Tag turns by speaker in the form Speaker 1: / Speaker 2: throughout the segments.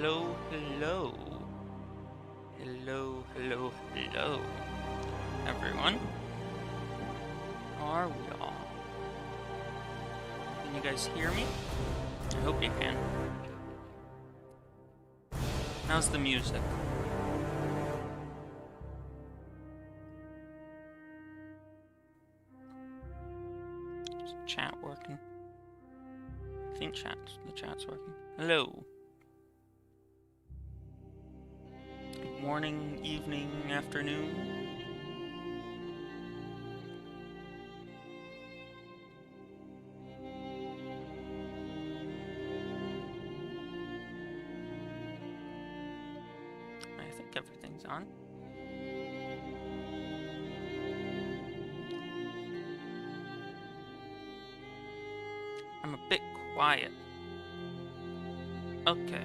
Speaker 1: Hello, hello. Hello, hello, hello. Everyone. How are we all? Can you guys hear me? I hope you can. How's the music? Is chat working? I think the chat's working. Hello. Good morning, evening, afternoon. I think everything's on. I'm a bit quiet. Okay.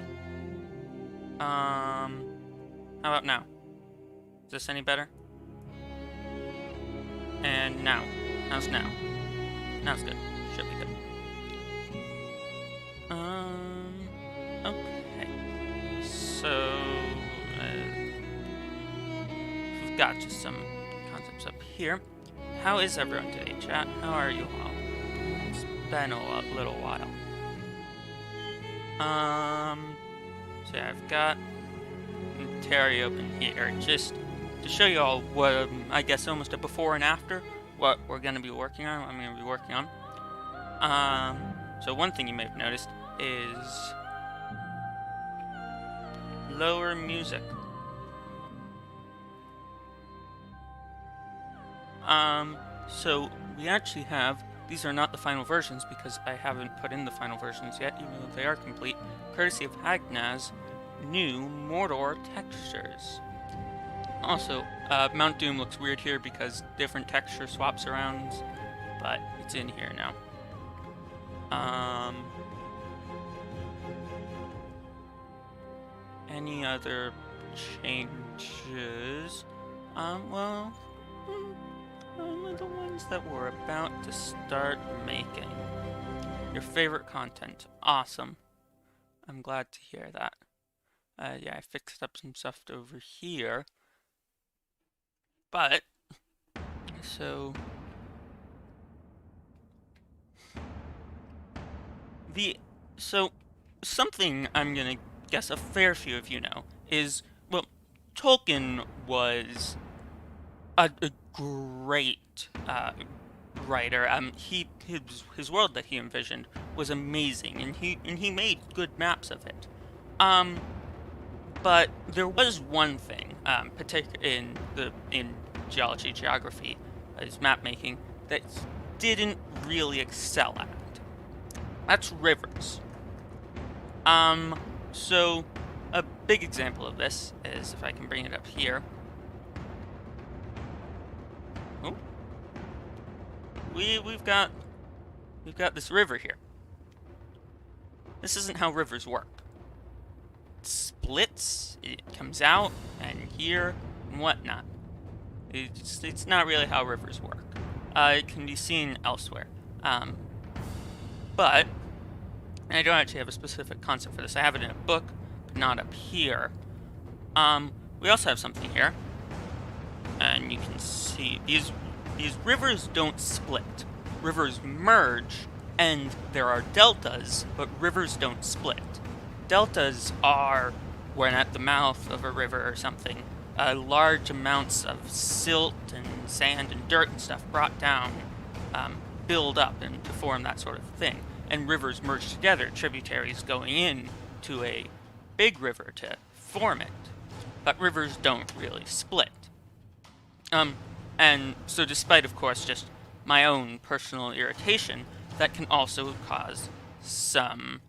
Speaker 1: How about now? Is this any better? And now. How's now? Now's good. Should be good. Okay. So, we've got just some concepts up here. How is everyone today, chat? How are you all? It's been a little while. So yeah, I've got Terry open here, just to show you all what, I guess almost a before and after, what we're going to be working on, what I'm going to be working on. So one thing you may have noticed is lower music. So we actually have, these are not the final versions because I haven't put in the final versions yet, even though they are complete, courtesy of Hagnaz, new Mordor Textures. Also, Mount Doom looks weird here because different texture swaps around, but it's in here now. Any other changes? Well, the ones that we're about to start making. Your favorite content. Awesome. I'm glad to hear that. Yeah, I fixed up some stuff over here. But, so... something I'm gonna guess a fair few of you know is, well, Tolkien was a great writer. His world that he envisioned was amazing, and he made good maps of it. But there was one thing, particularly in geography, his map making, that didn't really excel at. That's rivers. So a big example of this is, if I can bring it up here. Oh, we've got this river here. This isn't how rivers work. It splits, it comes out, and here, and whatnot. It's not really how rivers work. It can be seen elsewhere. But I don't actually have a specific concept for this. I have it in a book, but not up here. We also have something here, and you can see these rivers don't split. Rivers merge, and there are deltas, but rivers don't split. Deltas are when at the mouth of a river or something, large amounts of silt and sand and dirt and stuff brought down build up and to form that sort of thing. And rivers merge together, tributaries going in to a big river to form it. But rivers don't really split. And so despite, of course, just my own personal irritation, that can also cause some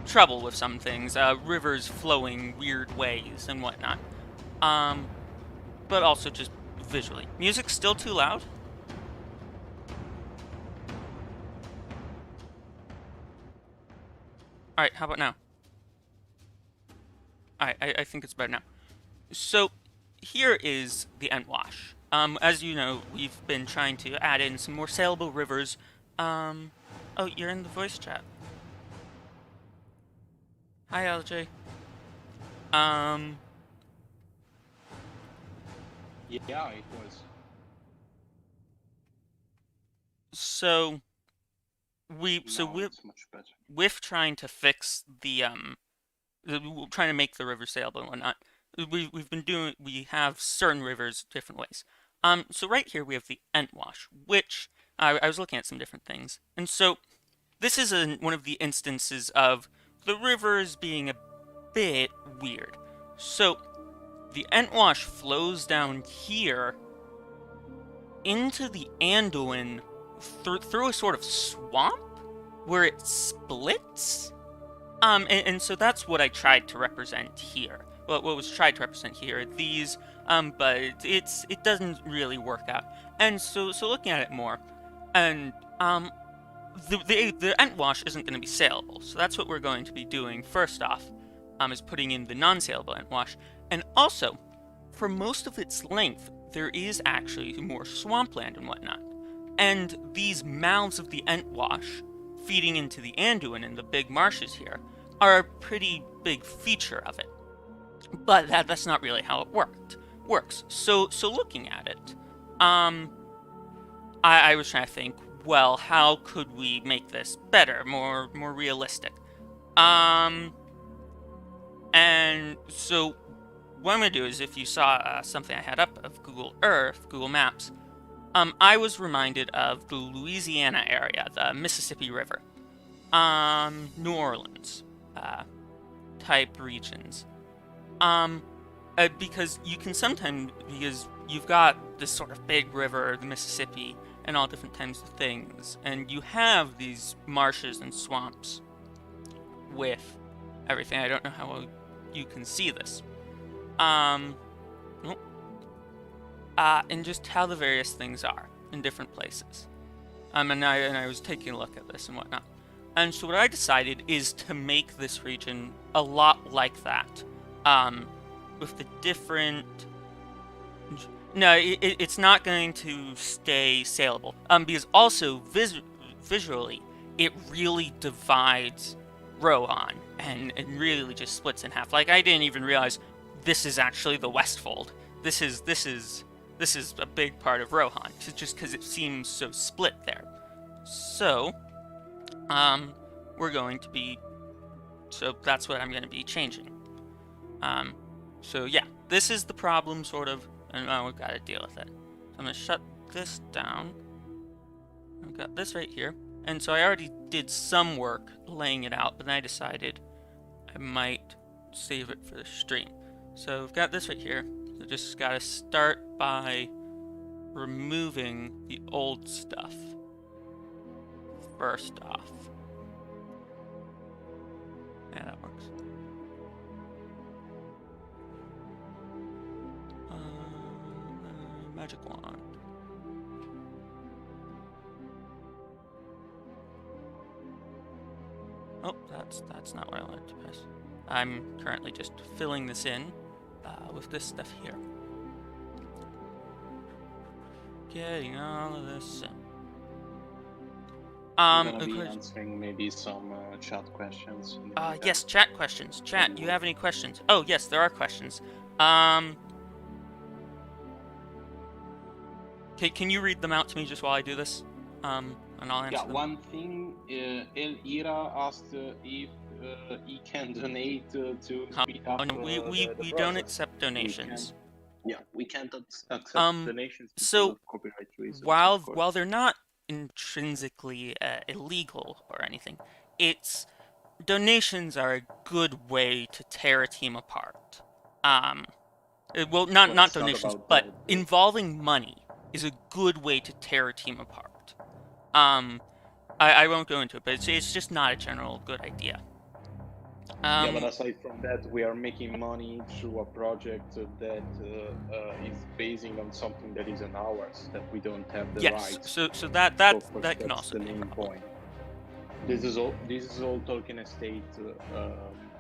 Speaker 1: trouble with some things, rivers flowing weird ways and whatnot. But also just visually. Music's still too loud? Alright, how about now? Alright, I think it's better now. So, here is the Entwash. As you know, we've been trying to add in some more sailable rivers. Oh, you're in the voice chat. Hi, LJ.
Speaker 2: Yeah, it was.
Speaker 1: So we so
Speaker 2: Now
Speaker 1: we
Speaker 2: it's much better.
Speaker 1: with trying to fix trying to make the river sailable and whatnot. We have certain rivers different ways. So right here we have the Entwash, which I was looking at some different things, and so this is one of the instances of the rivers being a bit weird. So the Entwash flows down here into the Anduin through a sort of swamp where it splits. And so that's what I tried to represent here. Well, what was tried to represent here, these, but it doesn't really work out. And so looking at it more, and the Entwash isn't going to be saleable, so that's what we're going to be doing first off, is putting in the non-saleable Entwash, and also for most of its length, there is actually more swampland and whatnot, and these mouths of the Entwash feeding into the Anduin and the big marshes here are a pretty big feature of it. But that's not really how it works. So looking at it, I was trying to think, well, how could we make this better, more realistic? Um, and so what I'm gonna do is, if you saw something I had up of Google Earth, Google Maps, I was reminded of the Louisiana area, the Mississippi River, New Orleans, uh, type regions. Um, because you can sometimes, because you've got this sort of big river, the Mississippi, and all different types of things, and you have these marshes and swamps with everything. I don't know how well you can see this. Um, nope. And just how the various things are in different places. And I was taking a look at this and whatnot. And so what I decided is to make this region a lot like that. With the different... No, it's not going to stay saleable. Because also, visually, it really divides Rohan and really just splits in half. Like, I didn't even realize this is actually the Westfold. This is a big part of Rohan, just because it seems so split there. So, we're going to be... So that's what I'm going to be changing. So yeah, this is the problem, sort of, and now we've got to deal with it. So I'm going to shut this down. I've got this right here. And so I already did some work laying it out, but then I decided I might save it for the stream. So we've got this right here. So just got to start by removing the old stuff first off. Yeah, that works. Magic wand. Oh, that's not what I wanted to press. I'm currently just filling this in with this stuff here. Getting all of this in.
Speaker 2: I'm gonna be answering maybe some chat questions.
Speaker 1: Yes, chat questions. Chat, you have any questions? Oh, yes, there are questions. Can you read them out to me just while I do this? And I'll answer them.
Speaker 2: One thing, El Ira asked if he can donate to speed up
Speaker 1: no, we don't accept donations.
Speaker 2: We can't accept donations because of copyright reasons.
Speaker 1: While they're not intrinsically illegal or anything, donations are a good way to tear a team apart. Well, not donations, but involving money is a good way to tear a team apart. I won't go into it, but it's just not a general good idea.
Speaker 2: But aside from that, we are making money through a project that is basing on something that isn't ours, that we don't have the rights.
Speaker 1: So that can also
Speaker 2: be the main point. This is all Tolkien Estate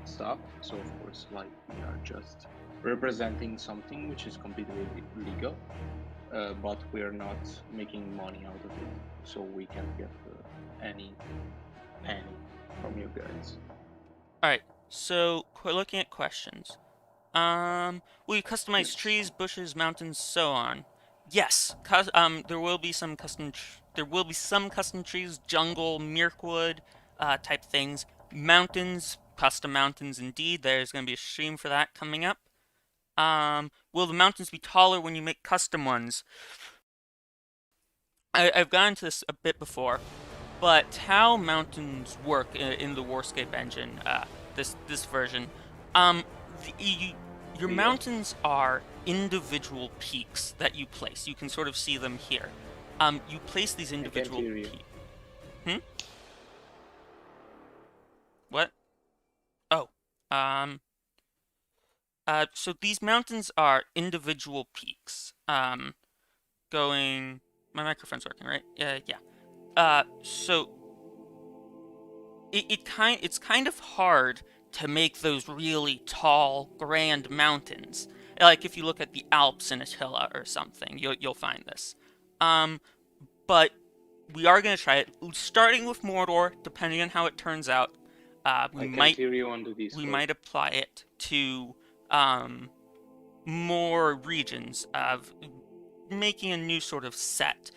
Speaker 2: stuff. So of course, like, we are just representing something which is completely legal, but we're not making money out of it, so we can't get any penny from you guys.
Speaker 1: All right. So, looking at questions. Will you customize trees, bushes, mountains, so on? Yes. There will be some custom. There will be some custom trees, jungle, Mirkwood, type things. Mountains, custom mountains, indeed. There's going to be a stream for that coming up. Will the mountains be taller when you make custom ones? I've gone into this a bit before, but how mountains work in the Warscape engine, this version, um, your mountains are individual peaks that you place. You can sort of see them here. You place these individual peaks. What? Oh, so these mountains are individual peaks. Going. My microphone's working, right? Yeah. So it's kind of hard to make those really tall, grand mountains. Like if you look at the Alps in Attila or something, you'll find this. But we are going to try it, starting with Mordor, depending on how it turns out. We might apply it to more regions of making a new sort of set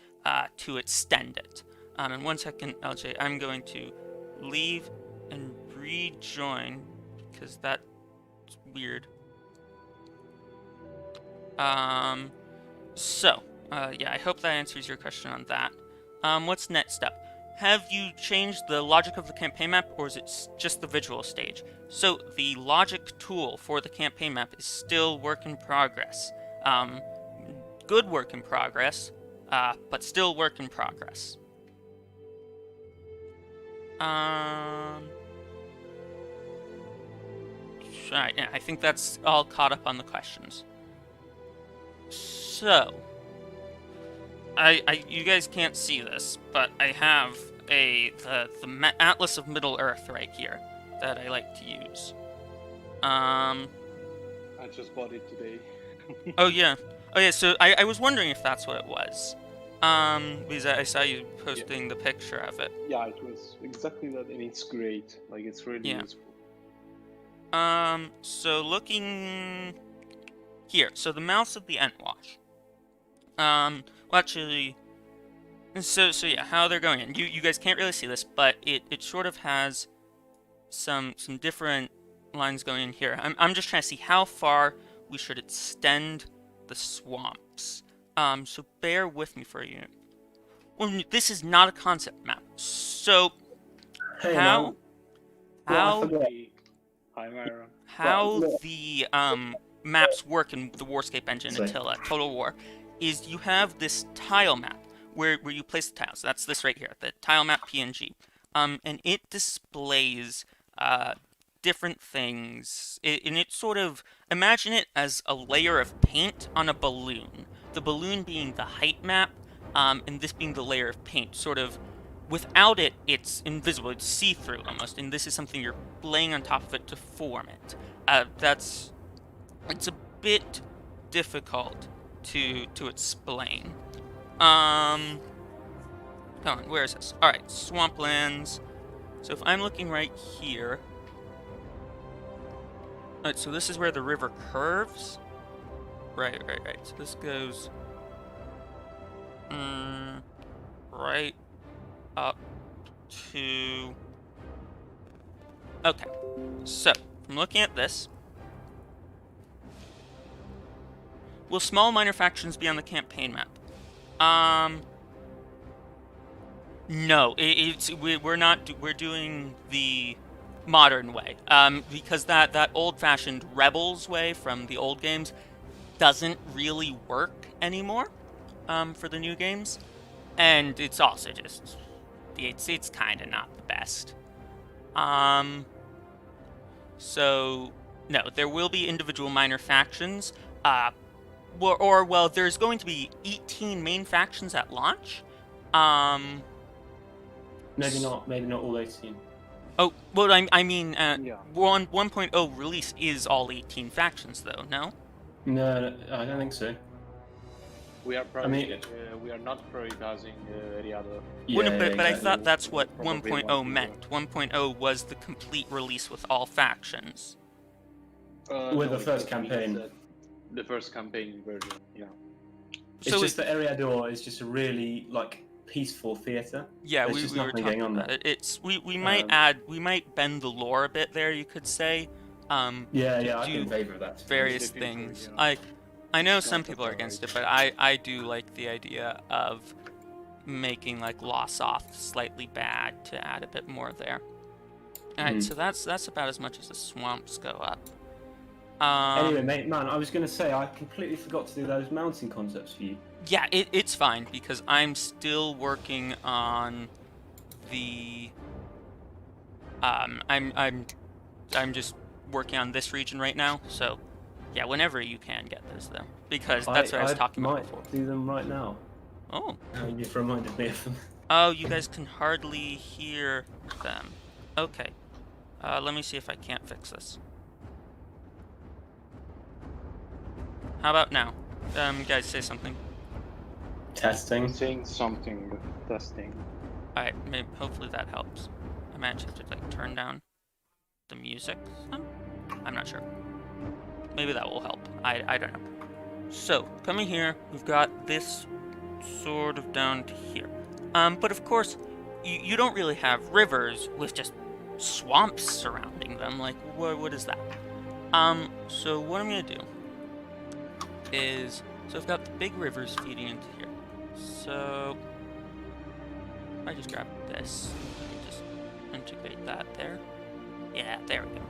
Speaker 1: to extend it. In 1 second, LJ, I'm going to leave and rejoin because that's weird. Yeah, I hope that answers your question on that. What's next step? Have you changed the logic of the campaign map, or is it just the visual stage? So the logic tool for the campaign map is still work in progress. Good work in progress, but still work in progress. Right, yeah, I think that's all caught up on the questions. So, you guys can't see this, but I have the Atlas of Middle Earth right here that I like to use.
Speaker 2: I just bought it today.
Speaker 1: Oh yeah. So I was wondering if that's what it was. Because I saw you posting the picture of it.
Speaker 2: Yeah, it was exactly that, and it's great. Like, it's really useful.
Speaker 1: So looking here, so the mouths of the Entwash. Well, actually, so yeah, how they're going in. You guys can't really see this, but it sort of has some different lines going in here. I'm just trying to see how far we should extend the swamps. So bear with me for a unit. Well, this is not a concept map. So
Speaker 3: Hey,
Speaker 1: how
Speaker 2: Hi, Myra.
Speaker 1: How the maps work in the Warscape engine, Attila, Total War, is you have this tile map where you place the tiles. That's this right here, the tile map PNG. And it displays different things. And it sort of, imagine it as a layer of paint on a balloon. The balloon being the height map, and this being the layer of paint. Sort of, without it, it's invisible. It's see-through almost, and this is something you're laying on top of it to form it. It's a bit difficult to explain. Come on, where is this? All right, swamplands. So if I'm looking right here, all right, so this is where the river curves. Right. So this goes right up to. Okay, so I'm looking at this. Will small minor factions be on the campaign map? No, we're not. We're doing the modern way. Because that old-fashioned rebels way from the old games doesn't really work anymore. For the new games, and it's also just it's kind of not the best. So no, there will be individual minor factions. Well, there's going to be 18 main factions at launch.
Speaker 3: Maybe not all 18.
Speaker 1: Oh, well, I mean, 1.0 release is all 18 factions, though, no?
Speaker 3: No, I don't think so.
Speaker 2: We are
Speaker 3: I mean-
Speaker 2: we are not prioritizing the other.
Speaker 1: Wouldn't, but I
Speaker 3: exactly.
Speaker 1: thought that's what
Speaker 2: Probably
Speaker 1: 1.0
Speaker 2: want to
Speaker 1: meant. 1.0 was the complete release with all factions.
Speaker 3: With the
Speaker 2: it
Speaker 3: first
Speaker 2: just means
Speaker 3: campaign.
Speaker 2: that the first campaign version. Yeah.
Speaker 3: It's just that Eriador is just a really like peaceful theater.
Speaker 1: Yeah,
Speaker 3: There's
Speaker 1: we
Speaker 3: just
Speaker 1: were
Speaker 3: nothing
Speaker 1: talking
Speaker 3: going on
Speaker 1: about
Speaker 3: there.
Speaker 1: it. It's we might bend the lore a bit there, you could say.
Speaker 3: Yeah,
Speaker 1: to
Speaker 3: I'd be in
Speaker 1: do
Speaker 3: favour of that.
Speaker 1: various
Speaker 2: In the future,
Speaker 1: things.
Speaker 2: you know.
Speaker 1: I know
Speaker 2: It's
Speaker 1: some
Speaker 2: not a
Speaker 1: people are against it,
Speaker 2: priority.
Speaker 1: but I do like the idea of making like Loss Off slightly bad to add a bit more there. Alright, so that's about as much as the swamps go up.
Speaker 3: Anyway, mate, man, I was going to say I completely forgot to do those mountain concepts for you.
Speaker 1: Yeah, it's fine because I'm still working on the I'm just working on this region right now, so yeah, whenever you can get those though, because that's what I was talking about before.
Speaker 3: Do them right now.
Speaker 1: Oh.
Speaker 3: You've reminded me of them.
Speaker 1: Oh, you guys can hardly hear them. Okay. Let me see if I can't fix this. How about now? Guys, say something.
Speaker 3: Testing.
Speaker 2: Saying something, but testing.
Speaker 1: Alright, maybe hopefully that helps. I might actually have to like turn down the music some? I'm not sure. Maybe that will help. I don't know. So, coming here, we've got this sort of down to here. But of course, you don't really have rivers with just swamps surrounding them. Like, what is that? So what I'm gonna do is, so I've got the big rivers feeding into here. So, if I just grab this, just integrate that there. Yeah, there we go.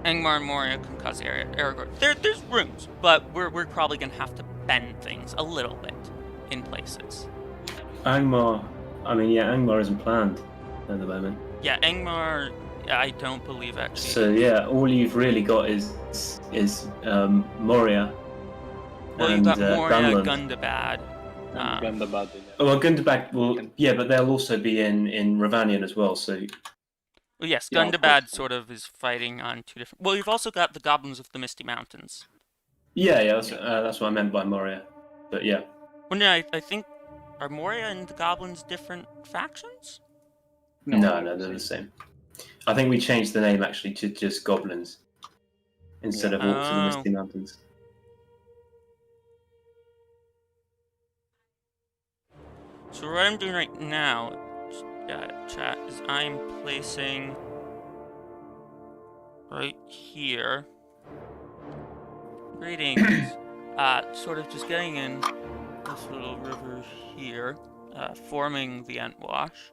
Speaker 1: Angmar and Moria can cause Aragorn. There's rooms, but we're probably gonna have to bend things a little bit in places.
Speaker 3: Angmar. I mean, yeah, Angmar isn't planned at the moment.
Speaker 1: Yeah, Angmar, I don't believe actually.
Speaker 3: So yeah, all you've really got is Moria.
Speaker 1: Well,
Speaker 3: and,
Speaker 1: you got Moria,
Speaker 3: Dunland.
Speaker 1: Gundabad.
Speaker 2: And Gundabad.
Speaker 3: Oh, well, Gundabad will, yeah, but they'll also be in Ravanian as well. So
Speaker 1: Well, yes,
Speaker 2: Yeah, of
Speaker 1: Gundabad
Speaker 2: course.
Speaker 1: sort of is fighting on two different. Well, you've also got the Goblins of the Misty Mountains.
Speaker 3: yeah, that's what I meant by Moria. But yeah,
Speaker 1: Well, no, I think are Moria and the Goblins different factions?
Speaker 3: no, they're the same. I think we changed the name actually to just Goblins instead of Orcs of the Misty Mountains.
Speaker 1: So what I'm doing right now, chat, is I'm placing right here. Greetings. Sort of just getting in this little river here, forming the Entwash.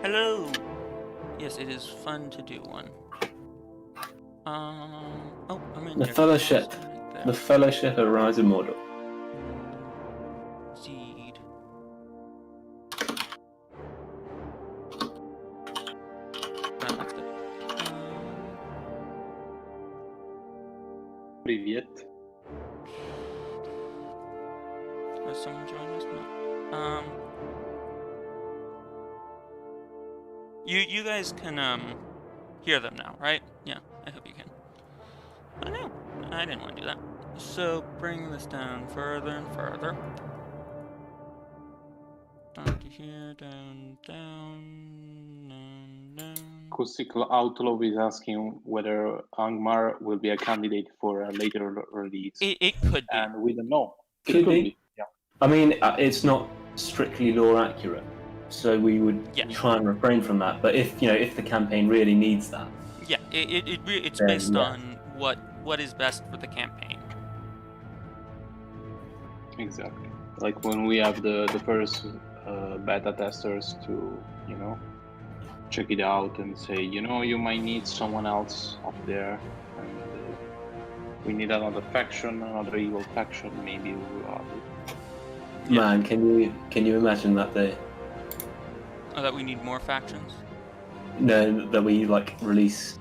Speaker 1: Hello! Yes, it is fun to do one. Oh, I'm in
Speaker 3: The
Speaker 1: here.
Speaker 3: Fellowship.
Speaker 1: Right there.
Speaker 3: The Fellowship of Rise of Mordor.
Speaker 1: Seed. No, that's good.
Speaker 2: Привет.
Speaker 1: Has someone joined us? No. You guys can hear them now, right? Yeah, I hope you can. Oh no, I didn't want to do that. So bring this down further and further. Down to here, down, down.
Speaker 2: Acoustic Outlaw is asking whether Angmar will be a candidate for a later release.
Speaker 1: It could be.
Speaker 2: And we don't know.
Speaker 3: Could be.
Speaker 2: Yeah.
Speaker 3: I mean, it's not strictly lore accurate, so we would try and refrain from that. But if the campaign really needs that,
Speaker 1: yeah, it's
Speaker 3: then,
Speaker 1: based
Speaker 3: yeah.
Speaker 1: on what is best for the campaign.
Speaker 2: Exactly. Like when we have the first beta testers to check it out and say you might need someone else up there, and we need another faction, another evil faction. Maybe we will add it.
Speaker 1: Yeah.
Speaker 3: Man, can you imagine that day?
Speaker 1: Oh, that we need more factions?
Speaker 3: No, that we release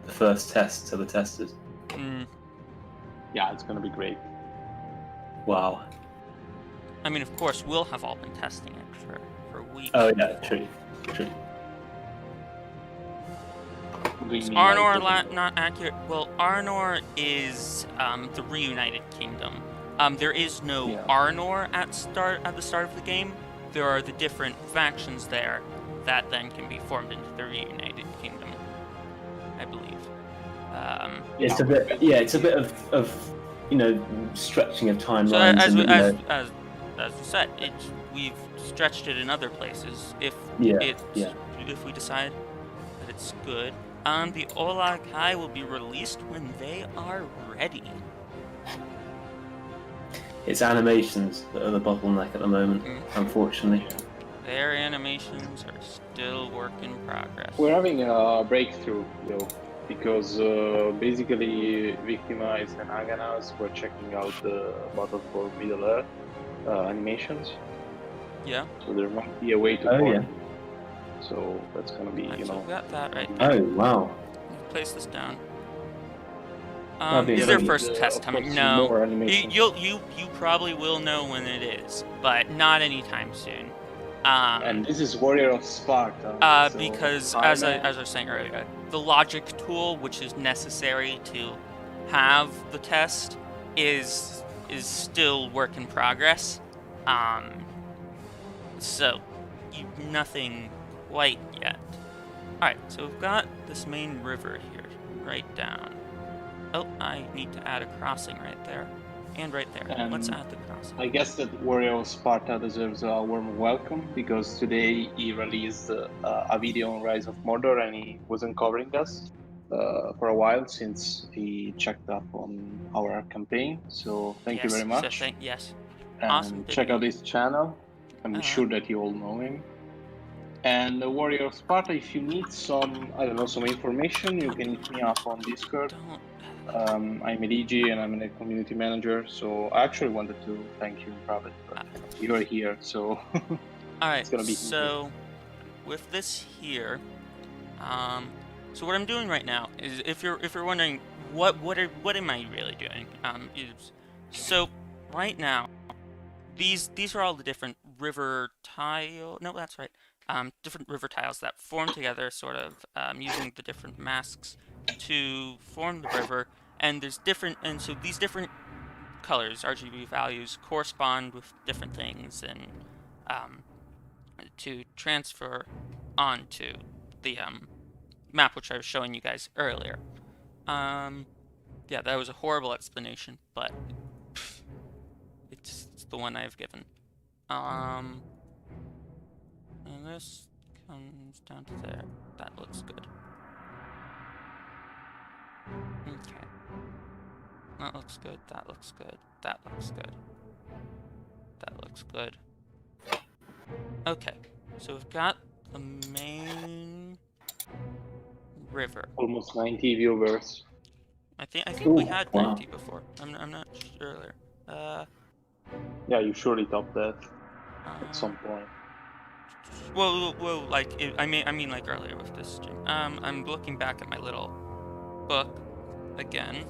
Speaker 3: the first test to the testers.
Speaker 1: Hmm.
Speaker 2: Yeah, it's gonna be great.
Speaker 3: Wow.
Speaker 1: I mean, of course, we'll have all been testing it for weeks.
Speaker 3: Oh yeah, true.
Speaker 1: Is Arnor not accurate? Well, Arnor is the reunited kingdom. There is no Arnor at the start of the game. There are the different factions there that then can be formed into the reunited kingdom, I believe.
Speaker 3: It's a bit, of stretching of timelines.
Speaker 1: So as we said, we've stretched it in other places. If we decide that it's good. The Ola Kai will be released when they are ready.
Speaker 3: It's animations that are the bottleneck at the moment, unfortunately.
Speaker 1: Their animations are still work in progress.
Speaker 2: We're having a breakthrough, though, because basically Victimized and Aganas were checking out the Battle for Middle-earth animations.
Speaker 1: Yeah.
Speaker 2: So there might be a way to port. So that's gonna be,
Speaker 1: So we got that right now.
Speaker 3: Oh, wow.
Speaker 1: Place this down. Is their first test coming? No. You probably will know when it is, but not anytime soon.
Speaker 2: And this is Warrior of Sparta.
Speaker 1: Because as I was saying earlier, the logic tool which is necessary to have the test is still work in progress. So nothing quite yet. Alright, so we've got this main river here, right down. Oh, I need to add a crossing right there. And right there. Let's add the crossing.
Speaker 2: I guess that Warrior of Sparta deserves a warm welcome, because today he released a video on Rise of Mordor, and he wasn't covering us for a while since he checked up on our campaign. So thank you very much.
Speaker 1: Yes.
Speaker 2: And
Speaker 1: awesome.
Speaker 2: Check out his channel. I'm sure that you all know him. And the Warrior of Sparta, if you need some information, you can hit me up on Discord. I'm Eligi and I'm a community manager, so I actually wanted to thank you in private, but you're here, so
Speaker 1: alright,
Speaker 2: it's gonna be
Speaker 1: so with this here, so what I'm doing right now is, if you're wondering what am I really doing, so right now these are all the different river tile. No, that's right. Different river tiles that form together, sort of using the different masks to form the river, and so these different colors, RGB values, correspond with different things, and to transfer onto the map which I was showing you guys earlier. Yeah, that was a horrible explanation, but it's the one I've given. And this comes down to there. That looks good. Okay. That looks good. That looks good. That looks good. That looks good. Okay. So we've got the main river.
Speaker 2: almost 90 viewers.
Speaker 1: I think we had 90 before. I'm not sure earlier.
Speaker 2: Yeah, you surely topped that at some point.
Speaker 1: Well, like I mean, like earlier with this stream. I'm looking back at my little book again.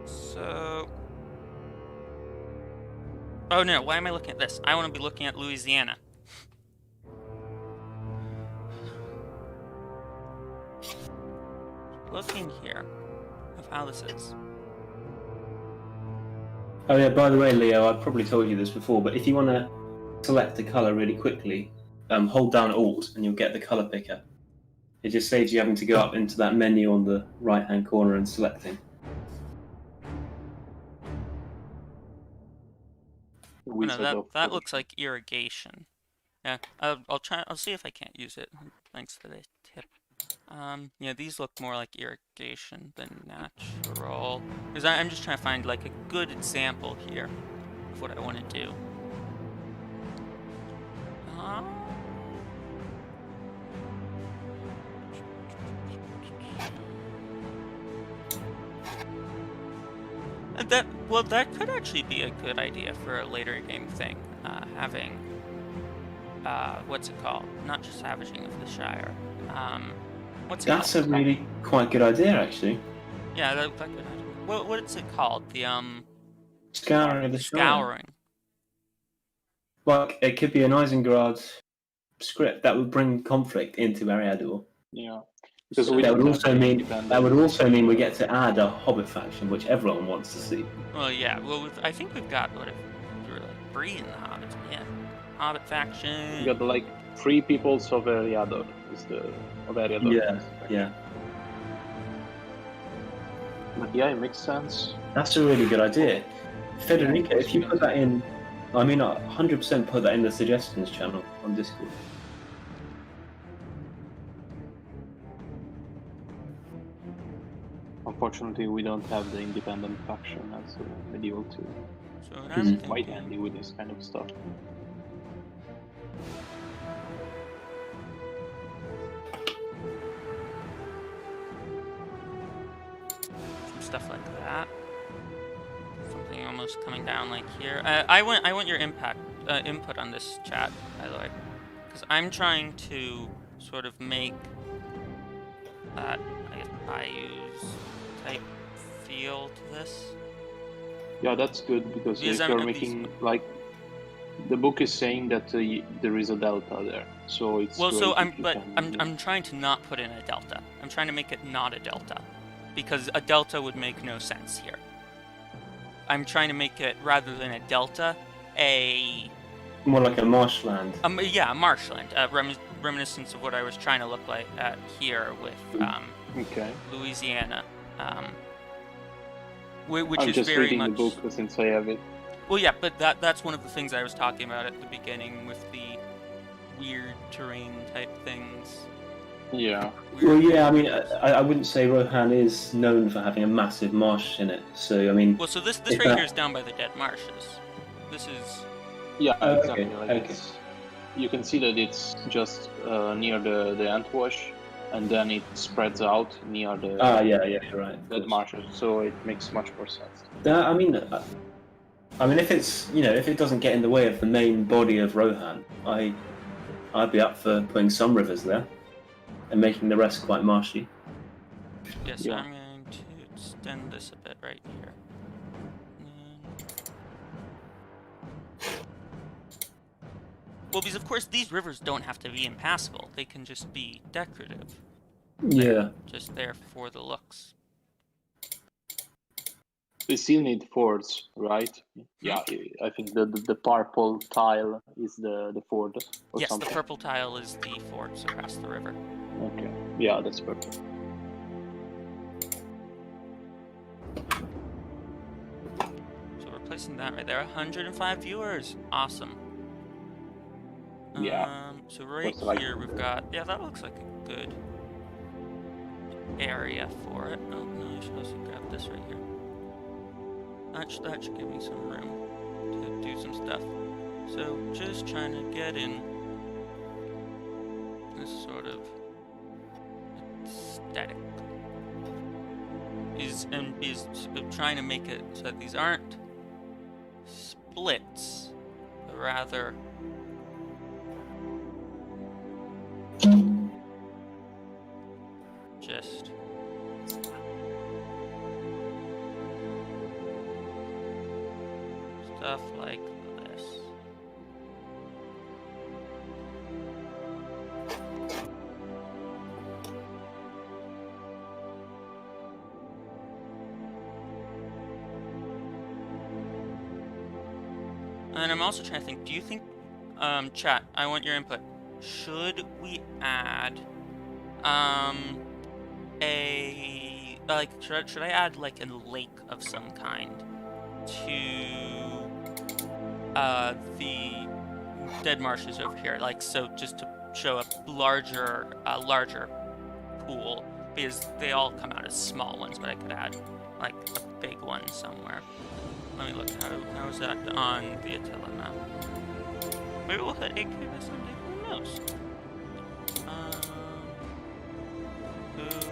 Speaker 1: So, oh no, why am I looking at this? I want to be looking at Louisiana. Looking here of how this is.
Speaker 3: Oh yeah, by the way, Leo, I've probably told you this before, but if you want to select a color really quickly, hold down Alt and you'll get the color picker. It just saves you having to go up into that menu on the right-hand corner and selecting.
Speaker 1: No, that looks like irrigation. Yeah, I'll see if I can't use it. Thanks for the tip. Yeah, these look more like irrigation than natural. Because I'm just trying to find like a good example here of what I want to do. That could actually be a good idea for a later game thing. Having what's it called? Not just Savaging of the Shire. What's it called?
Speaker 3: That's a really quite good idea, actually.
Speaker 1: Yeah, that could. What is it called? The
Speaker 3: Scouring of the Shire.
Speaker 1: Scouring.
Speaker 3: Like, it could be an Isengard script that would bring conflict into Ariador.
Speaker 2: Yeah, because
Speaker 1: So
Speaker 2: we
Speaker 3: That
Speaker 2: don't
Speaker 3: would
Speaker 2: have
Speaker 3: also
Speaker 2: the
Speaker 3: mean
Speaker 2: independent.
Speaker 3: we get to add a Hobbit faction, which everyone wants to see.
Speaker 1: Well, yeah. Well, I think we've got what if we were like 3 in the Hobbits. Yeah, Hobbit faction.
Speaker 2: We got like 3 peoples of Ariador.
Speaker 3: Yeah, yeah.
Speaker 2: But yeah, it makes sense.
Speaker 3: That's a really good idea. Federico, if you put that in, I mean, 100% put that in the suggestions channel on Discord.
Speaker 2: Unfortunately, we don't have the independent faction as medieval 2.
Speaker 1: So what I'm
Speaker 2: It's quite
Speaker 1: thinking.
Speaker 2: handy with this kind of stuff.
Speaker 1: Some stuff like that. Something almost coming down like here. I want your input on this chat, by the way, because I'm trying to sort of make that, I guess, bayous type feel to this.
Speaker 2: Yeah, that's good because
Speaker 1: Because
Speaker 2: if you're making like the book is saying that there is a delta there, so it's
Speaker 1: Well, so
Speaker 2: great if you can-
Speaker 1: I'm trying to not put in a delta. I'm trying to make it not a delta, because a delta would make no sense here. I'm trying to make it, rather than a delta, a
Speaker 3: More like a marshland.
Speaker 1: yeah, a marshland, reminiscence of what I was trying to look like at here with
Speaker 2: Okay.
Speaker 1: Louisiana, which
Speaker 2: I'm
Speaker 1: is
Speaker 2: just
Speaker 1: very
Speaker 2: reading
Speaker 1: much.
Speaker 2: the book since I have it.
Speaker 1: Well, yeah, but that's one of the things I was talking about at the beginning with the weird terrain type things.
Speaker 2: Yeah.
Speaker 3: Well, yeah, I mean, I wouldn't say Rohan is known for having a massive marsh in it. So, I mean,
Speaker 1: Well, so this
Speaker 3: If
Speaker 1: right
Speaker 3: that-
Speaker 1: here is down by the dead marshes. This is
Speaker 2: Yeah,
Speaker 3: Oh,
Speaker 2: exactly.
Speaker 3: okay,
Speaker 2: Like
Speaker 3: okay.
Speaker 2: it's, you can see that it's just near the Entwash, and then it spreads out near the
Speaker 3: yeah, you're right. of
Speaker 2: dead
Speaker 3: course.
Speaker 2: marshes. So it makes much more sense.
Speaker 3: I mean, if it's if it doesn't get in the way of the main body of Rohan, I'd be up for putting some rivers there and making the rest quite marshy.
Speaker 1: yes.
Speaker 2: Yeah.
Speaker 1: I'm going to extend this a bit right here. Well, because of course these rivers don't have to be impassable; they can just be decorative.
Speaker 3: Yeah.
Speaker 1: Just there for the looks.
Speaker 2: We still need fords, right? Yeah, I think the purple tile is the ford or
Speaker 1: Yes,
Speaker 2: something.
Speaker 1: the purple tile is the forts across the river.
Speaker 2: Okay. Yeah, that's perfect.
Speaker 1: So we're placing that right there. 105 viewers. Awesome.
Speaker 2: Yeah.
Speaker 1: So right
Speaker 2: What's it like?
Speaker 1: here we've got. Yeah, that looks like a good area for it. Oh no, I should also grab this right here. That should give me some room to do some stuff. So just trying to get in this sort of aesthetic. Is trying to make it so that these aren't splits, but rather just stuff like this. And I'm also trying to think, do you think, chat, I want your input. Should we add, should I add, like, a lake of some kind to, the dead marshes over here? Like, so just to show a larger pool, because they all come out as small ones, but I could add, like, a big one somewhere. Let me look, how is that on the Attila map? Maybe we'll hit 8K someday, who knows?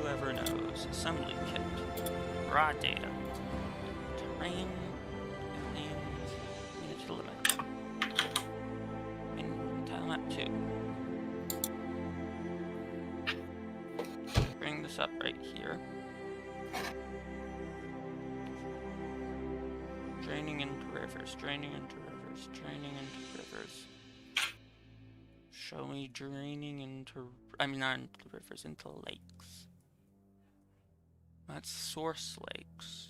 Speaker 1: Whoever knows. Assembly kit. Raw data. Terrain. Aliens. Manage the limit. And tile map 2. Bring this up right here. Draining into rivers. Draining into rivers. rivers. Draining into rivers. Show me draining into... I mean, not into rivers, into lakes. That's source lakes.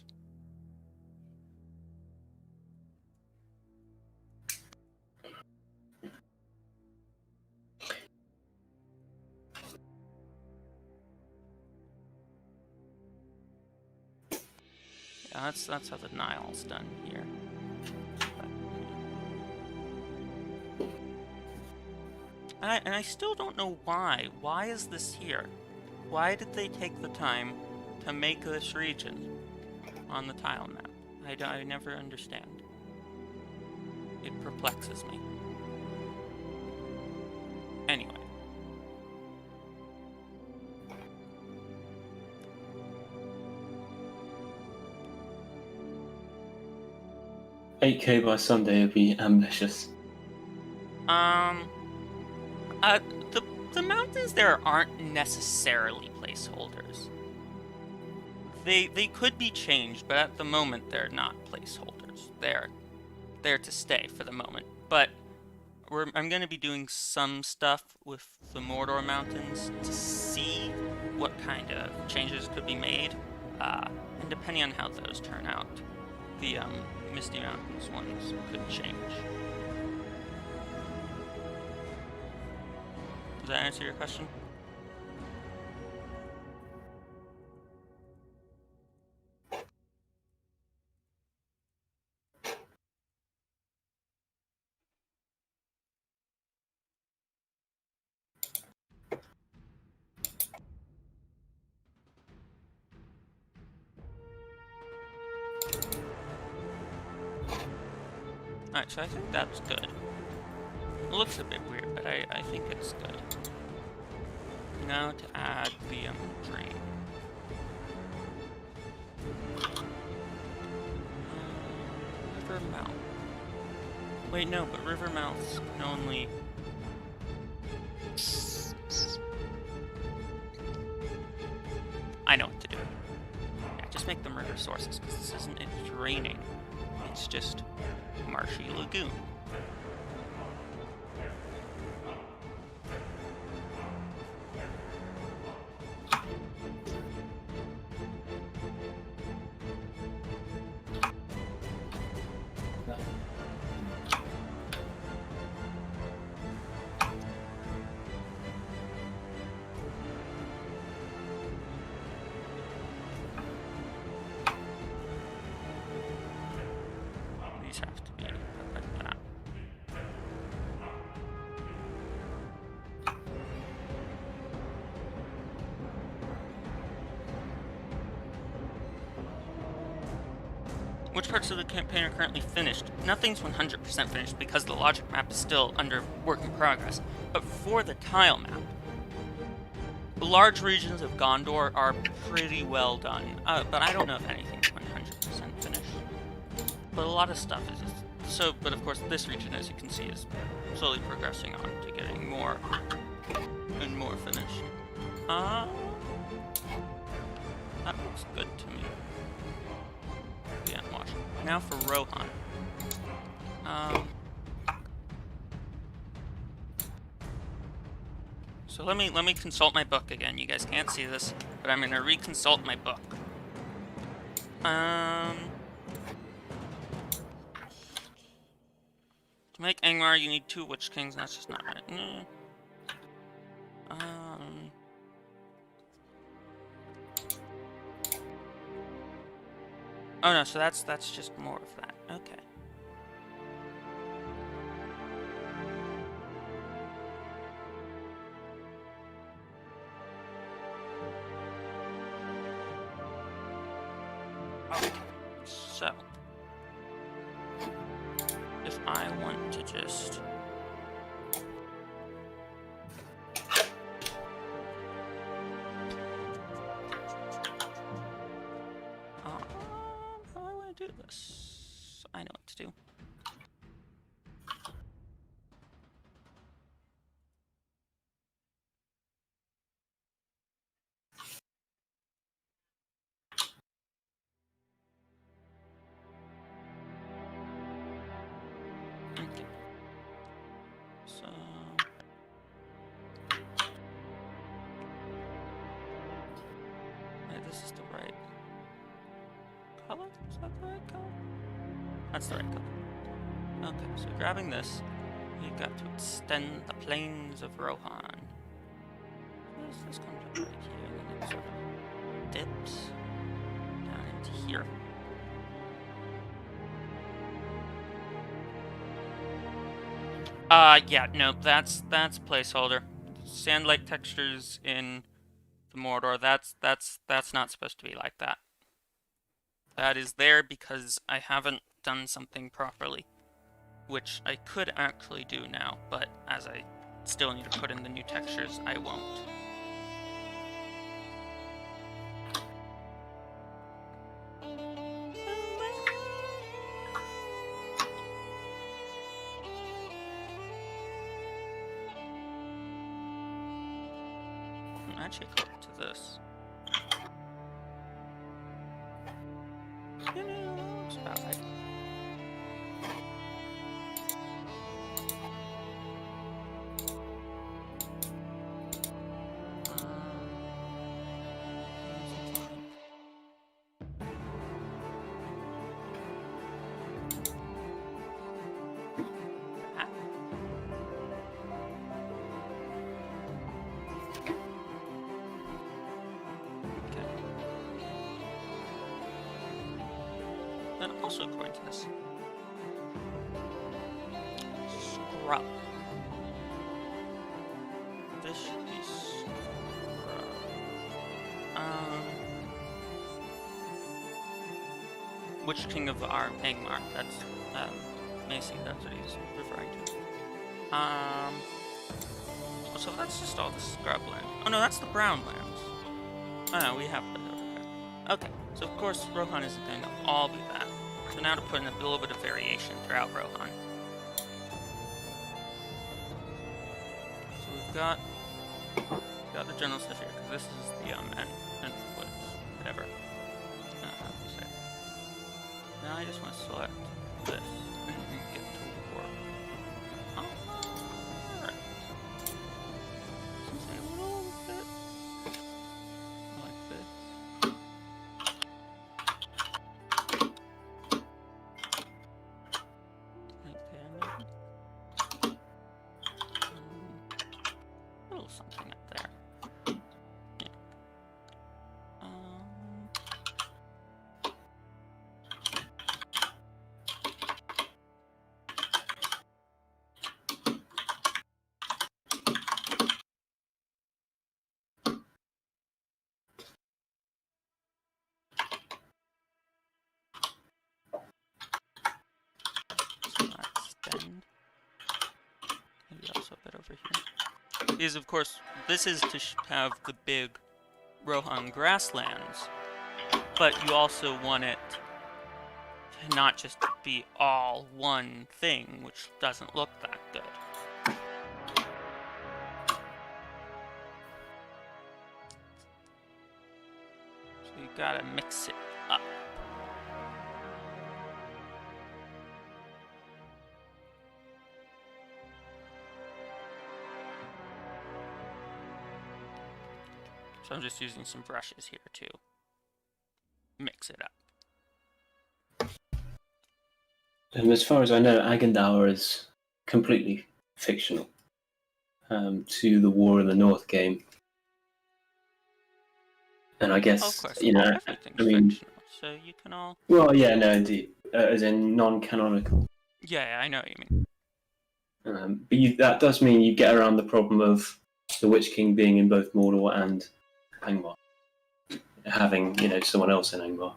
Speaker 1: Yeah, that's how the Nile's done here. And I still don't know why. Why is this here? Why did they take the time to make this region on the tile map? I never understand. It perplexes me. Anyway.
Speaker 3: $8K by Sunday would be ambitious.
Speaker 1: The mountains there aren't necessarily placeholders. They could be changed, but at the moment they're not placeholders. They're there to stay for the moment. But I'm going to be doing some stuff with the Mordor Mountains to see what kind of changes could be made. And depending on how those turn out, the Misty Mountains ones could change. Does that answer your question? Alright, so I think that's good. It looks a bit weird, but I think it's good. Now to add the drain. River mouth. Wait, no, but river mouths can only... I know what to do. Yeah, just make them river sources, because this isn't draining. It's just marshy lagoon. These have to be put like that. Which parts of the campaign are currently finished? Nothing's 100% finished because the logic map is still under work in progress. But for the tile map, large regions of Gondor are pretty well done. But I don't know if anything's 100% finished. But a lot of stuff is just... So, but of course this region, as you can see, is slowly progressing on to getting more and more finished. That looks good to me. Yeah, watch. Now for Rohan. So let me consult my book again. You guys can't see this, but I'm gonna reconsult my book. To make Angmar, you need 2 Witch Kings, and that's just not right. Oh no, so that's just more of that. Okay. Okay. So if I want to just how do I want to do this? I know what to do. this is the right color? Is that the right color? That's the right color. Okay, so grabbing this, we've got to extend the plains of Rohan. This comes up right here, and then it sort of dips down into here. Yeah, no, that's placeholder. Sand lake textures in the Mordor, that's not supposed to be like that. That is there because I haven't done something properly, which I could actually do now, but as I still need to put in the new textures, I won't. Actually, go up to this. Looks about right. And also according to this scrub. This should be scrub. Which king of our Angmar? That's Macy, that's what he's referring to. So that's just all the scrub land. Oh no, that's the brown lands. Oh no, we have that over there. Okay, so of course Rohan isn't going to all be that. So now to put in a little bit of variation throughout Rohan. So we've got the general stuff here, because this is the and whatever. How do you say? Now I just want to select this and get to war. Alright. Something a little bit like this. Right there, maybe. A little something up there. Yeah. So let's extend. Maybe also a bit over here. Because of course, this is to have the big Rohan grasslands, but you also want it to not just be all one thing, which doesn't look that good. So you gotta mix it up. So I'm just using some brushes here to mix it up.
Speaker 3: As far as I know, Agendour is completely fictional to the War in the North game. And I guess,
Speaker 1: of course,
Speaker 3: you know,
Speaker 1: everything's
Speaker 3: I mean,
Speaker 1: fictional, so you can all...
Speaker 3: Well, yeah, no, indeed. As in non-canonical.
Speaker 1: Yeah, I know what you mean.
Speaker 3: But that does mean you get around the problem of the Witch King being in both Mordor and Angmar. Having, you know, someone else in Angmar.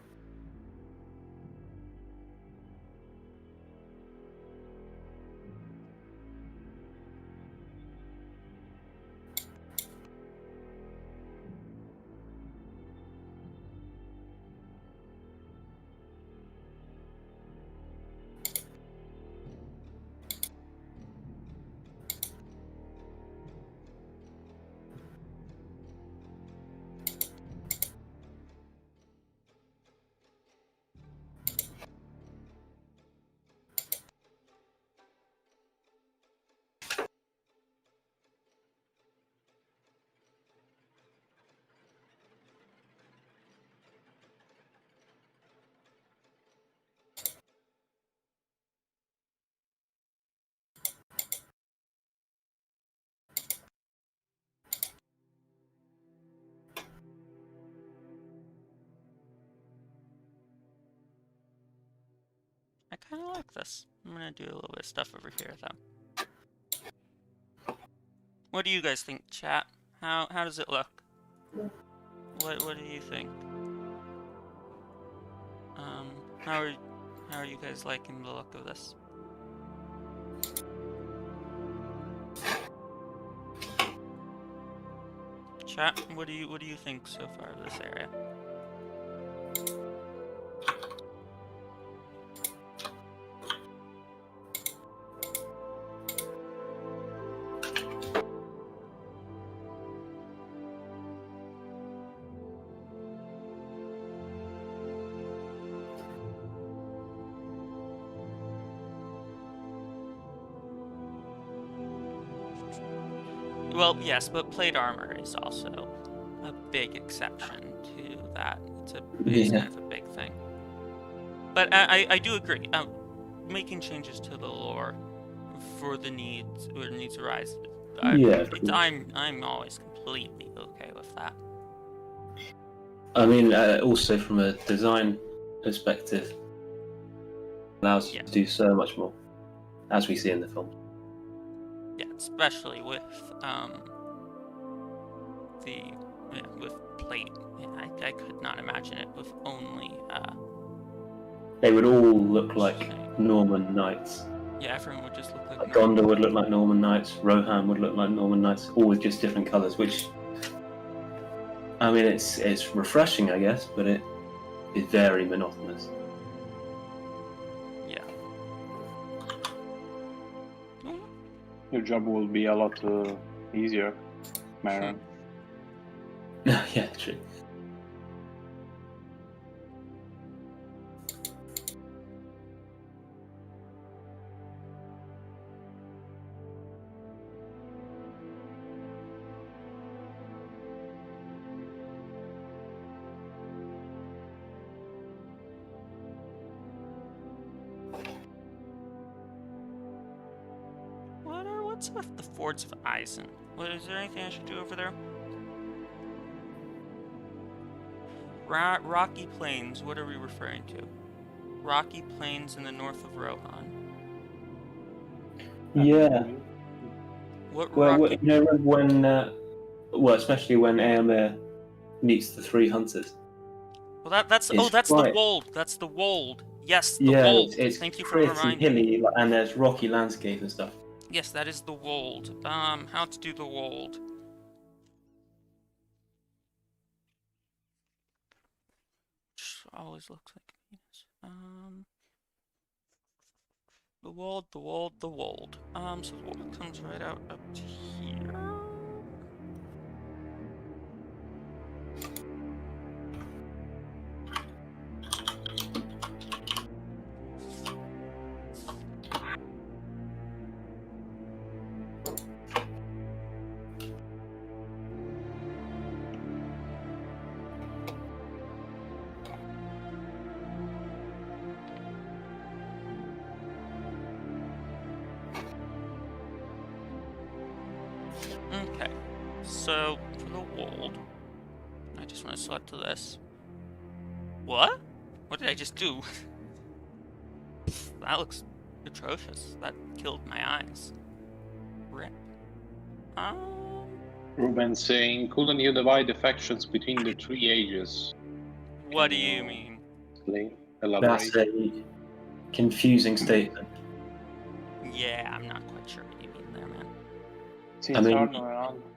Speaker 1: kind of like this. I'm gonna do a little bit of stuff over here, though. What do you guys think, chat? How does it look? What do you think? How are you guys liking the look of this? Chat, what do you think so far of this area? Well, yes, but plate armor is also a big exception to that. It's kind of a big thing. But I do agree. Making changes to the lore for the needs where needs arise. I'm always completely okay with that.
Speaker 3: I mean, also from a design perspective, allows you to do so much more, as we see in the film.
Speaker 1: Yeah, especially with with plate. Yeah, I could not imagine it with only.
Speaker 3: They would all look like Norman knights.
Speaker 1: Yeah, everyone would just look like.
Speaker 3: Gondor would look like Norman knights. Rohan would look like Norman knights, all with just different colours. Which, I mean, it's refreshing, I guess, but it is very monotonous.
Speaker 1: Yeah.
Speaker 2: Your job will be a lot easier, Maron.
Speaker 3: Yeah, true.
Speaker 1: What's with the Fords of Eisen? Is there anything I should do over there? Rocky Plains, what are we referring to? Rocky Plains in the north of Rohan.
Speaker 3: Yeah.
Speaker 1: Rocky...
Speaker 3: you know when, especially when Eomer meets the three hunters.
Speaker 1: Well, that's the Wold. That's the Wold. Yes, the Wold.
Speaker 3: It's
Speaker 1: Thank you for reminding
Speaker 3: hilly, me. And there's rocky landscape and stuff.
Speaker 1: Yes, that is the Wold. How to do the Wold? Always looks like penis. The Wold. So the Wold comes right out up to here. Okay, so for the Wold, I just want to select this. What? What did I just do? That looks atrocious. That killed my eyes. Rip.
Speaker 2: Ruben saying, couldn't you divide the factions between the three ages?
Speaker 1: What do you mean?
Speaker 2: Elaborate.
Speaker 3: That's a confusing statement.
Speaker 1: Yeah, I'm not quite sure what you mean there, man.
Speaker 2: Since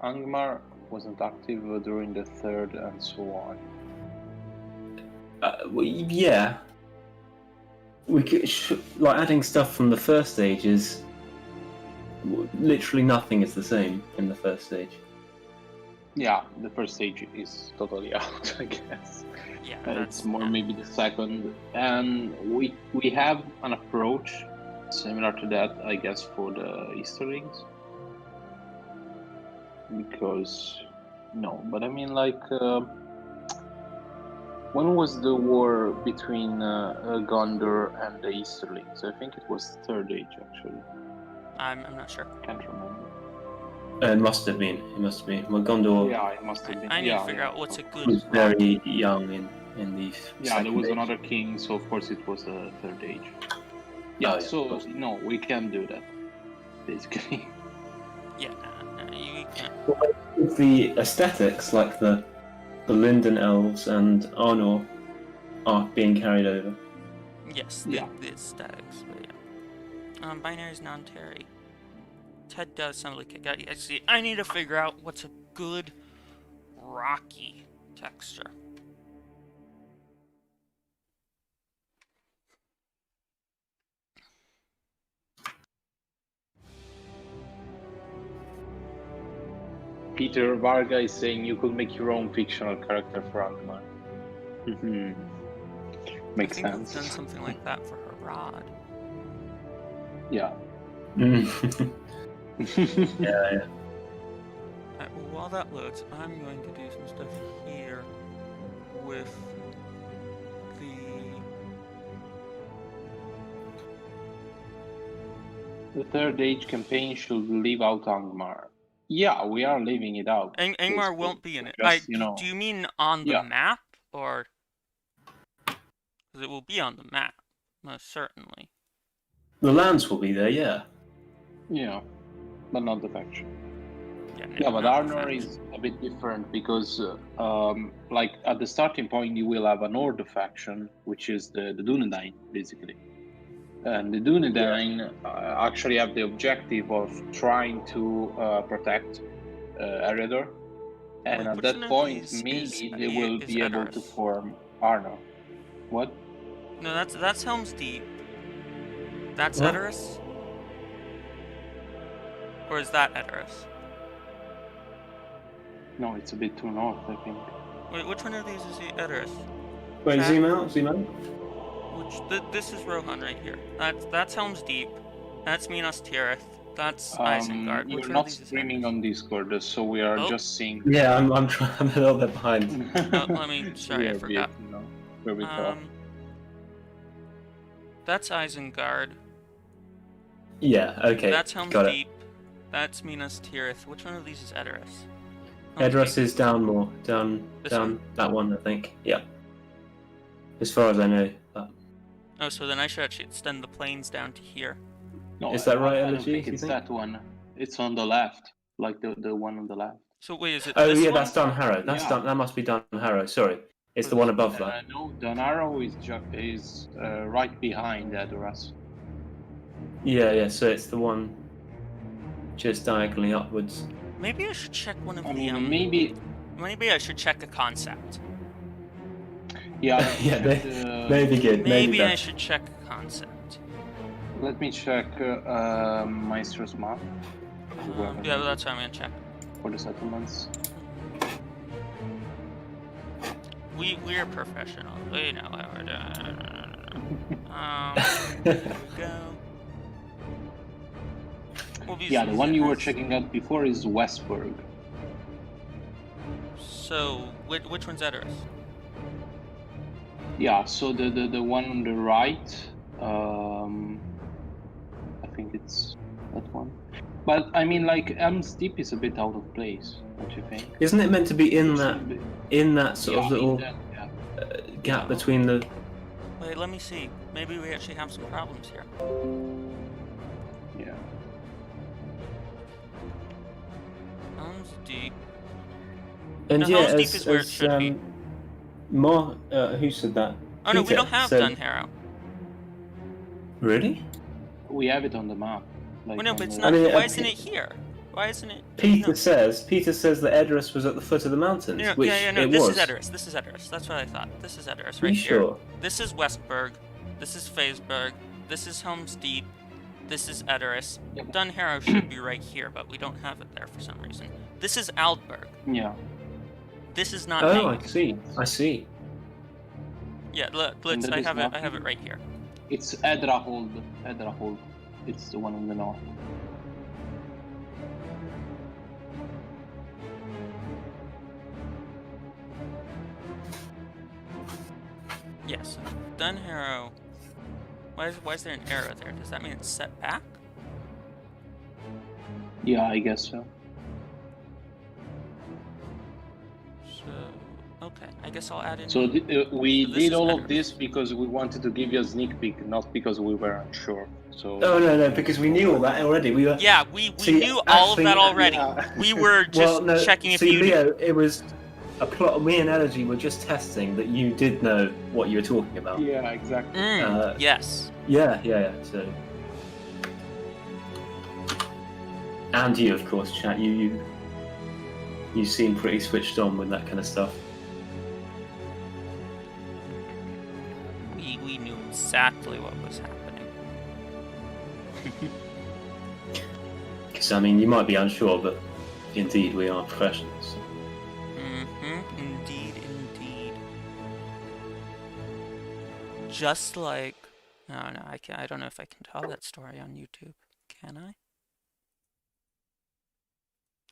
Speaker 2: Angmar wasn't active during the third and so on.
Speaker 3: Yeah. We could, like adding stuff from the first stage is literally nothing is the same in the first stage.
Speaker 2: Yeah, the first stage is totally out, I guess.
Speaker 1: Yeah,
Speaker 2: it's more maybe the second, and we have an approach similar to that, I guess, for the Easterlings. Because but I mean, like, when was the war between Gondor and the Easterlings? I think it was Third Age, actually.
Speaker 1: I'm not sure.
Speaker 2: Can't remember.
Speaker 3: It must have been. Well, Gondor.
Speaker 2: Yeah, it must have been.
Speaker 1: I need to figure out what's a good.
Speaker 3: Was very young in the.
Speaker 2: Yeah, there was another king, so of course it was the Third Age. Yeah,
Speaker 3: of
Speaker 2: so
Speaker 3: course.
Speaker 2: no, we can do that. Basically.
Speaker 1: Yeah, you can't.
Speaker 3: With the aesthetics, like the Linden elves and Arnor are being carried over.
Speaker 1: Yes,
Speaker 2: Yeah.
Speaker 1: the aesthetics, but yeah. Binary's non-Terry. Ted does sound like a guy. See, I need to figure out what's a good rocky texture.
Speaker 2: Peter Varga is saying you could make your own fictional character for Angmar. Makes
Speaker 1: I think
Speaker 2: sense.
Speaker 1: I've done something like that for her rod.
Speaker 2: Yeah.
Speaker 3: Yeah.
Speaker 1: Well, while that loads, I'm going to do some stuff here with
Speaker 2: The Third Age campaign should leave out Angmar. Yeah, we are leaving it out.
Speaker 1: Angmar
Speaker 2: basically.
Speaker 1: won't be in it.
Speaker 2: Just,
Speaker 1: Do you mean on the
Speaker 2: yeah.
Speaker 1: map, or? Because it will be on the map, most certainly.
Speaker 3: The lands will be there, yeah.
Speaker 2: Yeah, but not the faction.
Speaker 1: Yeah,
Speaker 2: But
Speaker 1: not the
Speaker 2: Arnor
Speaker 1: faction.
Speaker 2: is a bit different because, like, at the starting point, you will have an Order faction, which is the Dunedain, basically. And the Dunedain actually have the objective of trying to protect Eredor. And
Speaker 1: Wait,
Speaker 2: at
Speaker 1: which
Speaker 2: that
Speaker 1: one of
Speaker 2: point,
Speaker 1: these
Speaker 2: maybe they
Speaker 1: is
Speaker 2: will be able to
Speaker 1: Edoras?
Speaker 2: form Arnor. What?
Speaker 1: No, that's Helm's Deep. That's
Speaker 3: What?
Speaker 1: Edoras? Or is that Edoras?
Speaker 2: No, it's a bit too north, I think.
Speaker 1: Wait, which one of these is Edoras?
Speaker 3: Wait,
Speaker 1: Chat?
Speaker 3: zoom out.
Speaker 1: This is Rohan right here. That's Helm's Deep. That's Minas Tirith. That's Isengard. Which
Speaker 2: You're
Speaker 1: one
Speaker 2: not
Speaker 1: of these is
Speaker 2: streaming
Speaker 1: Edoras?
Speaker 2: on Discord, so we are
Speaker 1: Oh.
Speaker 2: just seeing.
Speaker 3: Yeah, I'm a little bit behind.
Speaker 1: Oh, let me. Sorry, I forgot.
Speaker 2: Where we talk.
Speaker 1: That's Isengard.
Speaker 3: Yeah, okay.
Speaker 1: That's Helm's
Speaker 3: got
Speaker 1: Deep. That's Minas Tirith. Which one of these is Edoras?
Speaker 3: Edoras is down more. Down that one, I think. Yeah. As far as I know.
Speaker 1: Oh, so then I should actually extend the plains down to here.
Speaker 2: No,
Speaker 3: Is that right,
Speaker 2: I don't
Speaker 3: Elegy,
Speaker 2: think
Speaker 3: you
Speaker 2: it's
Speaker 3: think?
Speaker 2: that one. It's on the left, like the one on the left.
Speaker 1: So wait, is it
Speaker 3: Oh
Speaker 1: this
Speaker 3: yeah,
Speaker 1: one?
Speaker 3: that's Dun Harrow. That must be Dun Harrow. Sorry, it's the one above that.
Speaker 2: No, Donaro is right behind Edoras.
Speaker 3: Yeah. So it's the one just diagonally upwards.
Speaker 1: Maybe I should check one of
Speaker 2: I
Speaker 1: the
Speaker 2: mean,
Speaker 1: Maybe I should check a concept.
Speaker 2: Yeah.
Speaker 3: Yeah, maybe good.
Speaker 1: Maybe I
Speaker 3: bad.
Speaker 1: should check a concept.
Speaker 2: Let me check Maestro's map.
Speaker 1: Yeah, well, that's what I'm gonna check.
Speaker 2: For the settlements.
Speaker 1: We're professional. We know how we're doing. There we go.
Speaker 2: Yeah, the one you were checking out before is Westburg.
Speaker 1: So, which one's Edoras?
Speaker 2: Yeah, so the one on the right, I think it's that one. But I mean, like, Elm's Deep is a bit out of place, don't you think?
Speaker 3: Isn't it meant to be in that sort of little gap between the?
Speaker 1: Wait, let me see. Maybe we actually have some problems here.
Speaker 2: Yeah.
Speaker 1: Helm's Deep.
Speaker 3: And
Speaker 1: No,
Speaker 3: yeah,
Speaker 1: Helm's Deep is where it should be.
Speaker 3: Who said that?
Speaker 1: Oh no, we
Speaker 3: Peter
Speaker 1: don't have
Speaker 3: said-
Speaker 1: Dun Harrow.
Speaker 3: Really?
Speaker 2: We have it on the map. Like
Speaker 1: Well, no, but
Speaker 2: on
Speaker 1: it's
Speaker 2: the-
Speaker 1: not.
Speaker 3: I mean,
Speaker 1: Why isn't it here? Why isn't it?
Speaker 3: Peter
Speaker 1: No.
Speaker 3: says that Edoras was at the foot of the mountains,
Speaker 1: No,
Speaker 3: which
Speaker 1: no,
Speaker 3: it
Speaker 1: this
Speaker 3: was.
Speaker 1: is Edoras. This is Edoras. That's what I thought. This is Edoras
Speaker 3: Are
Speaker 1: right
Speaker 3: you
Speaker 1: here.
Speaker 3: sure?
Speaker 1: This is Westburg. This is Fazeburg. This is Helm's Deep. This is Edoras.
Speaker 2: Yeah.
Speaker 1: Dun Harrow should be right here, but we don't have it there for some reason. This is Aldburg.
Speaker 2: Yeah.
Speaker 3: This
Speaker 1: is not
Speaker 3: Oh,
Speaker 1: named.
Speaker 3: I see.
Speaker 1: Yeah, look, let's. I have it right here.
Speaker 2: It's Edrahold. It's the one in the north.
Speaker 1: Yes, Dun Harrow. Why is there an arrow there? Does that mean it's set back?
Speaker 2: Yeah, I guess so.
Speaker 1: So, Okay, I guess I'll add in.
Speaker 2: So we
Speaker 1: So this
Speaker 2: did
Speaker 1: is
Speaker 2: all
Speaker 1: better.
Speaker 2: of this because we wanted to give you a sneak peek, not because we were unsure. So.
Speaker 3: Oh no, because we knew all that already. We were.
Speaker 1: Yeah, we
Speaker 3: See,
Speaker 1: knew all of
Speaker 3: actually,
Speaker 1: that already.
Speaker 2: yeah.
Speaker 1: We were just
Speaker 3: Well, no.
Speaker 1: checking if
Speaker 3: See,
Speaker 1: you.
Speaker 3: Leo, it was a plot. Me and Energy were just testing that you did know what you were talking about.
Speaker 2: Yeah, exactly.
Speaker 1: Yes.
Speaker 3: Yeah. So. And you, of course, chat. You seem pretty switched on with that kind of stuff.
Speaker 1: We knew exactly what was happening.
Speaker 3: Because I mean, you might be unsure, but indeed, we are professionals.
Speaker 1: Indeed. Just like, no, I don't know if I can tell that story on YouTube. Can I?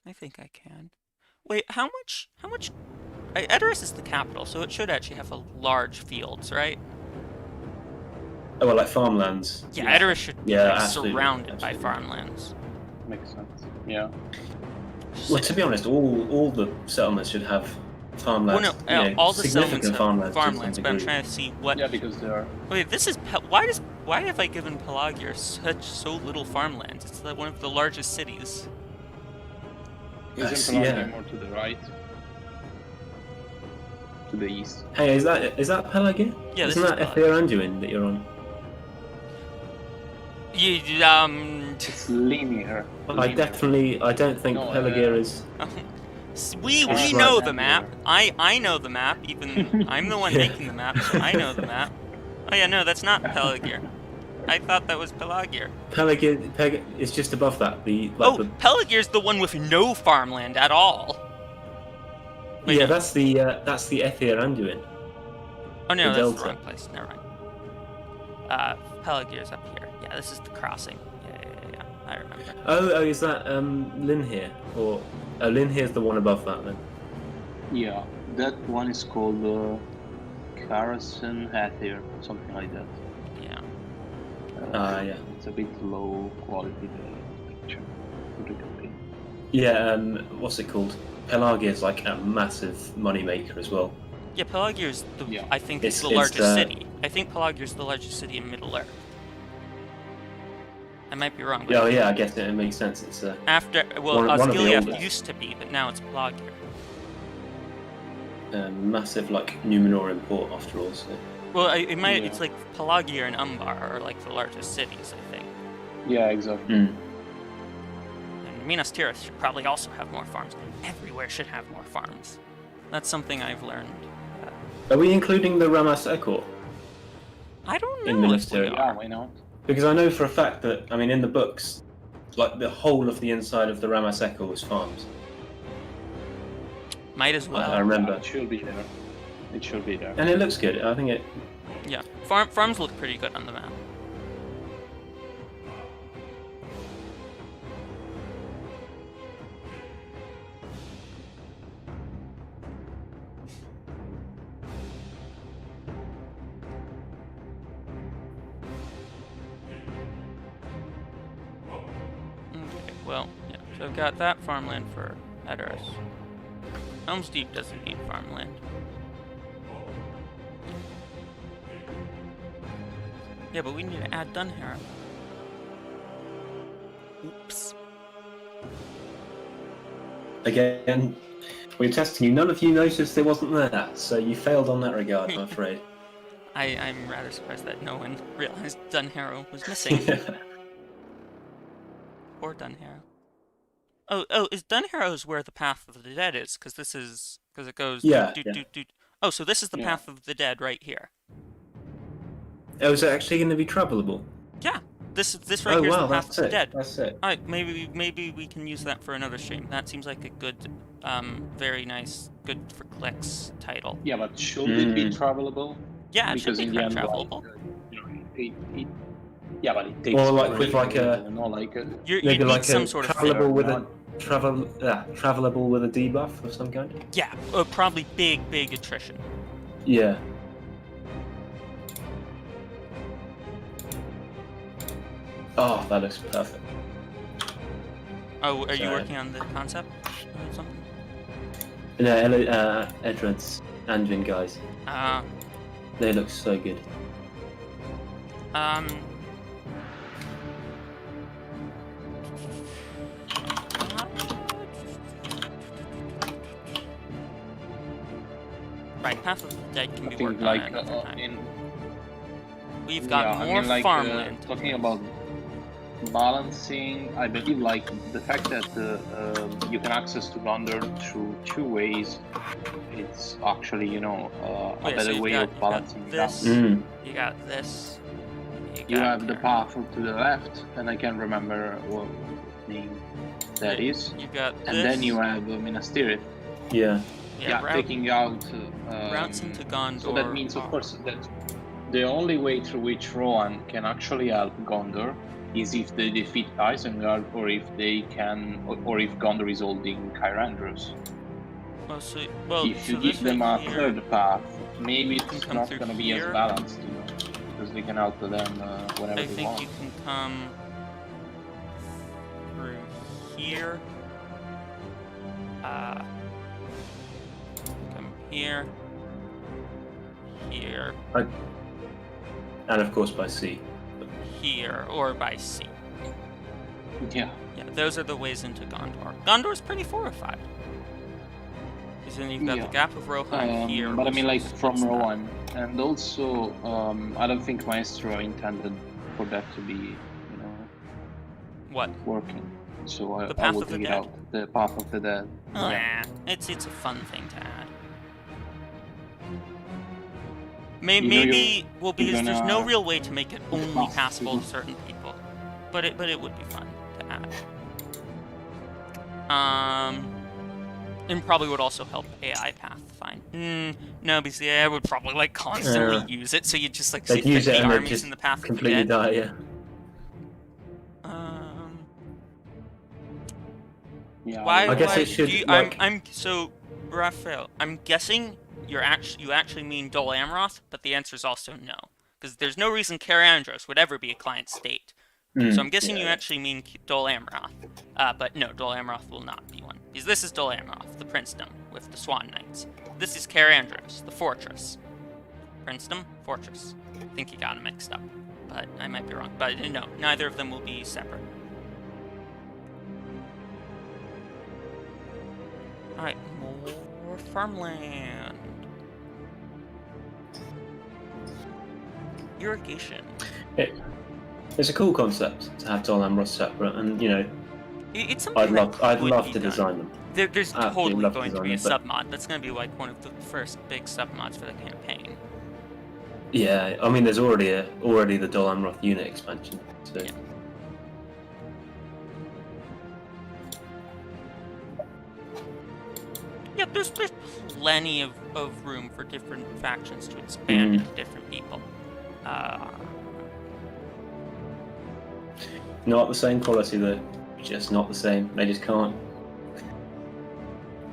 Speaker 1: I think I can. Wait, how much? Edoras is the capital, so it should actually have a large fields, right?
Speaker 3: Oh, well, like farmlands.
Speaker 1: Yeah, Edoras should be
Speaker 3: Yeah,
Speaker 1: like,
Speaker 3: absolutely,
Speaker 1: surrounded
Speaker 3: absolutely.
Speaker 1: by farmlands.
Speaker 2: Makes sense. Yeah.
Speaker 3: Well, to be honest, all the settlements should have farmlands.
Speaker 1: Well, no,
Speaker 3: you know,
Speaker 1: all the settlements
Speaker 3: significant
Speaker 1: have
Speaker 3: farmlands. to some
Speaker 1: farmlands, but I'm
Speaker 3: degree.
Speaker 1: trying to see what.
Speaker 2: Yeah, because they are.
Speaker 1: Wait, this is why have I given Pelagier so little farmland? It's like one of the largest cities.
Speaker 2: Isn't
Speaker 3: yeah.
Speaker 2: more to the right? To the east.
Speaker 3: Hey, is that Pelagia?
Speaker 1: Yeah, this
Speaker 3: Isn't
Speaker 1: is
Speaker 3: that
Speaker 1: Pelagia.
Speaker 3: Anduin that you're on?
Speaker 2: It's linear.
Speaker 3: I don't think
Speaker 2: No,
Speaker 3: Pelagia is.
Speaker 1: We
Speaker 2: Right.
Speaker 1: know
Speaker 2: Right.
Speaker 1: the map. I know the map. Even I'm the one
Speaker 3: Yeah.
Speaker 1: making the map, so I know the map. Oh yeah, no, that's not Pelagier. I thought that was Pelagier.
Speaker 3: Pelagia is just above that.
Speaker 1: Pelagier's the one with no farmland at all. Wait,
Speaker 3: Yeah,
Speaker 1: no.
Speaker 3: that's the Ethir Anduin.
Speaker 1: Oh no,
Speaker 3: the
Speaker 1: that's
Speaker 3: Delta.
Speaker 1: the wrong place. Never mind. Pelagier's up here. Yeah, this is the crossing. Yeah. I remember.
Speaker 3: Oh, is that Linhir? Or Linhir's the one above that then?
Speaker 2: Yeah, that one is called Carson Hathir, something like that.
Speaker 1: Yeah.
Speaker 3: Yeah.
Speaker 2: It's a bit low quality the picture.
Speaker 3: Yeah. What's it called? Pelagia is like a massive moneymaker as well.
Speaker 1: Yeah, Pelagier's the.
Speaker 2: Yeah.
Speaker 1: I think
Speaker 3: It's-
Speaker 1: it's the
Speaker 3: it's
Speaker 1: largest
Speaker 3: the-
Speaker 1: city. I think Pelagier's the largest city in Middle Earth. I might be wrong. But
Speaker 3: Yeah, yeah, I guess it makes sense. It's
Speaker 1: after, well,
Speaker 3: one of the
Speaker 1: Osgiliath
Speaker 3: oldest.
Speaker 1: used to be, but now it's Pelagier.
Speaker 3: a massive like Numenor import after all. So.
Speaker 1: Well, it might.
Speaker 2: Yeah.
Speaker 1: It's like Pelagier and Umbar are like the largest cities, I think.
Speaker 2: Yeah, exactly.
Speaker 3: Mm.
Speaker 1: And Minas Tirith should probably also have more farms. Everywhere should have more farms. That's something I've learned.
Speaker 3: Are we including the Ramas Ekor?
Speaker 1: I don't
Speaker 3: In
Speaker 1: know
Speaker 3: Minas
Speaker 1: if we
Speaker 3: Tirith.
Speaker 2: Yeah,
Speaker 1: are.
Speaker 2: why not?
Speaker 3: Because I know for a fact that in the books, like the whole of the inside of the Ramas Ekor was farms.
Speaker 1: Might as well.
Speaker 3: I remember.
Speaker 2: Yeah, it should be there. It should be there.
Speaker 3: And it looks good. I think it.
Speaker 1: Yeah, farms look pretty good on the map. Okay, well, yeah, so I've got that farmland for Edoras. Helm's Deep doesn't need farmland. Yeah, but we need to add Dunharrow. Oops.
Speaker 3: Again, we're testing you. None of you noticed it wasn't there, so you failed on that regard, I'm afraid.
Speaker 1: I'm rather surprised that no one realized Dunharrow was missing. Poor Dunharrow. Oh, is Dunharrow's where the Path of the Dead is? Because it goes.
Speaker 3: Yeah,
Speaker 1: doot,
Speaker 3: yeah.
Speaker 1: doot, doot. Oh, so this is the
Speaker 2: Yeah.
Speaker 1: Path of the Dead right here.
Speaker 3: Oh, is it actually going to be travelable?
Speaker 1: Yeah, this right
Speaker 3: Oh
Speaker 1: here is
Speaker 3: wow,
Speaker 1: the Path
Speaker 3: that's
Speaker 1: of the
Speaker 3: it.
Speaker 1: Dead.
Speaker 3: That's it.
Speaker 1: Alright, maybe we can use that for another stream. That seems like a good, very nice, good for clicks title.
Speaker 2: Yeah, but should it be travelable?
Speaker 1: Yeah, it should
Speaker 2: Because
Speaker 1: be
Speaker 2: in the end,
Speaker 1: travelable.
Speaker 2: yeah, but it takes.
Speaker 3: Or like with
Speaker 2: forever,
Speaker 3: like a-
Speaker 2: you know, like a.
Speaker 1: You
Speaker 3: Maybe
Speaker 1: need
Speaker 3: like
Speaker 1: some
Speaker 3: a
Speaker 1: sort of
Speaker 3: travelable with
Speaker 2: not-
Speaker 3: a travelable with a debuff of some kind.
Speaker 1: yeah, probably big attrition.
Speaker 3: Yeah. Oh, that looks perfect.
Speaker 1: Oh, are you
Speaker 3: Sorry.
Speaker 1: working on the concept or something?
Speaker 3: No, Edred's Anduin guys. They look so good.
Speaker 1: Right, Path of the Dead can
Speaker 2: I
Speaker 1: be
Speaker 2: think
Speaker 1: worked on
Speaker 2: like
Speaker 1: another time. We've
Speaker 2: yeah,
Speaker 1: got
Speaker 2: I
Speaker 1: more
Speaker 2: mean, like,
Speaker 1: farmland.
Speaker 2: talking about balancing, I believe like the fact that you can access to Gondor through two ways, it's actually, you know,
Speaker 1: Oh,
Speaker 2: a
Speaker 1: yeah, so
Speaker 2: better way of
Speaker 1: you've got
Speaker 2: balancing it out.
Speaker 1: this, you got this,
Speaker 2: You have the path to the left, and I can't remember what name that is.
Speaker 1: You've got
Speaker 2: and
Speaker 1: this.
Speaker 2: then you have Minas Tirith.
Speaker 3: Yeah.
Speaker 2: Yeah, taking out
Speaker 1: routes into Gondor.
Speaker 2: So that means, of course, that the only way through which Rohan can actually help Gondor is if they defeat Isengard, or if they can, or if Gondor is holding Kyrandros. If you give them a third path, maybe it's not going to be as balanced, you know, because they can help them whenever they want.
Speaker 1: I think you can come through here. Come here. Here.
Speaker 3: And of course by sea.
Speaker 1: Here, or by sea.
Speaker 2: Yeah.
Speaker 1: Yeah, those are the ways into Gondor. Gondor's pretty fortified. Because then you've got the Gap of Rohan here.
Speaker 2: But I mean, like, from Rohan. And also, I don't think Maestro intended for that to be, you know, working. So I will take it out. The Path of the Dead.
Speaker 1: Oh, yeah. It's a fun thing to add. Maybe because there's no real way to make it only passable to certain people, but it would be fun to add. And probably would also help AI path find. No, because the AI would probably like constantly use it, so you just like see 50 armies in the path of the dead.
Speaker 3: Die, yeah.
Speaker 2: Yeah.
Speaker 1: Why?
Speaker 3: I guess it should.
Speaker 1: So, Raphael, I'm guessing you actually mean Dol Amroth, but the answer is also no, because there's no reason Kyrandros would ever be a client state. So I'm guessing you actually mean Dol Amroth, but no, Dol Amroth will not be one, because this is Dol Amroth, the princedom with the Swan Knights. This is Kyrandros, the fortress. Princedom, fortress. I think you got them mixed up, but I might be wrong. But no, neither of them will be separate. Alright, more farmland. Irrigation.
Speaker 3: It's a cool concept to have Dol Amroth separate, and you know,
Speaker 1: it's
Speaker 3: I'd love to design them.
Speaker 1: There's totally going to be a submod. That's going to be like one of the first big submods for the campaign.
Speaker 3: Yeah, I mean, there's already the Dol Amroth unit expansion. So.
Speaker 1: Yeah. Yeah, there's plenty of room for different factions to expand into different people.
Speaker 3: Not the same quality, though. Just not the same. They just can't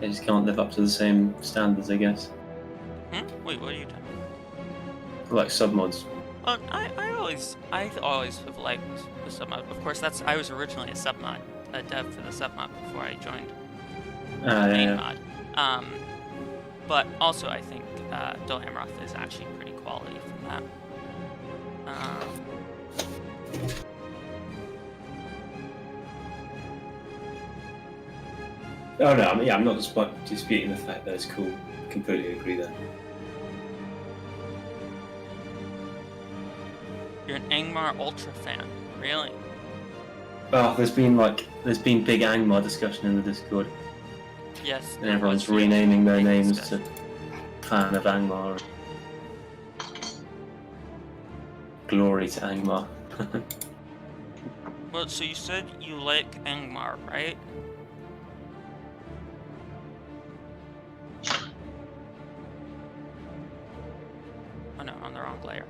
Speaker 3: live up to the same standards, I guess.
Speaker 1: Wait, what are you talking about?
Speaker 3: Like submods.
Speaker 1: Well, I always have liked the submod. Of course, I was originally a dev for the submod before I joined the main mod. But also I think Dol Amroth is actually pretty quality from that.
Speaker 3: Oh no, I'm not disputing the fact that it's cool. Completely agree there.
Speaker 1: You're an Angmar Ultra fan, really?
Speaker 3: Oh, there's been big Angmar discussion in the Discord.
Speaker 1: Yes.
Speaker 3: And everyone's renaming their names to Fan of Angmar. Glory to Angmar.
Speaker 1: Well, so you said you like Angmar, right? Oh no, on the wrong layer.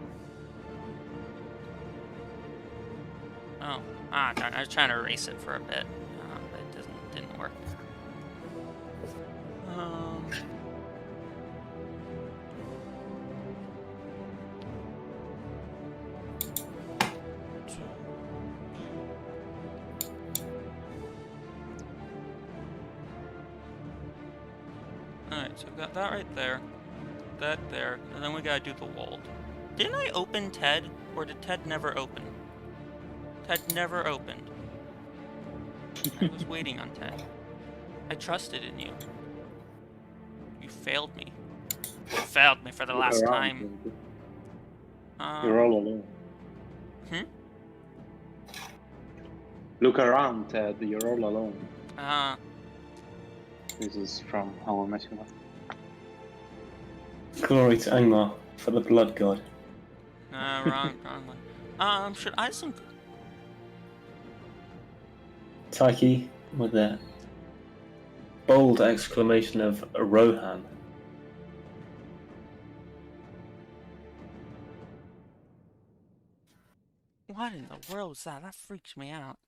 Speaker 1: Oh, darn, I was trying to erase it for a bit, but it didn't work. Alright, so I've got that right there. that there, and then we gotta do the wold. Didn't I open Ted, or did Ted never open? Ted never opened. I was waiting on Ted. I trusted in you. You failed me. You failed me for the last time.
Speaker 2: You're all alone. Look around, Ted. You're all alone. This is from How I Met Your Mother.
Speaker 3: Glory to Angmar for the blood god.
Speaker 1: Wrong one. Should I some...
Speaker 3: Taiki with a bold exclamation of Rohan.
Speaker 1: What in the world was that? That freaks me out.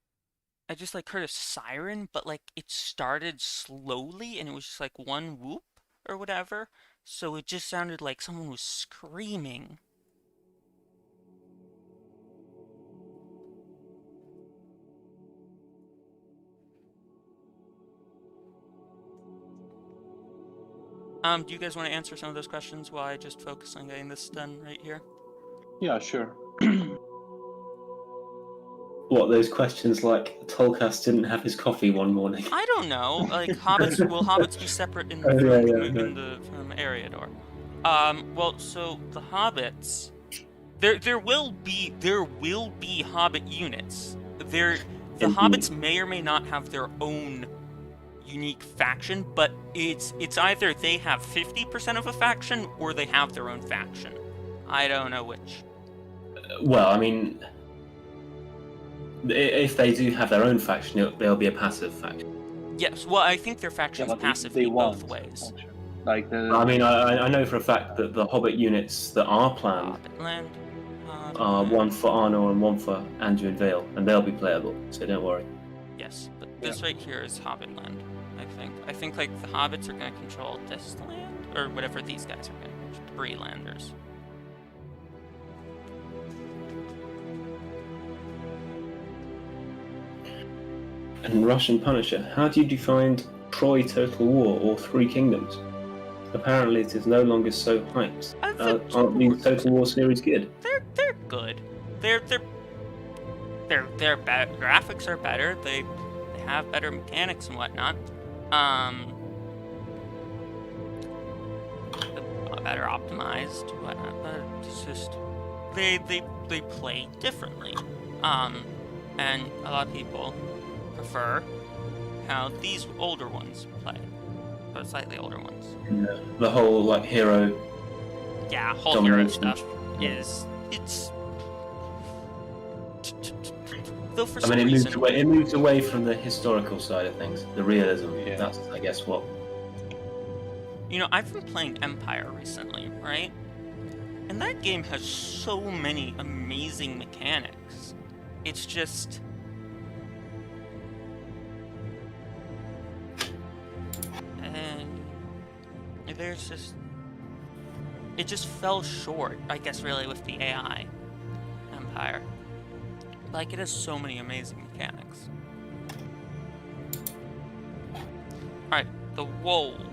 Speaker 1: I just like heard a siren, but like it started slowly and it was just like one whoop or whatever. So it just sounded like someone was screaming. Do you guys want to answer some of those questions while I just focus on getting this done right here?
Speaker 2: Yeah, sure.
Speaker 3: What, those questions like Tolkas didn't have his coffee one morning?
Speaker 1: I don't know. Like hobbits, will hobbits be separate in, from Eriador? Well, so the hobbits, there will be hobbit units. The hobbits may or may not have their own unique faction, but it's either they have 50% of a faction or they have their own faction. I don't know which.
Speaker 3: Well, I mean, if they do have their own faction, they'll be a passive faction.
Speaker 1: Yes, well, I think their faction's passive both ways.
Speaker 2: Like
Speaker 3: I mean, I know for a fact that the Hobbit units that are planned are one for Arnor and one for Andrew and Vale, and they'll be playable, so don't worry.
Speaker 1: Yes, but this right here is Hobbit land, I think. I think like the Hobbits are going to control this land, or whatever these guys are going to control, the Breelanders.
Speaker 3: And Russian Punisher, how do you define Troy Total War or Three Kingdoms? Apparently it is no longer so hyped. Aren't these Total War series good?
Speaker 1: They're good. They're graphics are better. They have better mechanics and whatnot. Better optimized, whatnot. But it's just they play differently. And a lot of people prefer how these older ones play, but slightly older ones.
Speaker 3: Yeah. The whole like hero.
Speaker 1: Yeah, whole hero stuff is though for some reason
Speaker 3: it moves away from the historical side of things, the realism.
Speaker 2: Yeah.
Speaker 3: That's I guess what.
Speaker 1: You know, I've been playing Empire recently, right? And that game has so many amazing mechanics. It's just it just fell short, I guess, really, with the AI Empire. Like, it has so many amazing mechanics. Alright, the Wold.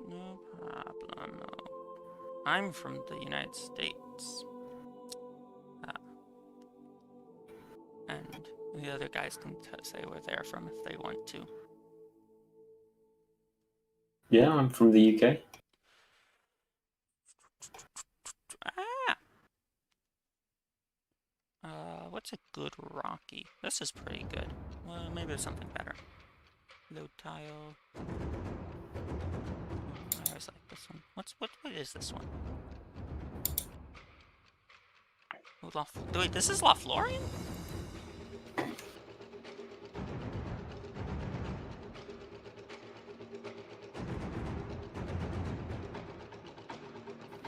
Speaker 1: No problem. No. I'm from the United States. And the other guys can say where they're from if they want to.
Speaker 3: Yeah, I'm from the UK.
Speaker 1: What's a good Rocky? This is pretty good. Well, maybe there's something better. Low tile. I always like this one. What is this one? Oh, wait, this is Lothlorien?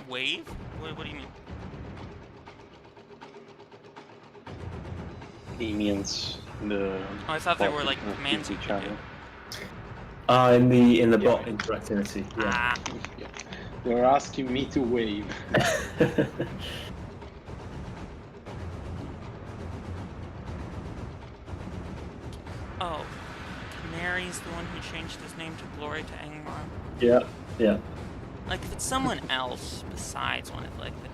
Speaker 1: Wave? What do you mean?
Speaker 2: He means the.
Speaker 1: Oh, I thought they were like commands.
Speaker 3: In the
Speaker 2: Yeah.
Speaker 3: bot interactivity. Yeah.
Speaker 1: Ah,
Speaker 2: Yeah. You're asking me to wave.
Speaker 1: oh, Canary's the one who changed his name to Glory to Angmar.
Speaker 3: Yeah.
Speaker 1: Like, if it's someone else besides one of, like, the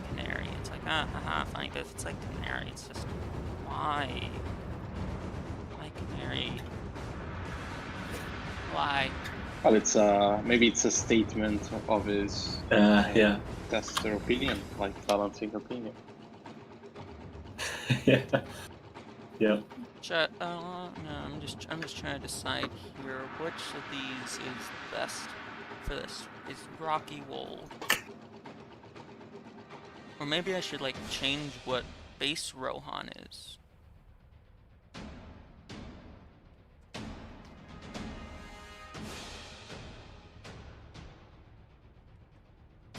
Speaker 1: Canary, it's like, haha, funny. But if it's, like, Canary, it's just, why? Why Canary? Why?
Speaker 2: Well, it's maybe it's a statement of his
Speaker 3: Yeah.
Speaker 2: tester opinion, like balancing opinion.
Speaker 3: Yeah. Yeah.
Speaker 1: No, I'm just trying to decide here which of these is best for this. Is Rocky Wold, or maybe I should like change what base Rohan is.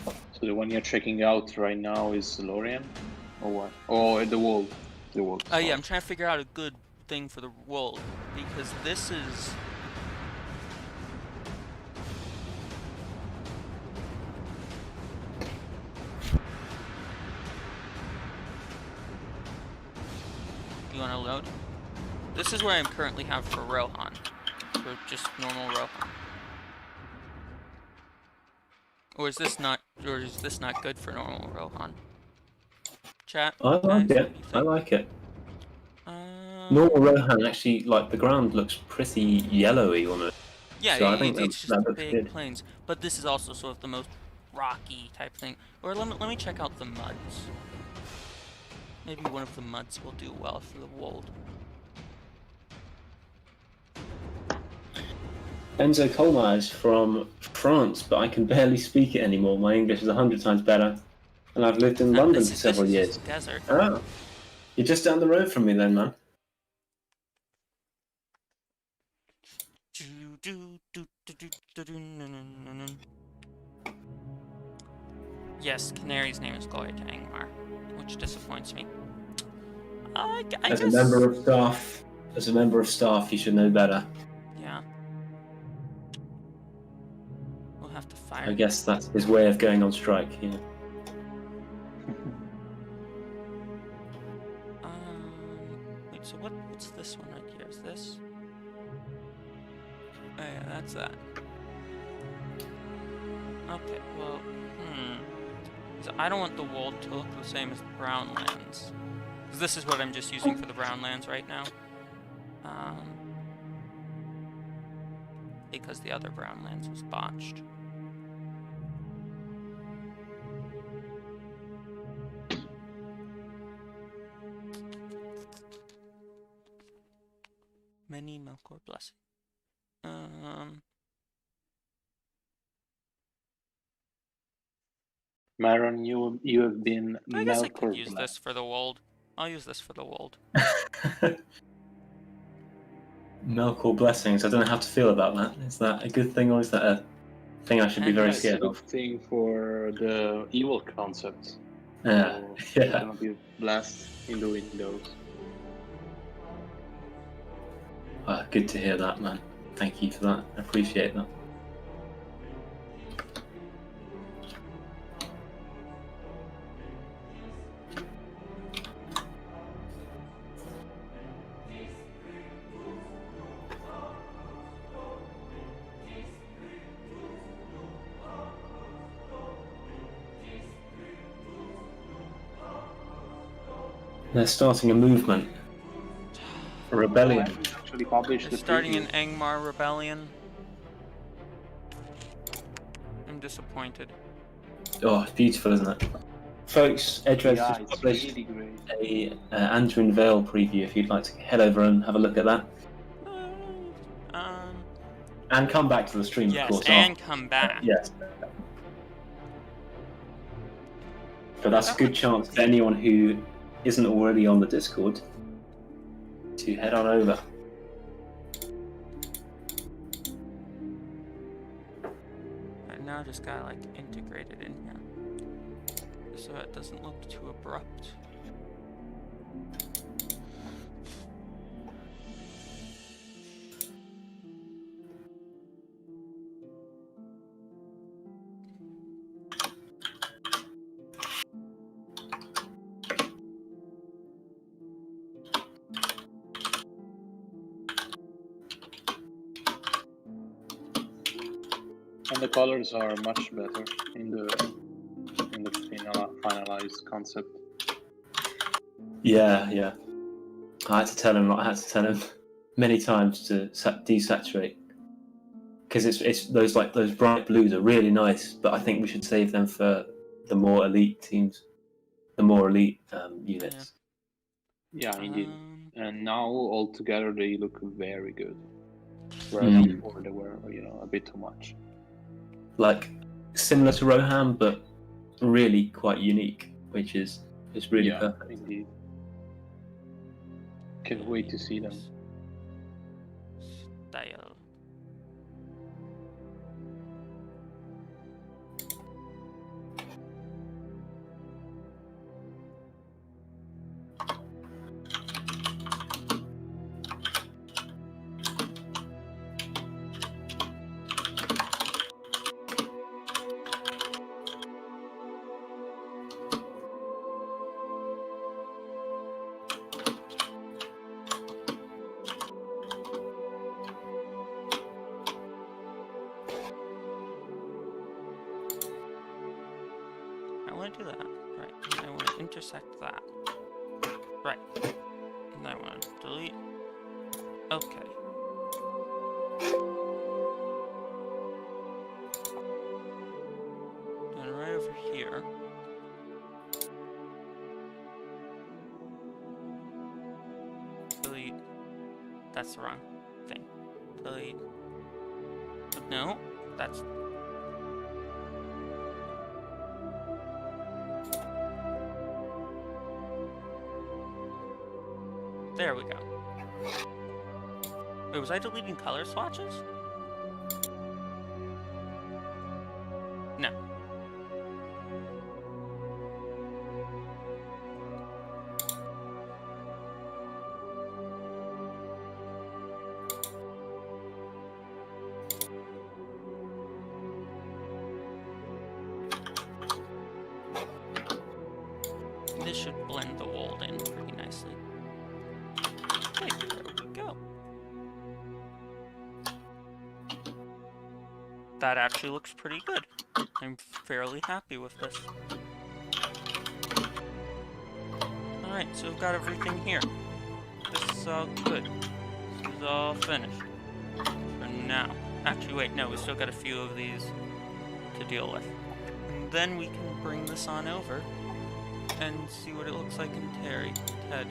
Speaker 2: So the one you're checking out right now is Lorien, or what? Oh, the Wold. The Wold.
Speaker 1: Oh yeah, I'm trying to figure out a good thing for the Wold, because this is. You want to load? This is what I currently have for Rohan. For just normal Rohan. Or is this not good for normal Rohan? Chat?
Speaker 3: I like
Speaker 1: guys,
Speaker 3: it.
Speaker 1: what do you
Speaker 3: I
Speaker 1: think?
Speaker 3: like it. Normal Rohan actually, like, the ground looks pretty yellowy on it.
Speaker 1: Yeah,
Speaker 3: So I think
Speaker 1: it's just
Speaker 3: that looks
Speaker 1: big
Speaker 3: good.
Speaker 1: plains. But this is also sort of the most rocky type thing. Or let me check out the muds. Maybe one of the muds will do well for the Wold.
Speaker 3: Enzo Colmar is from France, but I can barely speak it anymore. My English is 100 times better, and I've lived in London for several
Speaker 1: this
Speaker 3: years.
Speaker 1: is desert.
Speaker 3: Oh, you're just down the road from me then, man.
Speaker 1: Yes, Canary's name is Glory to Angmar, which disappoints me.
Speaker 3: As a member of staff, you should know better.
Speaker 1: Yeah. We'll have to fire.
Speaker 3: I guess that's his way of going on strike. Yeah.
Speaker 1: Wait. So what's this one right here? Is this? Oh yeah, that's that. Okay. Well, So I don't want the Wold to look the same as the Brown Lands, because this is what I'm just using for the Brown Lands right now. Because the other Brown Lands was botched. Many Melkor Blessing.
Speaker 2: Maron, you have been
Speaker 1: I guess I could
Speaker 2: Melkor
Speaker 1: use
Speaker 2: blessed.
Speaker 1: this for the Wold. I'll use this for the Wold.
Speaker 3: Melkor blessings. I don't know how to feel about that. Is that a good thing or is that a thing I should be very
Speaker 2: It's a
Speaker 3: scared
Speaker 2: good
Speaker 3: of?
Speaker 2: thing for the evil concept.
Speaker 3: Yeah.
Speaker 2: So you're gonna be blessed in the windows.
Speaker 3: Good to hear that, man. Thank you for that. I appreciate that. They're starting a movement. A rebellion.
Speaker 2: Oh, actually published
Speaker 1: They're
Speaker 2: the
Speaker 1: starting
Speaker 2: preview.
Speaker 1: an Angmar rebellion. I'm disappointed.
Speaker 3: Oh, it's beautiful, isn't it? Folks, Edgeworth
Speaker 2: Yeah,
Speaker 3: has
Speaker 2: it's
Speaker 3: published
Speaker 2: really great.
Speaker 3: a Anduin Vale preview if you'd like to head over and have a look at that. And come back to the stream,
Speaker 1: Yes,
Speaker 3: of course.
Speaker 1: and come back.
Speaker 3: Yes. But that's a good chance for anyone who isn't already on the Discord to head on over.
Speaker 1: Right now, just gotta like integrate it in here, so it doesn't look too abrupt.
Speaker 2: And the colors are much better in the finalized concept.
Speaker 3: Yeah, yeah. I had to tell him many times to desaturate, because it's those bright blues are really nice, but I think we should save them for the more elite teams, the more elite units.
Speaker 2: Yeah, indeed. And now altogether they look very good. Whereas before they were, a bit too much.
Speaker 3: Like similar to Rohan, but really quite unique, which is really perfect.
Speaker 2: Indeed. Can't wait to see them.
Speaker 1: Style. I want to do that. Right. I want to intersect that. Right. And I want to delete. Okay. And right over here. Delete. That's the wrong thing. Delete. No, that's. There we go. Wait, was I deleting color swatches? No. This should blend the wold in pretty nicely. Okay, there we go. That actually looks pretty good. I'm fairly happy with this. Alright, so we've got everything here. This is all good. This is all finished. For now. Actually, wait, no, we still got a few of these to deal with. And then we can bring this on over and see what it looks like in Ted.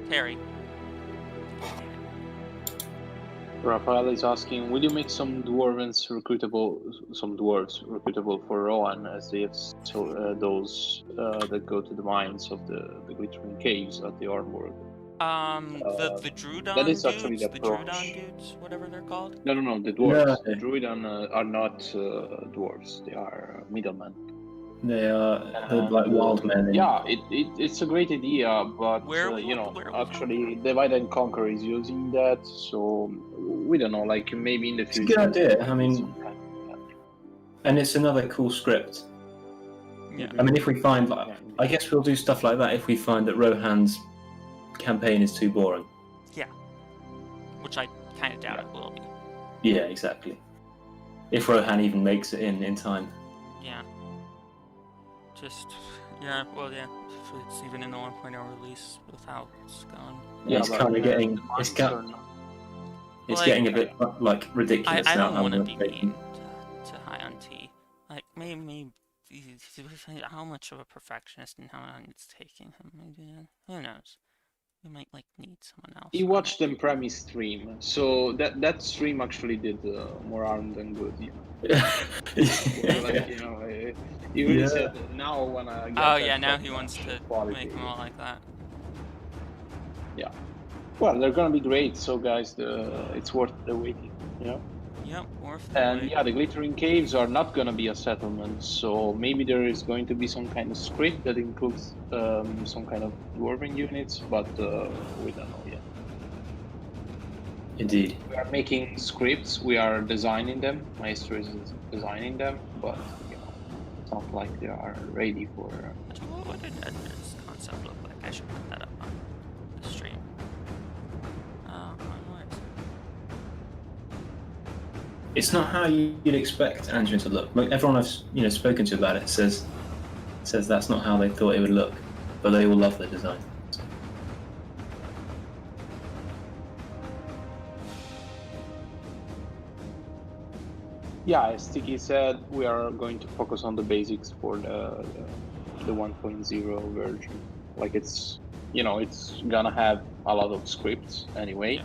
Speaker 1: Terry.
Speaker 2: Raphael is asking, will you make some dwarves recruitable for Rohan, as they have those that go to the mines of the glittering caves at the Armborg?
Speaker 1: The Druidon
Speaker 2: that is
Speaker 1: dudes,
Speaker 2: actually the
Speaker 1: Druidon dudes, whatever they're called.
Speaker 2: No, the dwarves.
Speaker 3: Yeah.
Speaker 2: The Druidon are not dwarves; they are middlemen.
Speaker 3: They are like wild men.
Speaker 2: Yeah, it's a great idea, but actually Divide and Conquer is using that, so we don't know. Like maybe in the future.
Speaker 3: It's a good idea. I mean, and it's another cool script.
Speaker 1: Yeah.
Speaker 3: I mean, if we find, I guess we'll do stuff like that if we find that Rohan's campaign is too boring.
Speaker 1: Yeah. Which I kind of doubt it will be.
Speaker 3: Yeah, exactly. If Rohan even makes it in time.
Speaker 1: Yeah. Yeah, well, yeah. If it's even in the 1.0 release with how it's gone.
Speaker 3: Yeah, it's kind of getting. It's getting a bit like ridiculous
Speaker 1: I
Speaker 3: now.
Speaker 1: don't want to be mean to High on T. Like maybe how much of a perfectionist and how long it's taking him. Maybe who knows. We might need someone else.
Speaker 2: He watched them premise stream, so that stream actually did more harm than good. He really said now when I get
Speaker 1: now he wants to make them all like that.
Speaker 2: Yeah. Well, they're gonna be great, so guys, it's worth the waiting,
Speaker 1: Yep, worth the waiting.
Speaker 2: And the glittering caves are not gonna be a settlement, so maybe there is going to be some kind of script that includes some kind of dwarven units, but we don't know yet.
Speaker 3: Indeed.
Speaker 2: We are making scripts, we are designing them, Maestro is designing them, but it's not like they are ready for...
Speaker 1: What did Edgar's concept look like? I should put that up on the stream. Where is it?
Speaker 3: It's not how you'd expect Anduin to look. Like, everyone I've spoken to about it says that's not how they thought it would look, but they all love the design.
Speaker 2: Yeah, as Tiki said, we are going to focus on the basics for the 1.0 version. Like it's gonna have a lot of scripts anyway,
Speaker 1: Yeah.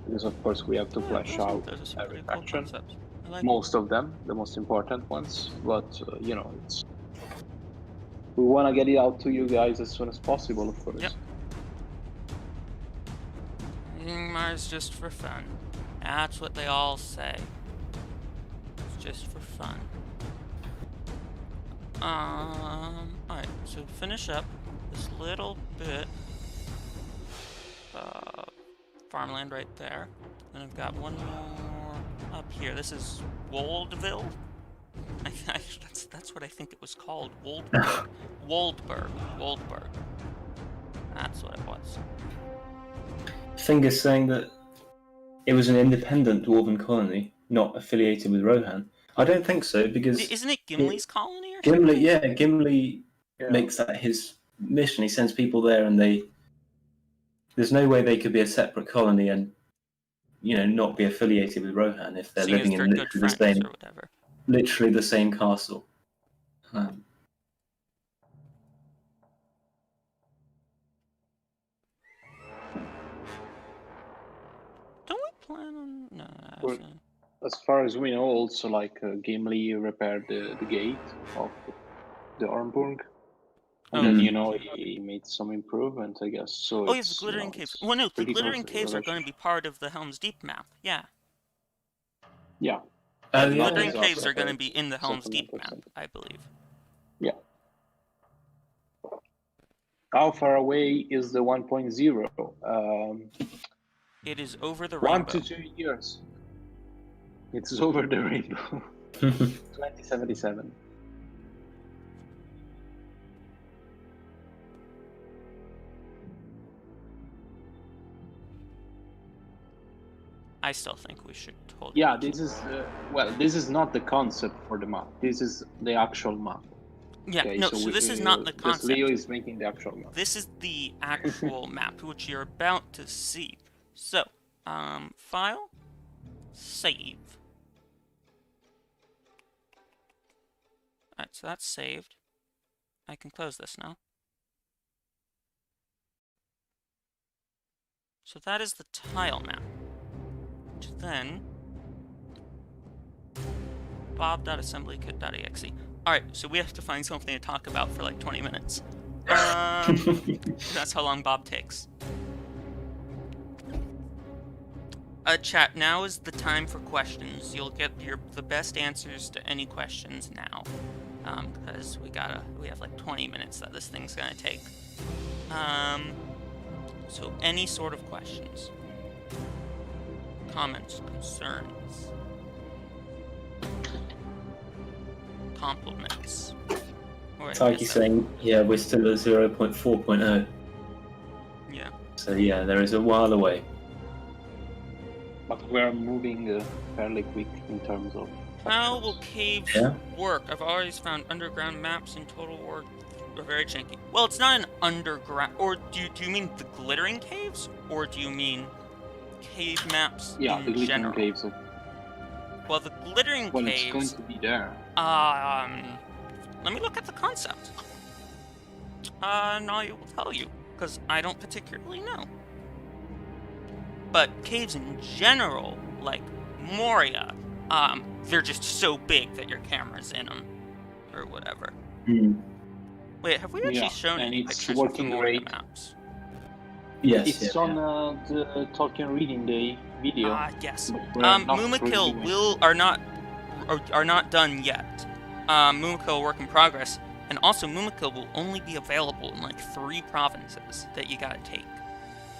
Speaker 2: because of course we have to flesh out
Speaker 1: Those are some
Speaker 2: every
Speaker 1: pretty cool
Speaker 2: faction.
Speaker 1: concepts. I like
Speaker 2: Most of them, the most important ones, but we want to get it out to you guys as soon as possible, of course.
Speaker 1: Yep. Mars just for fun. That's what they all say. It's just for fun. Alright, so finish up this little bit of farmland right there. Then I've got one more up here. This is Woldville. That's what I think it was called. Woldberg. Woldberg. That's what it was.
Speaker 3: Finger's saying that it was an independent dwarven colony, not affiliated with Rohan. I don't think so, because
Speaker 1: Isn't it Gimli's colony or something?
Speaker 3: Gimli makes that his mission. He sends people there, and there's no way they could be a separate colony and not be affiliated with Rohan if they're living in literally the same castle.
Speaker 1: Don't we plan on
Speaker 2: Well, as far as we know, also Gimli repaired the gate of the Ornburg. And then he made some improvement, I guess. So
Speaker 1: oh, yes, the Glittering Caves. Well, no, the Glittering Caves are going to be part of the Helm's Deep map. Yeah.
Speaker 2: Yeah.
Speaker 1: The Glittering Caves are going to be in the Helm's Deep map, I believe.
Speaker 2: Yeah. How far away is the 1.0?
Speaker 1: It is over the rainbow.
Speaker 2: 1 to 2 years. It's over the rainbow. 2077.
Speaker 1: I still think we should totally.
Speaker 2: Yeah, this is not the concept for the map. This is the actual map.
Speaker 1: Yeah, okay, so this is not the concept.
Speaker 2: Leo is making the actual map.
Speaker 1: This is the actual map, which you're about to see. So, file, save. Alright, so that's saved. I can close this now. So that is the tile map. Which then bob.assemblykit.exe. Alright, so we have to find something to talk about for like 20 minutes. That's how long Bob takes. Chat, now is the time for questions. You'll get the best answers to any questions now. Because we have like 20 minutes that this thing's gonna take. So any sort of questions. Comments, concerns, compliments.
Speaker 3: Taiki's saying, yeah, we're still at 0.4.0.
Speaker 1: Yeah.
Speaker 3: So yeah, there is a while away.
Speaker 2: But we're moving fairly quick in terms of...
Speaker 1: How will caves work? I've always found underground maps in Total War are very janky. Well, it's not an underground... Or do you mean the Glittering Caves? Or do you mean... cave maps
Speaker 2: the Glittering
Speaker 1: general.
Speaker 2: Caves.
Speaker 1: Well, the Glittering Caves...
Speaker 2: it's going to be there.
Speaker 1: Let me look at the concept. And I will tell you, because I don't particularly know. But caves in general, like Moria, they're just so big that your camera's in them, or whatever. Wait, have we actually shown any pictures of the Moria maps?
Speaker 3: Yes,
Speaker 2: it's on the Tolkien Reading Day video.
Speaker 1: Yes. Mumakill are not done yet. Mumakill work in progress, and also Mumakill will only be available in like 3 provinces that you gotta take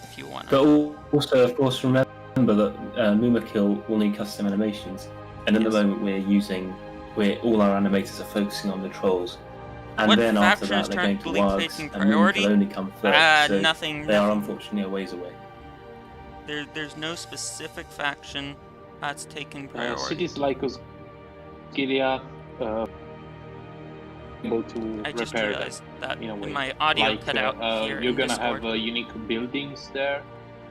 Speaker 1: if you want.
Speaker 3: But also, of course, remember that Mumakill will need custom animations, and at the moment all our animators are focusing on the trolls. And then after that, they're going to Wargs, and Mumakill only come first, so
Speaker 1: nothing.
Speaker 3: They are unfortunately a ways away.
Speaker 1: There's no specific faction That's taken priority.
Speaker 2: Cities like Osgiliath, able to
Speaker 1: I just
Speaker 2: repair
Speaker 1: realized that
Speaker 2: in a way.
Speaker 1: my audio
Speaker 2: Like,
Speaker 1: cut out here
Speaker 2: you're
Speaker 1: in
Speaker 2: gonna
Speaker 1: Discord.
Speaker 2: have unique buildings there,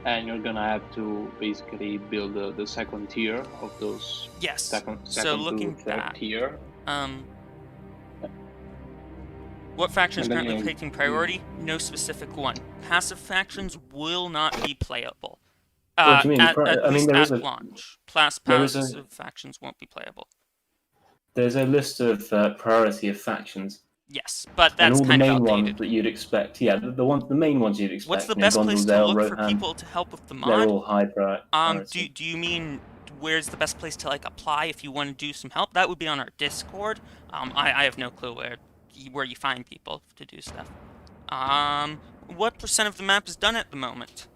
Speaker 2: and you're gonna have to basically build the second tier of those.
Speaker 1: Yes.
Speaker 2: Second
Speaker 1: So
Speaker 2: to
Speaker 1: looking
Speaker 2: third
Speaker 1: back,
Speaker 2: tier.
Speaker 1: what faction is
Speaker 2: And then
Speaker 1: currently
Speaker 2: you-
Speaker 1: taking priority? No specific one. Passive factions will not be playable.
Speaker 3: What do you mean?
Speaker 1: At
Speaker 3: I mean,
Speaker 1: least
Speaker 3: there
Speaker 1: at
Speaker 3: is a-
Speaker 1: launch.
Speaker 3: there is a-
Speaker 1: Passive factions won't be playable.
Speaker 3: There's a list of priority of factions,
Speaker 1: Yes, but
Speaker 3: and
Speaker 1: that's
Speaker 3: all the
Speaker 1: kind of
Speaker 3: main ones
Speaker 1: outdated.
Speaker 3: that you'd expect. Yeah, the main ones you'd expect.
Speaker 1: What's the
Speaker 3: you know,
Speaker 1: best place to
Speaker 3: Gondaldale,
Speaker 1: look for
Speaker 3: Rohan,
Speaker 1: people to help with the
Speaker 3: they're
Speaker 1: mod?
Speaker 3: all high priority.
Speaker 1: Do you mean where's the best place to like apply if you want to do some help? That would be on our Discord. I have no clue where you find people to do stuff. What % of the map is done at the moment?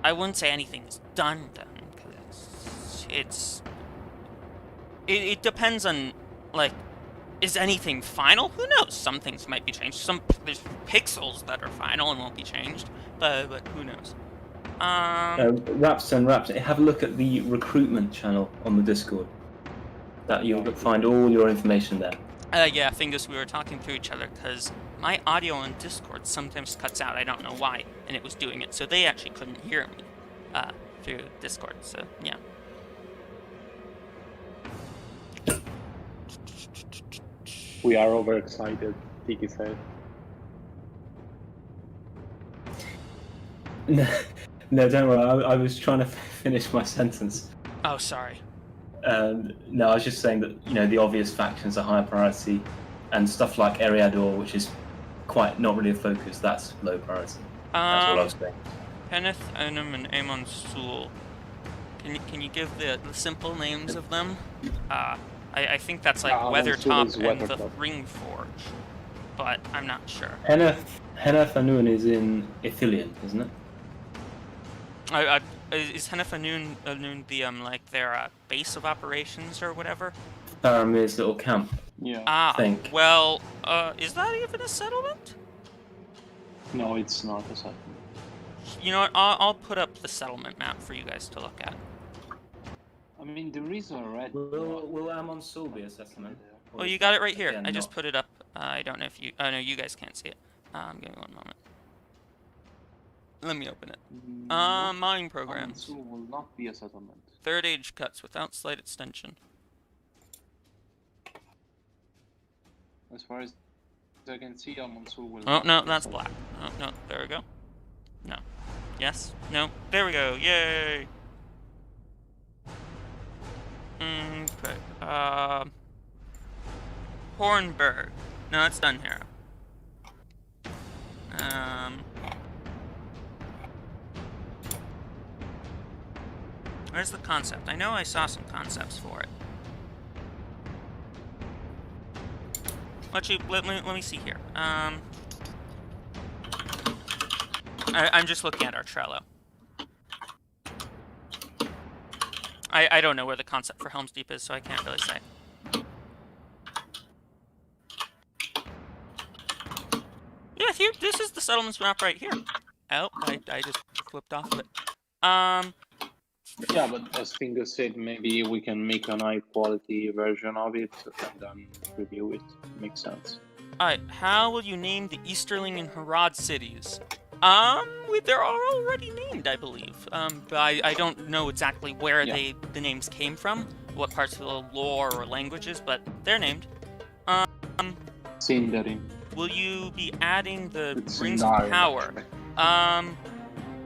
Speaker 1: I wouldn't say anything is done, because it depends on, like, is anything final? Who knows? Some things might be changed. There's pixels that are final and won't be changed, but who knows?
Speaker 3: Raps, have a look at the recruitment channel on the Discord. That you'll find all your information there.
Speaker 1: Yeah, Fingus, we were talking to each other because my audio on Discord sometimes cuts out. I don't know why, and it was doing it, so they actually couldn't hear me through Discord. So yeah.
Speaker 2: We are overexcited, Tiki said.
Speaker 3: No, don't worry. I was trying to finish my sentence.
Speaker 1: Oh, sorry.
Speaker 3: No, I was just saying that the obvious factions are higher priority, and stuff like Eriador, which is quite not really a focus, that's low priority. That's what I was saying.
Speaker 1: Peneth, Onum, and Amon Sul. Can you give the simple names of them? I think that's like Weathertop and the Ringforge, but I'm not sure.
Speaker 3: Heneth Anun is in Ithilien, isn't it?
Speaker 1: Is Heneth Anun the like their base of operations or whatever?
Speaker 3: Faramir's little camp.
Speaker 2: Yeah.
Speaker 1: Ah,
Speaker 3: think.
Speaker 1: well, is that even a settlement?
Speaker 2: No, it's not a settlement.
Speaker 1: You know what? I'll put up the settlement map for you guys to look at.
Speaker 2: I mean, there is a red.
Speaker 3: Will Amon Sul be a settlement?
Speaker 1: Well, you got it right here.
Speaker 3: Again,
Speaker 1: I just
Speaker 3: not-
Speaker 1: put it up. I don't know if you... Oh, no, you guys can't see it. Give me one moment. Let me open it. Mining programs.
Speaker 2: Sul will not be a settlement.
Speaker 1: Third age cuts without slight extension.
Speaker 2: As far as I can see, Amon Sul will.
Speaker 1: Oh, no, that's black. Oh, no, there we go. No. Yes? No. There we go. Yay! Okay. Hornburg. No, it's done here. Where's the concept? I know I saw some concepts for it. Let me see here. I'm just looking at our Trello. I don't know where the concept for Helm's Deep is, so I can't really say. Yeah, here, this is the settlements map right here. Oh, I just flipped off of it.
Speaker 2: Yeah, but as Fingus said, maybe we can make an high quality version of it and then review it. Makes sense.
Speaker 1: Alright, how will you name the Easterling and Harad cities? They're already named, I believe. But I don't know exactly where the names came from, what parts of the lore or languages, but they're named.
Speaker 2: Sindarin.
Speaker 1: Will you be adding the
Speaker 2: It's
Speaker 1: Rings of
Speaker 2: Sindarin,
Speaker 1: Power?
Speaker 2: actually.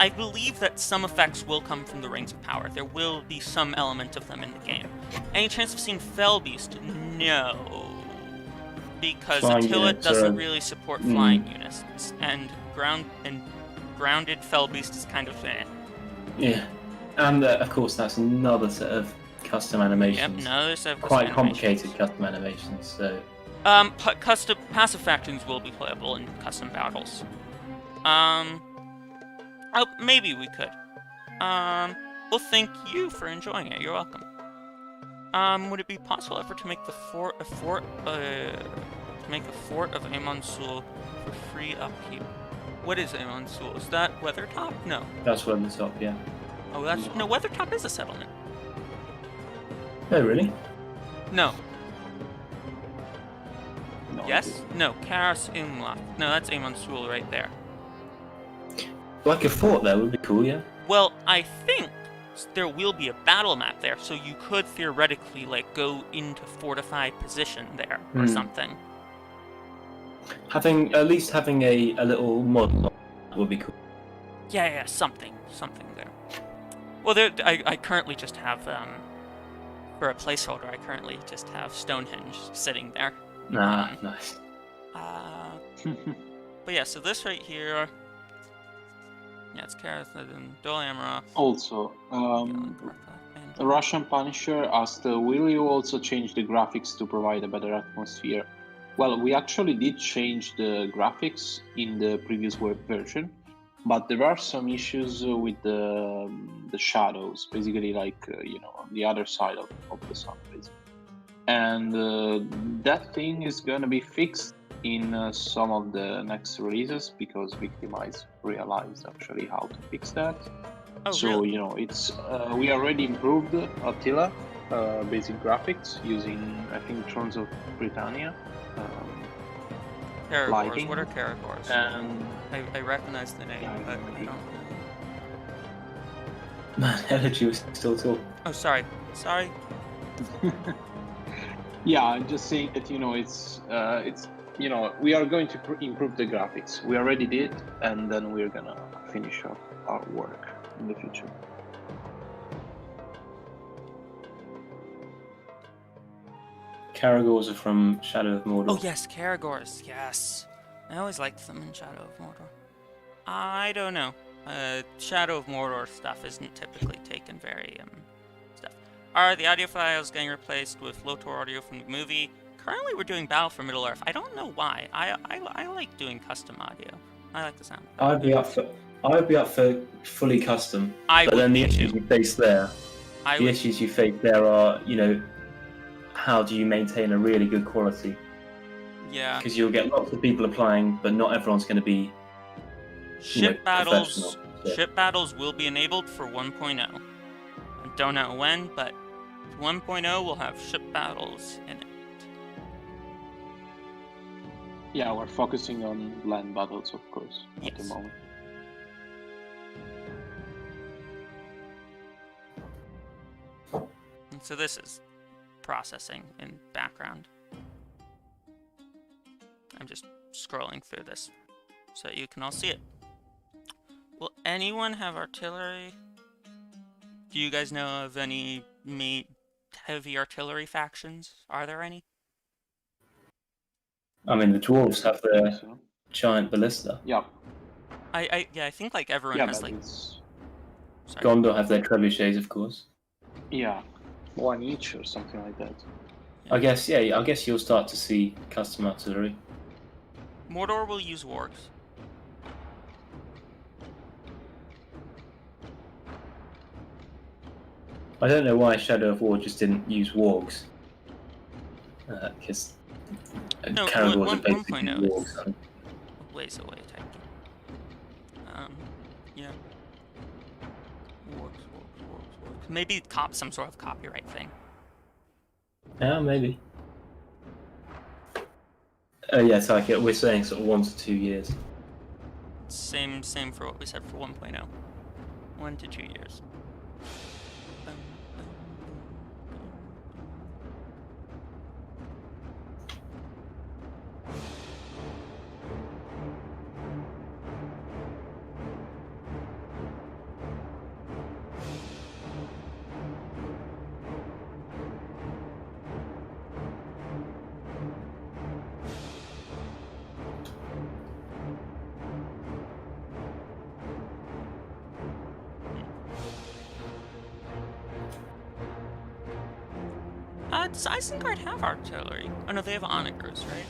Speaker 1: I believe that some effects will come from the Rings of Power. There will be some element of them in the game. Any chance of seeing Fellbeast? No. Because
Speaker 3: Flying
Speaker 1: Attila
Speaker 3: units
Speaker 1: doesn't
Speaker 3: are-
Speaker 1: really support flying units, and grounded Fellbeast is kind of
Speaker 3: Yeah, and of course that's another set of custom animations.
Speaker 1: Yep, no, there's
Speaker 3: Quite complicated custom animations. So
Speaker 1: custom passive factions will be playable in custom battles. Oh, maybe we could. Well, thank you for enjoying it. You're welcome. Would it be possible ever to make the fort of Amon Sul for free upkeep? What is Amon Sul? Is that Weathertop? No.
Speaker 3: that's one the top. Yeah.
Speaker 1: Oh, that's no. Weathertop is a settlement.
Speaker 3: Oh, really?
Speaker 1: No.
Speaker 2: No,
Speaker 1: Yes? No. Karas Umla. No, that's Amon Sul right there.
Speaker 3: Like a fort there would be cool, yeah?
Speaker 1: Well, I think there will be a battle map there, so you could theoretically, like, go into fortified position there or something.
Speaker 3: At least having a little mod would be cool.
Speaker 1: Yeah, something there. Well, I currently just have, for a placeholder, I currently just have Stonehenge sitting there.
Speaker 3: Nice.
Speaker 1: But yeah, so this right here, yeah, it's Kareth and Dol Amroth.
Speaker 2: Also, the Russian Punisher asked, will you also change the graphics to provide a better atmosphere? Well, we actually did change the graphics in the previous web version, but there are some issues with the shadows, basically like, on the other side of the sun, basically. And that thing is going to be fixed in some of the next releases, because Victimize realized actually how to fix that.
Speaker 1: Oh,
Speaker 2: so
Speaker 1: really?
Speaker 2: it's we already improved Attila basic graphics using, I think, Thrones of Britannia
Speaker 1: Caragors.
Speaker 2: lighting.
Speaker 1: What are Caragors?
Speaker 2: And
Speaker 1: I recognize the name, but I don't.
Speaker 3: Man, Elegy was still talking.
Speaker 1: Oh, sorry.
Speaker 2: yeah, I'm just saying that it's we are going to improve the graphics. We already did, and then we're gonna finish up our work in the future.
Speaker 3: Caragors are from Shadow of Mordor.
Speaker 1: Oh yes, Caragors. Yes, I always liked them in Shadow of Mordor. I don't know. Shadow of Mordor stuff isn't typically taken very stuff. Are the audio files getting replaced with Lotor audio from the movie? Currently, we're doing Battle for Middle Earth. I don't know why. I like doing custom audio. I like the sound.
Speaker 3: I'd be up for fully custom.
Speaker 1: But
Speaker 3: then the issues you face there, are, how do you maintain a really good quality?
Speaker 1: Yeah.
Speaker 3: Because you'll get lots of people applying, but not everyone's going to be
Speaker 1: Ship battles.
Speaker 3: Yeah.
Speaker 1: Ship battles will be enabled for 1.0. I don't know when, but 1.0 will have ship battles in it.
Speaker 2: Yeah, we're focusing on land battles, of course, at the moment.
Speaker 1: And so this is processing in background. I'm just scrolling through this so you can all see it. Will anyone have artillery? Do you guys know of any heavy artillery factions? Are there any?
Speaker 3: I mean, the dwarves have their giant ballista.
Speaker 2: Yeah.
Speaker 1: I think like everyone has like.
Speaker 3: Sorry. Gondor have their trebuchets, of course.
Speaker 2: Yeah, one each or something like that.
Speaker 3: Yeah. I guess you'll start to see custom artillery.
Speaker 1: Mordor will use wargs.
Speaker 3: I don't know why Shadow of War just didn't use wargs. Because Caragors are basically wargs.
Speaker 1: A ways away type. Yeah. Wargs. Maybe some sort of copyright thing.
Speaker 3: Yeah, maybe. Yeah, so we're saying sort of 1 to 2 years.
Speaker 1: Same for what we said for 1.0. 1 to 2 years. Does Isengard have artillery? Oh no, they have onagers, right?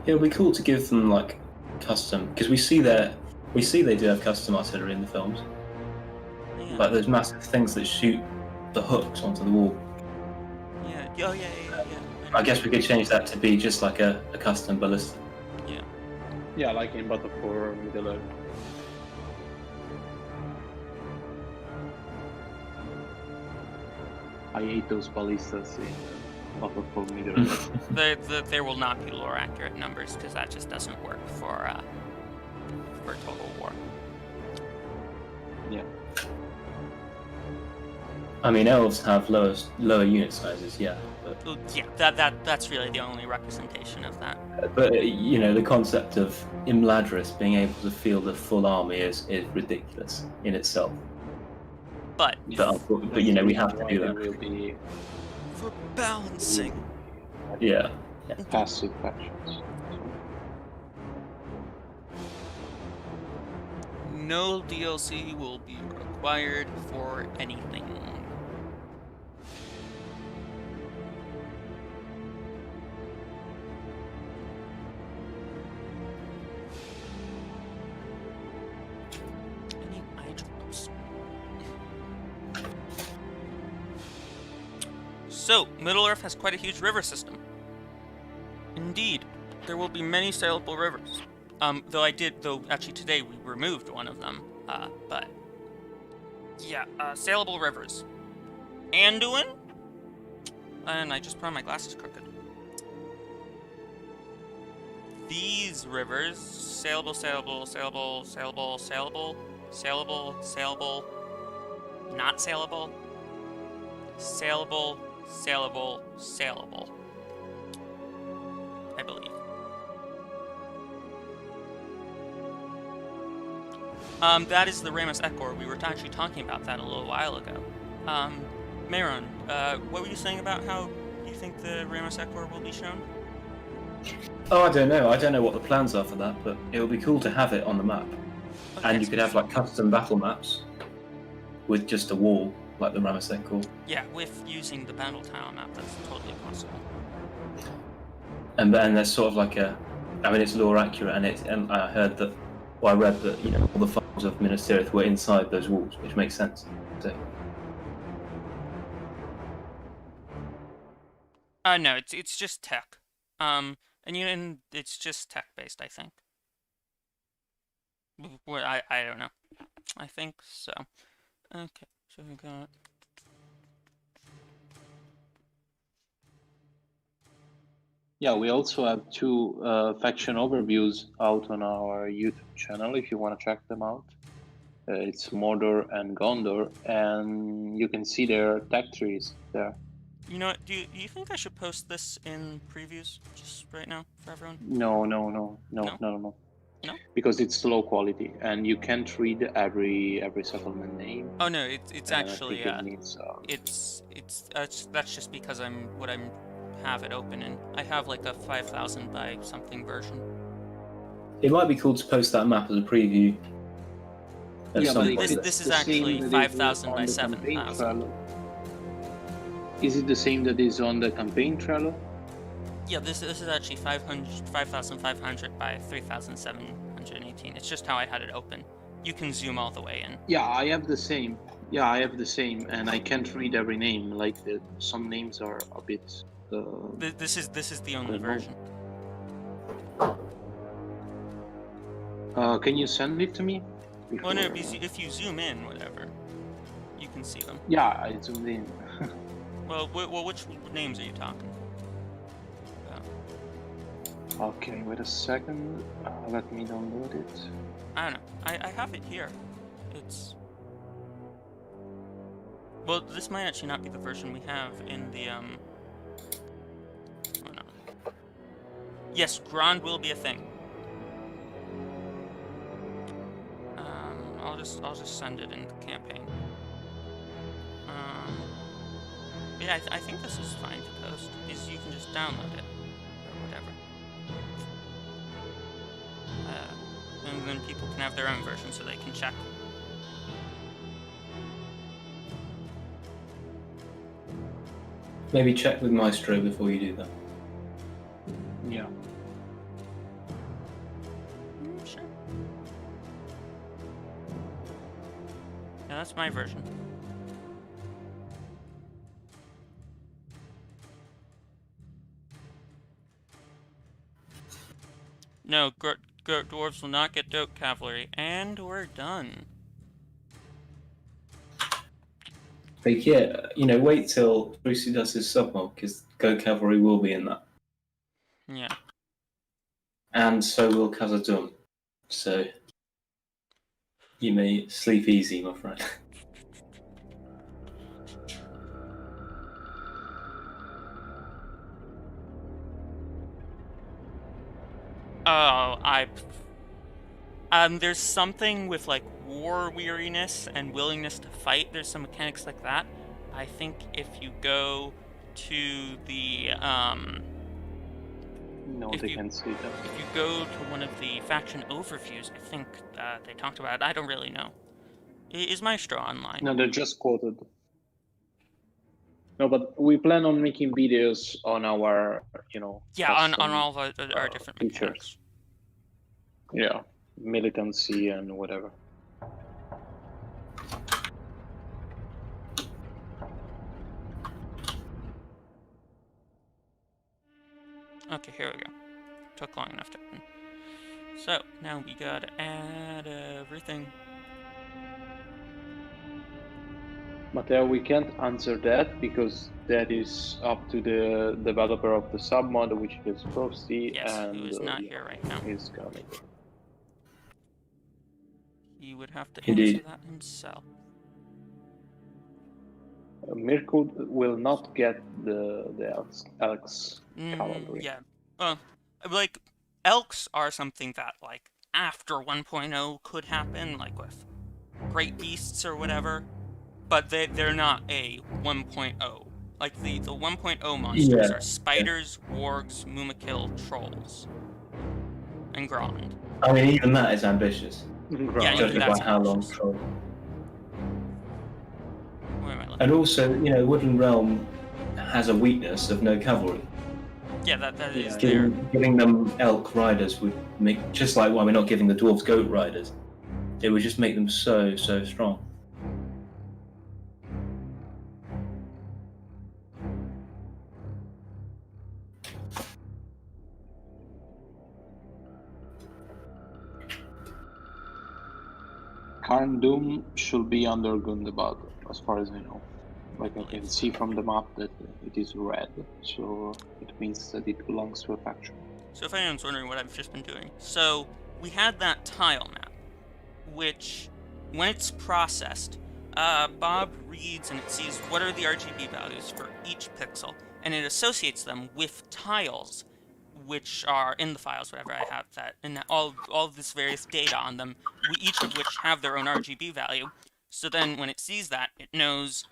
Speaker 3: It would be cool to give them like custom, because we see they do have custom artillery in the films.
Speaker 1: Yeah.
Speaker 3: Like those massive things that shoot the hooks onto the wall.
Speaker 1: Yeah. Oh yeah.
Speaker 3: I guess we could change that to be just like a custom ballista.
Speaker 1: Yeah.
Speaker 2: Yeah, like in Battle for Middle Earth. I hate those ballistas in overhaul Middle Earth.
Speaker 1: There will not be lore accurate numbers because that just doesn't work for Total War.
Speaker 2: Yeah.
Speaker 3: I mean, elves have lower unit sizes, yeah.
Speaker 1: Well, yeah, that's really the only representation of that.
Speaker 3: But you know, the concept of Imladris being able to field a full army is ridiculous in itself.
Speaker 1: But
Speaker 3: you know, we have to do that.
Speaker 2: Will be
Speaker 1: for balancing.
Speaker 3: Yeah.
Speaker 2: Passive factions.
Speaker 1: No DLC will be required for anything. Any items? So, Middle-earth has quite a huge river system. Indeed, there will be many sailable rivers. Though actually today we removed one of them. But yeah, sailable rivers. Anduin? And I just put on my glasses crooked. These rivers, sailable, not sailable, sailable, I believe. That is the Ramus Ekor. We were actually talking about that a little while ago. Meron, what were you saying about how you think the Ramus Ekor will be shown?
Speaker 3: Oh, I don't know. I don't know what the plans are for that, but it would be cool to have it on the map.
Speaker 1: Okay,
Speaker 3: And you could have like custom battle maps with just a wall, like the Ramasek Core.
Speaker 1: Yeah, with using the battle tile map, that's totally possible.
Speaker 3: And there's sort of like it's lore accurate, and I heard that, well, I read that, you know, all the farms of Minas Tirith were inside those walls, which makes sense. So.
Speaker 1: No, it's just tech. And it's just tech based, I think. Well, I don't know. I think so. Okay, so we got.
Speaker 2: Yeah, we also have two faction overviews out on our YouTube channel if you want to check them out. It's Mordor and Gondor, and you can see their tech trees there.
Speaker 1: You know what? Do you think I should post this in previews just right now for everyone?
Speaker 2: No.
Speaker 1: No?
Speaker 2: Because it's low quality, and you can't read every settlement name.
Speaker 1: Oh no, it's actually
Speaker 2: it needs,
Speaker 1: that's just because I'm have it open, and I have like a 5,000 by something version.
Speaker 3: It might be cool to post that map as a preview.
Speaker 2: Yeah, but
Speaker 1: this is actually 5,000 by 7,000.
Speaker 2: Is it the same that is on the campaign Trello?
Speaker 1: Yeah, this is actually 5,500 by 3,718. It's just how I had it open. You can zoom all the way in.
Speaker 2: Yeah, I have the same. And I can't read every name. Like some names are a bit.
Speaker 1: This is the only version.
Speaker 2: Can you send it to me?
Speaker 1: Well, no, if you zoom in, whatever, you can see them.
Speaker 2: Yeah, I zoomed in.
Speaker 1: Well, which names are you talking about?
Speaker 2: Okay, wait a second. Let me download it.
Speaker 1: I don't know. I have it here. It's. Well, this might actually not be the version we have in the Oh no. Yes, Grand will be a thing. I'll just send it in the campaign. Yeah, I think this is fine to post, because you can just download it, or whatever. And then people can have their own version so they can check.
Speaker 3: Maybe check with Maestro before you do that.
Speaker 2: Yeah.
Speaker 1: Sure. Yeah, that's my version. No, dwarves will not get Doak Cavalry, and we're done.
Speaker 3: But yeah, wait till Brucey does his submob, because Go Cavalry will be in that.
Speaker 1: Yeah.
Speaker 3: And so will Khazad-dûm. So you may sleep easy, my friend.
Speaker 1: Oh, there's something with like war weariness and willingness to fight. There's some mechanics like that. I think if you go to the
Speaker 2: No,
Speaker 1: if
Speaker 2: they
Speaker 1: you-
Speaker 2: can see that.
Speaker 1: if you go to one of the faction overviews, I think they talked about it. I don't really know. Is Maestro online?
Speaker 2: No, they're just quoted. No, but we plan on making videos on our,
Speaker 1: Yeah, on
Speaker 2: custom,
Speaker 1: all of our different
Speaker 2: features.
Speaker 1: mechanics.
Speaker 2: Yeah, militancy and whatever.
Speaker 1: Okay, here we go. Took long enough to open. So, now we gotta add everything.
Speaker 2: Matteo, we can't answer that because that is up to the developer of the submod, which is Frosty,
Speaker 1: Yes,
Speaker 2: and
Speaker 1: who is not here right now.
Speaker 2: he's gonna make it.
Speaker 1: He would have to
Speaker 3: Indeed.
Speaker 1: answer that himself.
Speaker 2: Mirko will not get the Elks cavalry.
Speaker 1: Yeah. Well, like, elks are something that, like, after 1.0 could happen, like with great beasts or whatever, but they're not a 1.0. Like, the 1.0 monsters
Speaker 3: Yeah.
Speaker 1: are spiders, wargs, Mumakil, trolls, and Grond.
Speaker 3: I mean, even that is ambitious,
Speaker 1: Yeah,
Speaker 2: Right.
Speaker 1: even
Speaker 3: judging
Speaker 1: that's
Speaker 3: by how long
Speaker 1: ambitious.
Speaker 3: Troll.
Speaker 1: Where am I looking?
Speaker 3: And also, Woodland Realm has a weakness of no cavalry.
Speaker 1: Yeah, that is
Speaker 2: Yeah.
Speaker 1: there.
Speaker 3: Giving them elk riders would make, just like why we're not giving the dwarves goat riders, it would just make them so strong.
Speaker 2: Karn Doom should be under Gundabad, as far as I know. Like I can see from the map that it is red, so it means that it belongs to a faction.
Speaker 1: So if anyone's wondering what I've just been doing, so we had that tile map, which, when it's processed, Bob reads and it sees what are the RGB values for each pixel, and it associates them with tiles, which are in the files, whatever I have that, and all of this various data on them, each of which have their own RGB value. So then when it sees that, it knows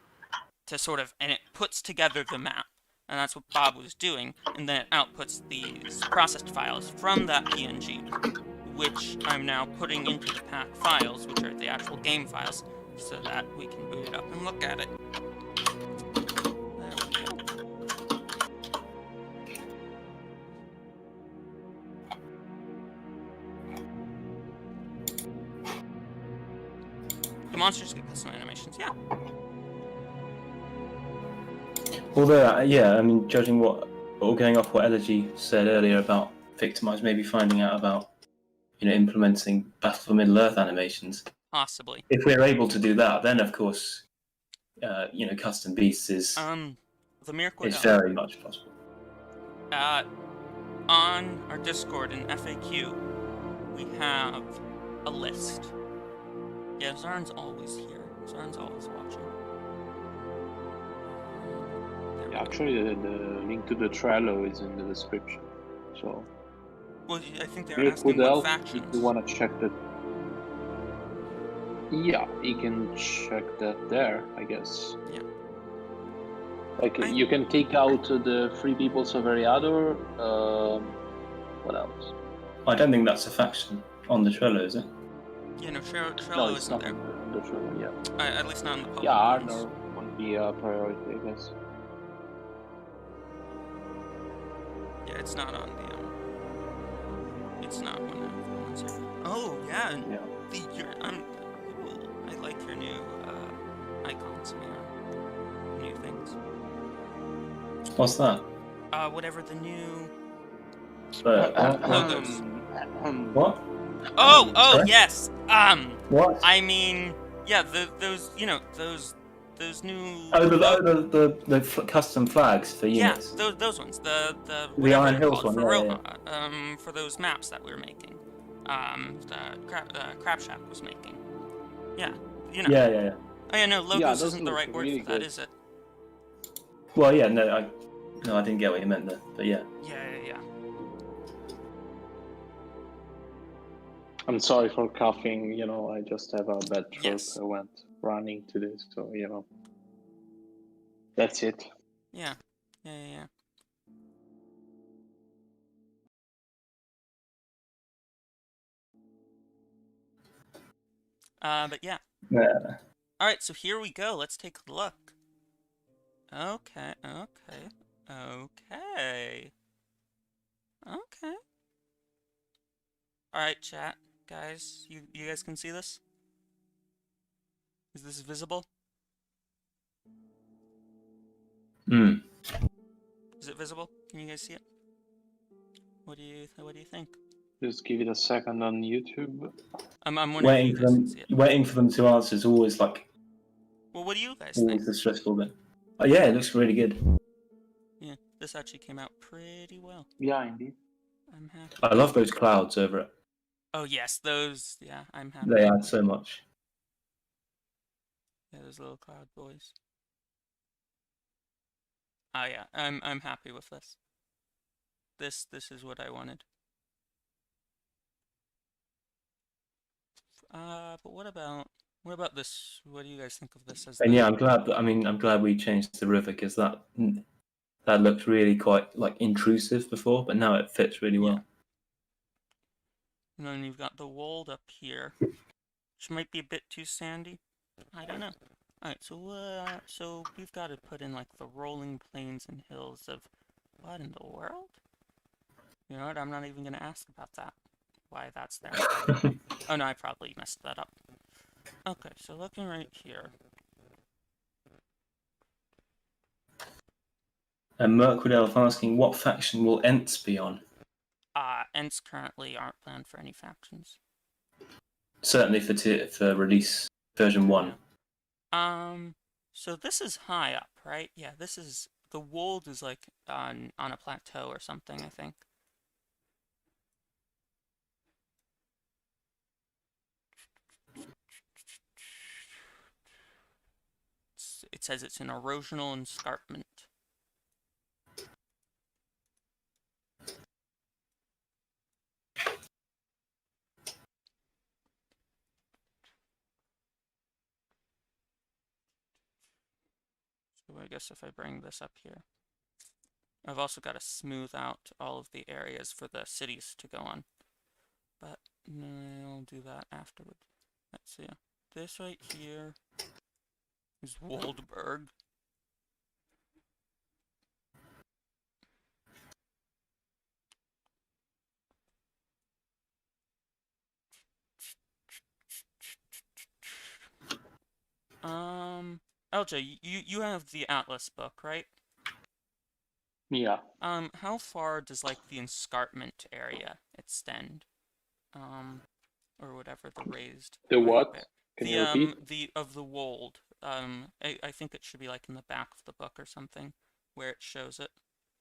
Speaker 1: to sort of, and it puts together the map. And that's what Bob was doing, and then it outputs these processed files from that PNG, which I'm now putting into the pack files, which are the actual game files, so that we can boot it up and look at it. There we go. The monsters get custom animations, yeah.
Speaker 3: Although, yeah, I mean, judging or going off what Elegy said earlier about Victimize, maybe finding out about, implementing Battle for Middle-earth animations.
Speaker 1: Possibly.
Speaker 3: If we're able to do that, then of course, custom beasts is
Speaker 1: The Miracle
Speaker 3: very much possible.
Speaker 1: On our Discord in FAQ, we have a list. Yeah, Zarn's always here. Zarn's always watching.
Speaker 2: Actually, the link to the Trello is in the description. So,
Speaker 1: Well, I think they're
Speaker 2: Mirko
Speaker 1: asking
Speaker 2: the
Speaker 1: what
Speaker 2: Elf,
Speaker 1: factions.
Speaker 2: if you want to check that. Yeah, you can check that there, I guess.
Speaker 1: Yeah.
Speaker 2: Like, you can take out the Free Peoples of Eriador. What else?
Speaker 3: I don't think that's a faction on the Trello, is it?
Speaker 1: Yeah, no, Trello
Speaker 2: No, it's
Speaker 1: isn't
Speaker 2: not
Speaker 1: there.
Speaker 2: on the Trello, yeah.
Speaker 1: At least not in the public
Speaker 2: Yeah,
Speaker 1: ones.
Speaker 2: Arnor would be a priority, I guess.
Speaker 1: Yeah, it's not on the. It's not one of the ones here. Oh yeah, and
Speaker 2: Yeah.
Speaker 1: cool. I like your new icons, man. New things.
Speaker 3: What's that?
Speaker 1: Whatever the new.
Speaker 3: Logos. What?
Speaker 1: Oh,
Speaker 3: Sorry?
Speaker 1: yes.
Speaker 3: What?
Speaker 1: I mean, yeah, those those new.
Speaker 3: The custom flags for
Speaker 1: Yeah,
Speaker 3: units.
Speaker 1: those ones. The
Speaker 3: The
Speaker 1: whatever
Speaker 3: Iron
Speaker 1: they're
Speaker 3: Hills
Speaker 1: called
Speaker 3: one,
Speaker 1: for
Speaker 3: yeah,
Speaker 1: Rohan. For those maps that we were making. The Crab Shack was making. Yeah, you know.
Speaker 3: Yeah.
Speaker 1: Oh yeah, no,
Speaker 2: Yeah,
Speaker 1: logos
Speaker 2: those
Speaker 1: isn't the
Speaker 2: look
Speaker 1: right word
Speaker 2: really
Speaker 1: for that,
Speaker 2: good.
Speaker 1: is it?
Speaker 3: Well, yeah, no, I didn't get what you meant there, but yeah.
Speaker 1: Yeah.
Speaker 2: I'm sorry for coughing. You know, I just have a bad throat.
Speaker 1: Yes.
Speaker 2: I went running to this, so you know, that's it.
Speaker 1: Yeah. But yeah.
Speaker 3: Yeah.
Speaker 1: Alright, so here we go. Let's take a look. Okay. Alright, chat. Guys, you guys can see this? Is this visible? Is it visible? Can you guys see it? What do you think?
Speaker 2: Just give it a second on YouTube.
Speaker 1: I'm wondering if you guys can see it.
Speaker 3: Waiting for them to answer is always like
Speaker 1: Well, what do you guys think?
Speaker 3: always the stressful bit. Oh yeah, it looks really good.
Speaker 1: Yeah, this actually came out pretty well.
Speaker 2: Yeah, indeed.
Speaker 1: I'm happy.
Speaker 3: I love those clouds over it.
Speaker 1: Oh yes, those. Yeah, I'm happy.
Speaker 3: They add so much.
Speaker 1: Yeah, those little cloud boys. Oh yeah, I'm happy with this. This is what I wanted. But what about this? What do you guys think of this as?
Speaker 3: And yeah, I'm glad we changed the river because that looked really quite like intrusive before, but now it fits really well.
Speaker 1: And then you've got the wold up here, which might be a bit too sandy. I don't know. Alright, so we've got to put in like the rolling plains and hills of what in the world? You know what? I'm not even gonna ask about that. Why that's there. Oh no, I probably messed that up. Okay, so looking right here.
Speaker 3: And Mirkwood Elf asking, what faction will Ents be on?
Speaker 1: Ents currently aren't planned for any factions.
Speaker 3: Certainly for release version 1.
Speaker 1: Yeah. So this is high up, right? Yeah, this is the wold is like on a plateau or something, I think. It says it's an erosional escarpment. So I guess if I bring this up here. I've also got to smooth out all of the areas for the cities to go on. But I'll do that afterward. Let's see. This right here is Woldberg. LJ, you have the Atlas book, right?
Speaker 2: Yeah.
Speaker 1: How far does like the escarpment area extend? Or whatever the raised.
Speaker 2: The what? Can you repeat?
Speaker 1: The of the wold. I think it should be like in the back of the book or something, where it shows it.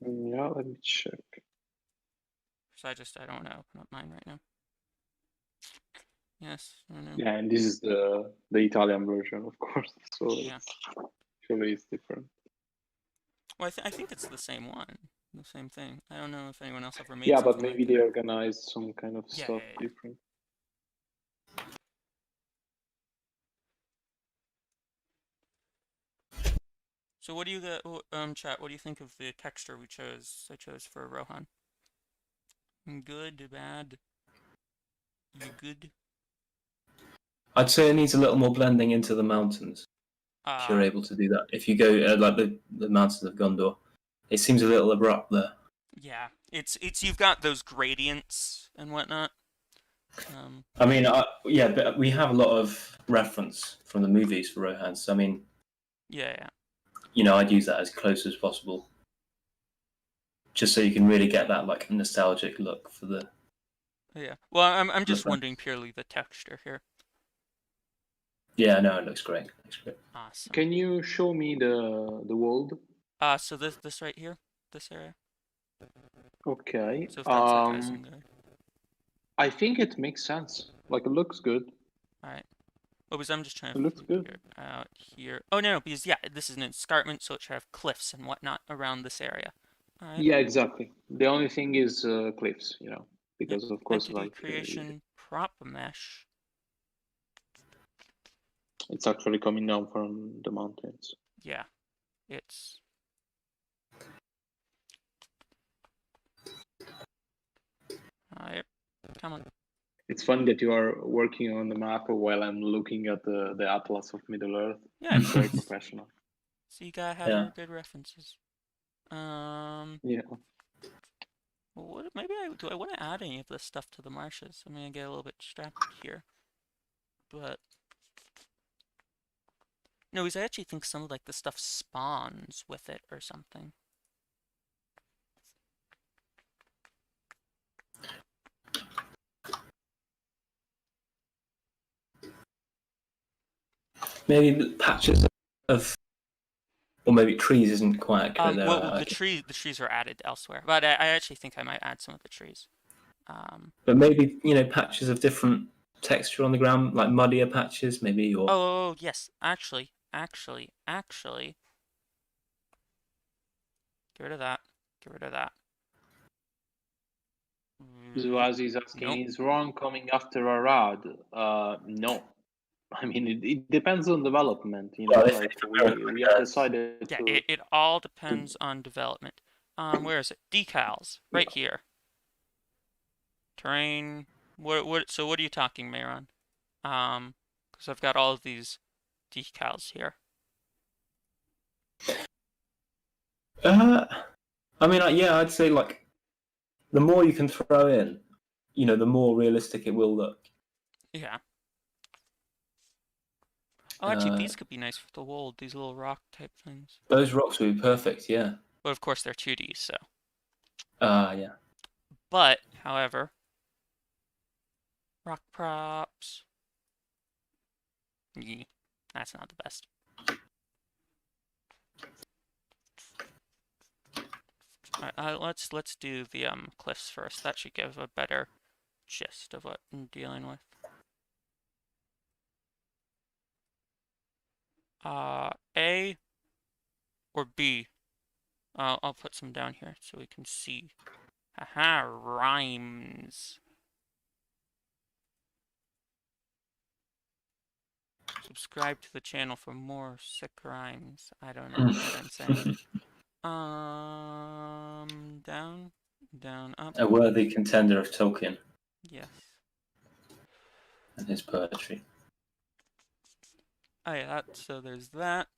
Speaker 2: Yeah, let me check.
Speaker 1: So I don't want to open up mine right now. Yes, I know.
Speaker 2: Yeah, and this is the Italian version, of course. So
Speaker 1: Yeah.
Speaker 2: Actually, it's different.
Speaker 1: Well, I think it's the same one, the same thing. I don't know if anyone else ever made.
Speaker 2: Yeah, but
Speaker 1: something
Speaker 2: maybe
Speaker 1: like
Speaker 2: they
Speaker 1: that.
Speaker 2: organized some kind of stuff different.
Speaker 1: So what do you chat? What do you think of the texture we chose? I chose for Rohan. Good, bad. You good?
Speaker 3: I'd say it needs a little more blending into the mountains. If you're able to do that. If you go like the mountains of Gondor, it seems a little abrupt there.
Speaker 1: Yeah, it's you've got those gradients and whatnot.
Speaker 3: I mean, yeah, but we have a lot of reference from the movies for Rohan. So I mean,
Speaker 1: yeah.
Speaker 3: You know, I'd use that as close as possible, just so you can really get that like nostalgic look for the.
Speaker 1: Yeah. Well, I'm just wondering purely the texture here.
Speaker 3: Yeah, no, it looks great. Looks great.
Speaker 1: Awesome.
Speaker 2: Can you show me the world?
Speaker 1: So this right here, this area.
Speaker 2: Okay.
Speaker 1: So if that's like Isengard.
Speaker 2: I think it makes sense. Like it looks good.
Speaker 1: All right. Oh, because I'm just trying
Speaker 2: It
Speaker 1: to
Speaker 2: looks good.
Speaker 1: figure out here. Oh no, because yeah, this is an escarpment, so it should have cliffs and whatnot around this area. All right.
Speaker 2: Yeah, exactly. The only thing is cliffs, you know,
Speaker 1: Yep.
Speaker 2: because of course,
Speaker 1: Entity
Speaker 2: like
Speaker 1: creation prop mesh.
Speaker 2: it's actually coming down from the mountains.
Speaker 1: Yeah, it's. Yep. Come on.
Speaker 2: It's funny that you are working on the map while I'm looking at the Atlas of Middle Earth.
Speaker 1: Yeah,
Speaker 2: Very professional.
Speaker 1: so you gotta have your good references.
Speaker 2: Yeah.
Speaker 1: Well, what? Maybe do I want to add any of this stuff to the marshes? I'm gonna get a little bit distracted here, but no, because I actually think some of like the stuff spawns with it or something.
Speaker 3: Maybe patches of, or maybe trees isn't quite accurate there.
Speaker 1: Well, the trees are added elsewhere, but I actually think I might add some of the trees.
Speaker 3: But maybe patches of different texture on the ground, like muddier patches, maybe. Or
Speaker 1: Oh yes, actually, get rid of that. Get rid of that.
Speaker 2: Zuazi is asking,
Speaker 1: Nope.
Speaker 2: is Ron coming after Arad? No. I mean, it depends on development, you know.
Speaker 3: Well,
Speaker 2: Like we have decided
Speaker 1: Yeah,
Speaker 2: to.
Speaker 1: it all depends on development. Where is it? Decals, right here. Terrain. So what are you talking, Mayron? Because I've got all of these decals here.
Speaker 3: I mean, yeah, I'd say like the more you can throw in, the more realistic it will look.
Speaker 1: Yeah. Oh, actually, these could be nice for the world. These little rock type things.
Speaker 3: Those rocks would be perfect, yeah.
Speaker 1: But of course, they're 2D, so.
Speaker 3: Yeah.
Speaker 1: But, however, rock props. Yeah, that's not the best. Alright, let's do the cliffs first. That should give a better gist of what I'm dealing with. A or B? I'll put some down here so we can see. Haha, rhymes. Subscribe to the channel for more sick rhymes. I don't know what I'm saying. Down, up.
Speaker 3: A worthy contender of Tolkien.
Speaker 1: Yes.
Speaker 3: And his poetry.
Speaker 1: Oh yeah, so there's that.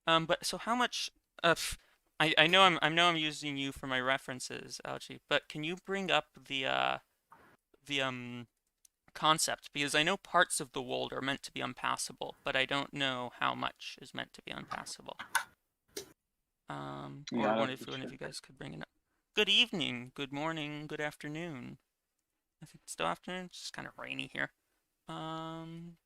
Speaker 1: But so how much? I know I'm using you for my references, Algie. But can you bring up the concept, because I know parts of the world are meant to be unpassable, but I don't know how much is meant to be unpassable. Or one of you guys could bring it up. Good evening, good morning, good afternoon. I think it's still afternoon. It's just kind of rainy here. Come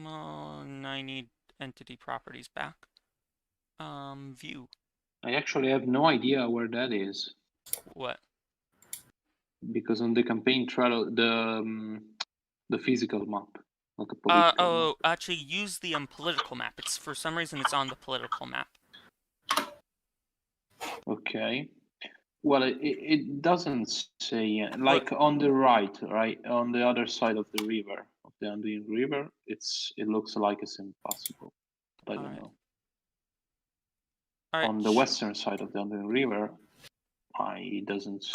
Speaker 1: on. I need entity properties back. View.
Speaker 2: I actually have no idea where that is.
Speaker 1: What?
Speaker 2: Because on the campaign trail, the physical map, not the political map.
Speaker 1: Actually, use the political map. It's for some reason it's on the political map.
Speaker 2: Okay. Well, it doesn't say like on the right on the other side of the river, of the Anduin River. It looks like it's impossible, but I don't know.
Speaker 1: All right.
Speaker 2: On the western side of the Anduin River, it doesn't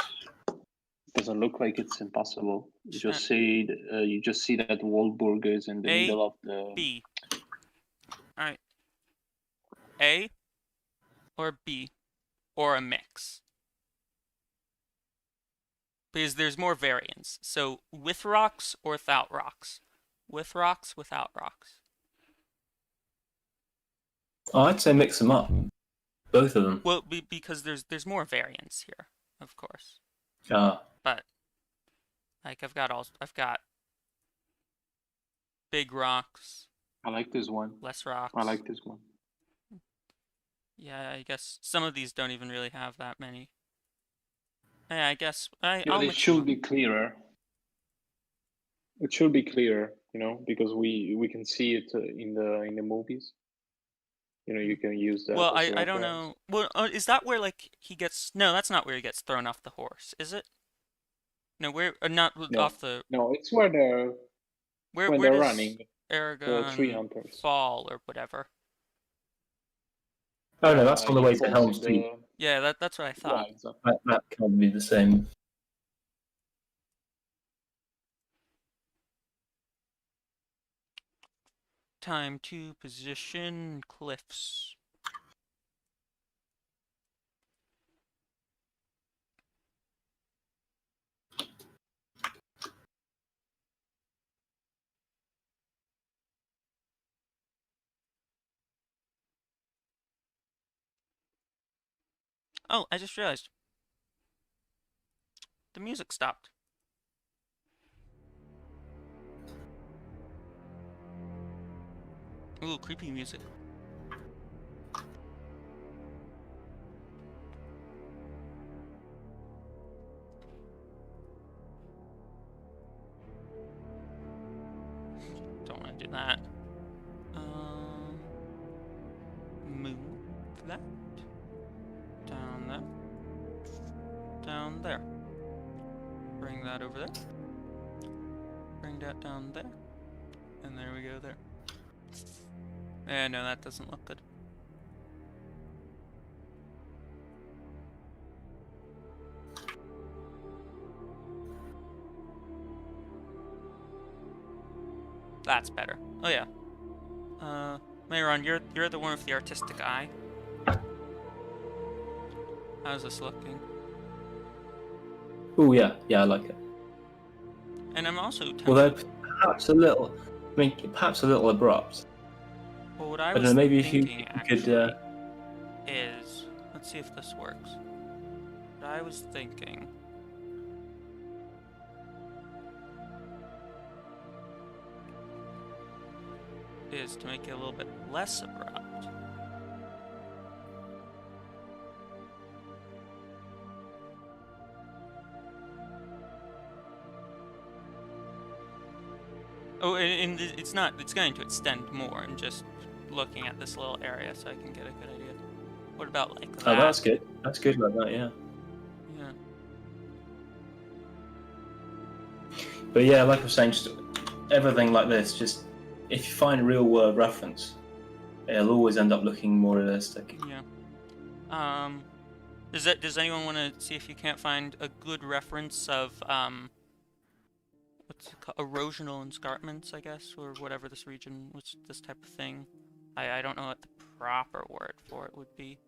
Speaker 2: look like it's impossible. You just see that Waldburg is in the middle of the
Speaker 1: B. All right. A or B or a mix. Because there's more variants. So with rocks or without rocks. With rocks, without rocks.
Speaker 3: Oh, I'd say mix them up. Both of them.
Speaker 1: Well, because there's more variants here, of course.
Speaker 3: Ah.
Speaker 1: But like I've got big rocks,
Speaker 2: I like this one.
Speaker 1: less rocks.
Speaker 2: I like this one.
Speaker 1: Yeah, I guess some of these don't even really have that many. Yeah, I guess
Speaker 2: Yeah,
Speaker 1: I'll
Speaker 2: it
Speaker 1: mix them
Speaker 2: should
Speaker 1: up.
Speaker 2: be clearer. It should be clearer, because we can see it in the movies. You can use that
Speaker 1: Well,
Speaker 2: as a
Speaker 1: I don't
Speaker 2: reference.
Speaker 1: know. Well, is that where like he gets? No, that's not where he gets thrown off the horse, is it? No, where not
Speaker 2: No,
Speaker 1: off the.
Speaker 2: no, it's where they're
Speaker 1: Where
Speaker 2: when
Speaker 1: where
Speaker 2: they're
Speaker 1: does
Speaker 2: running, the tree
Speaker 1: Aragon
Speaker 2: hunters.
Speaker 1: fall or whatever?
Speaker 3: Oh no, that's on the
Speaker 2: He
Speaker 3: way to
Speaker 2: falls in
Speaker 3: Helm's Deep.
Speaker 1: Yeah, that's what I
Speaker 2: Yeah,
Speaker 1: thought.
Speaker 2: exactly.
Speaker 3: That can't be the same.
Speaker 1: Time to position cliffs. Oh, I just realized. The music stopped. Ooh, creepy music. Don't want to do that. Move that down there. Down there. Bring that over there. Bring that down there. And there we go there. No, that doesn't look good. That's better. Oh yeah. Mayron, you're the one with the artistic eye. How's this looking?
Speaker 3: Oh yeah, I like it.
Speaker 1: And I'm also tempted.
Speaker 3: Although perhaps a little, perhaps a little abrupt.
Speaker 1: Well, what I
Speaker 3: I
Speaker 1: was
Speaker 3: don't know. Maybe if you
Speaker 1: thinking
Speaker 3: could.
Speaker 1: is, let's see if this works. What I was thinking is to make it a little bit less abrupt. Oh, and it's not, it's going to extend more. I'm just looking at this little area so I can get a good idea. What about like that?
Speaker 3: Oh, that's good. That's good like that, yeah.
Speaker 1: Yeah.
Speaker 3: But yeah, like I was saying, just everything like this, just if you find a real world reference, it'll always end up looking more realistic.
Speaker 1: Yeah. Does anyone want to see if you can't find a good reference of what's it called? Erosional escarpments, I guess, or whatever this region, what's this type of thing? I don't know what the proper word for it would be.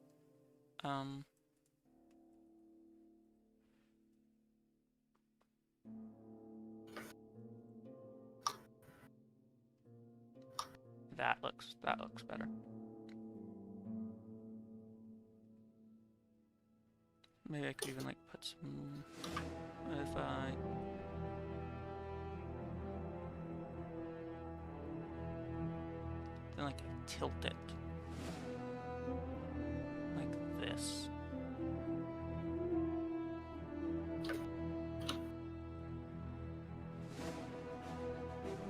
Speaker 1: That looks better. Maybe I could even like put some, if I then like tilt it like this.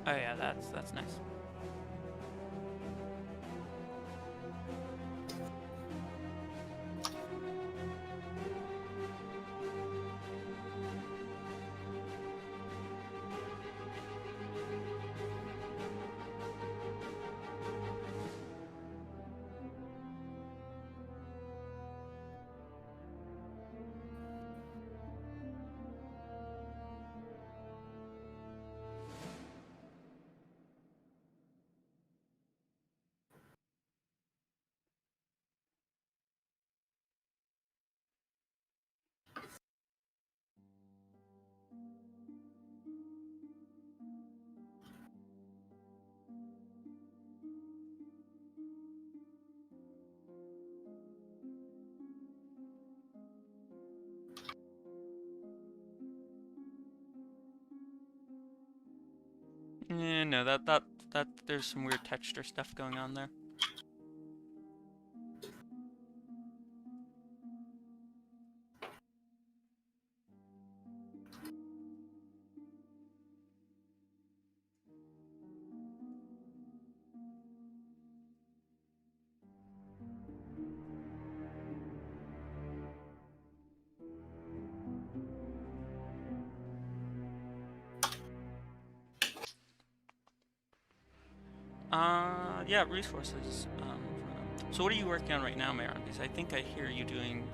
Speaker 1: Oh yeah, that's nice. Yeah, no, that that there's some weird texture stuff going on there. Yeah, resources. So what are you working on right now, Maron? Because I think I hear you doing,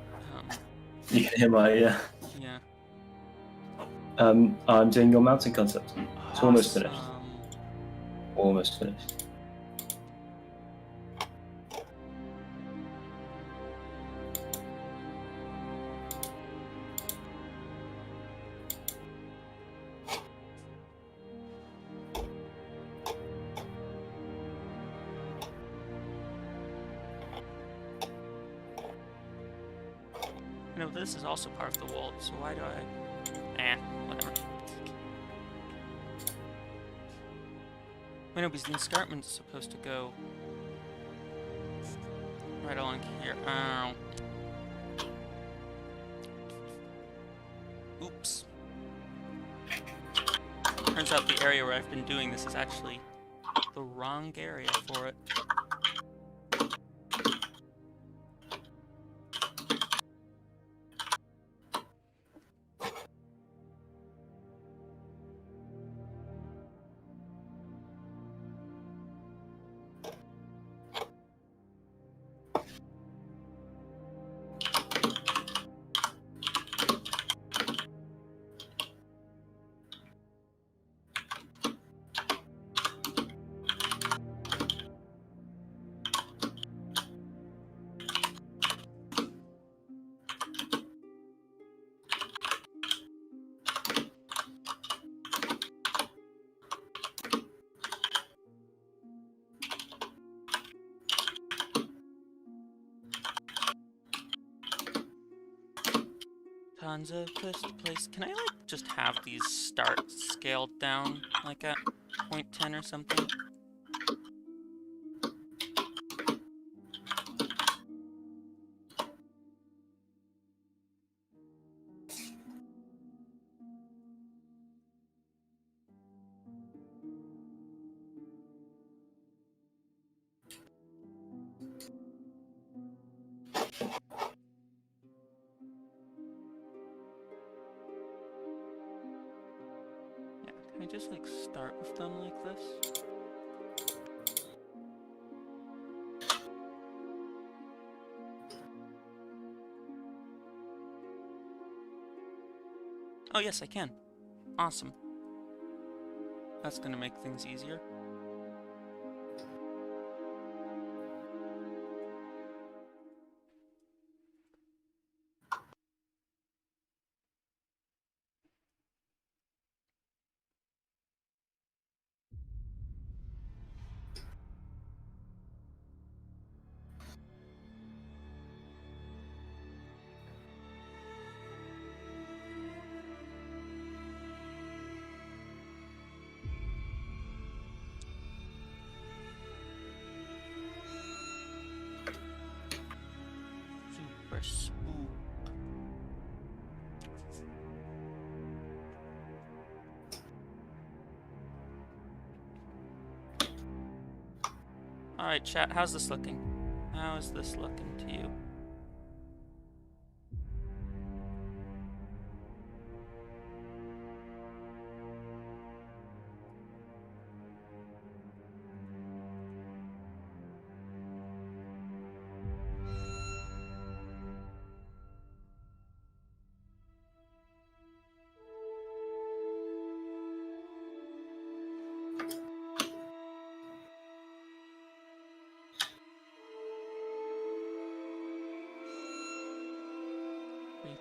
Speaker 3: You can hear my,
Speaker 1: yeah.
Speaker 3: I'm doing your mountain concept. It's almost finished.
Speaker 1: Awesome.
Speaker 3: Almost finished.
Speaker 1: No, this is also part of the world, so why do I... whatever. Wait, no, because the escarpment's supposed to go... right along here. Oh. Oops. Turns out the area where I've been doing this is actually the wrong area for it. Tons of place to place. Can I, like, just have these start scaled down, like at 0.10 or something? Yeah, can I just, like, start with them like this? Oh, yes, I can. Awesome. That's gonna make things easier. Super spook. Alright, chat, how's this looking? How is this looking to you?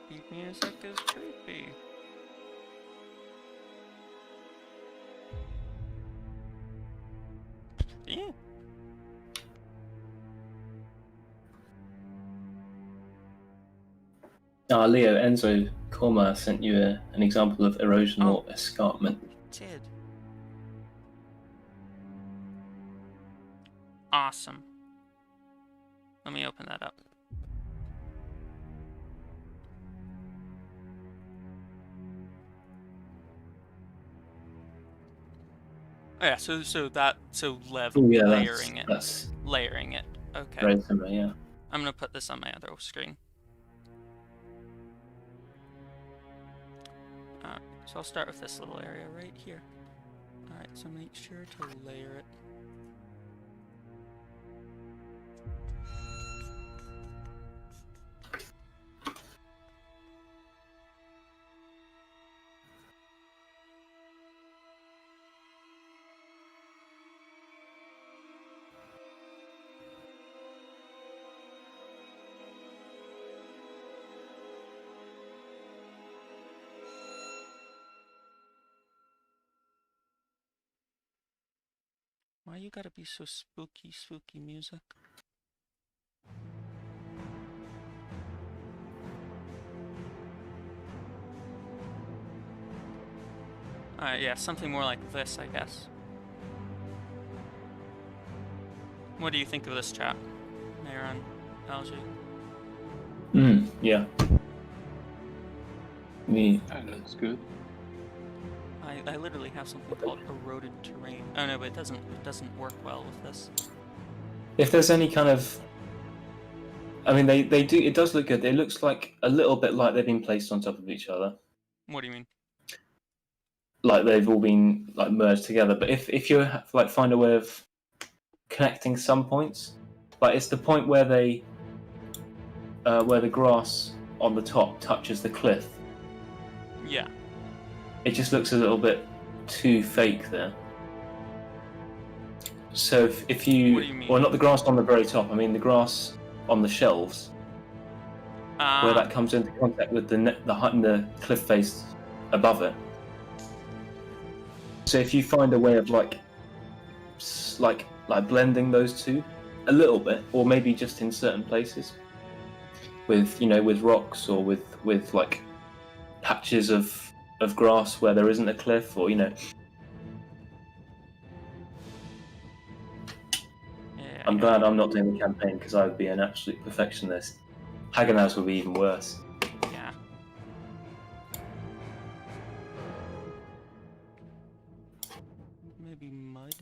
Speaker 1: Creepy music is creepy. Yeah.
Speaker 3: Leo, Enzo, Corma sent you an example of erosion or escarpment.
Speaker 1: Did. Awesome. Let me open that up. Oh yeah, so
Speaker 3: Oh yeah,
Speaker 1: layering it.
Speaker 3: that's
Speaker 1: Layering it. Okay.
Speaker 3: very similar. Yeah.
Speaker 1: I'm gonna put this on my other screen. So I'll start with this little area right here. Alright, so make sure to layer it. Why you gotta be so spooky, spooky music? Alright, yeah, something more like this, I guess. What do you think of this chat, Mayron, LG?
Speaker 3: Yeah. Me.
Speaker 2: That looks good.
Speaker 1: I literally have something called eroded terrain. Oh no, but it doesn't work well with this.
Speaker 3: If there's any kind of, I mean, they do. It does look good. It looks like a little bit like they've been placed on top of each other,
Speaker 1: What do you mean?
Speaker 3: like they've all been like merged together. But if you like find a way of connecting some points, like it's the point where they, where the grass on the top touches the cliff.
Speaker 1: Yeah.
Speaker 3: It just looks a little bit too fake there. So if you,
Speaker 1: What do you mean?
Speaker 3: well, not the grass on the very top. I mean the grass on the shelves, where that comes into contact with the cliff face above it. So if you find a way of like blending those two a little bit, or maybe just in certain places, with with rocks or with like patches of grass where there isn't a cliff, or
Speaker 1: Yeah,
Speaker 3: I'm glad I'm not doing the campaign because I would be an absolute perfectionist. Hagenaz would be even worse.
Speaker 1: Yeah. Maybe mud?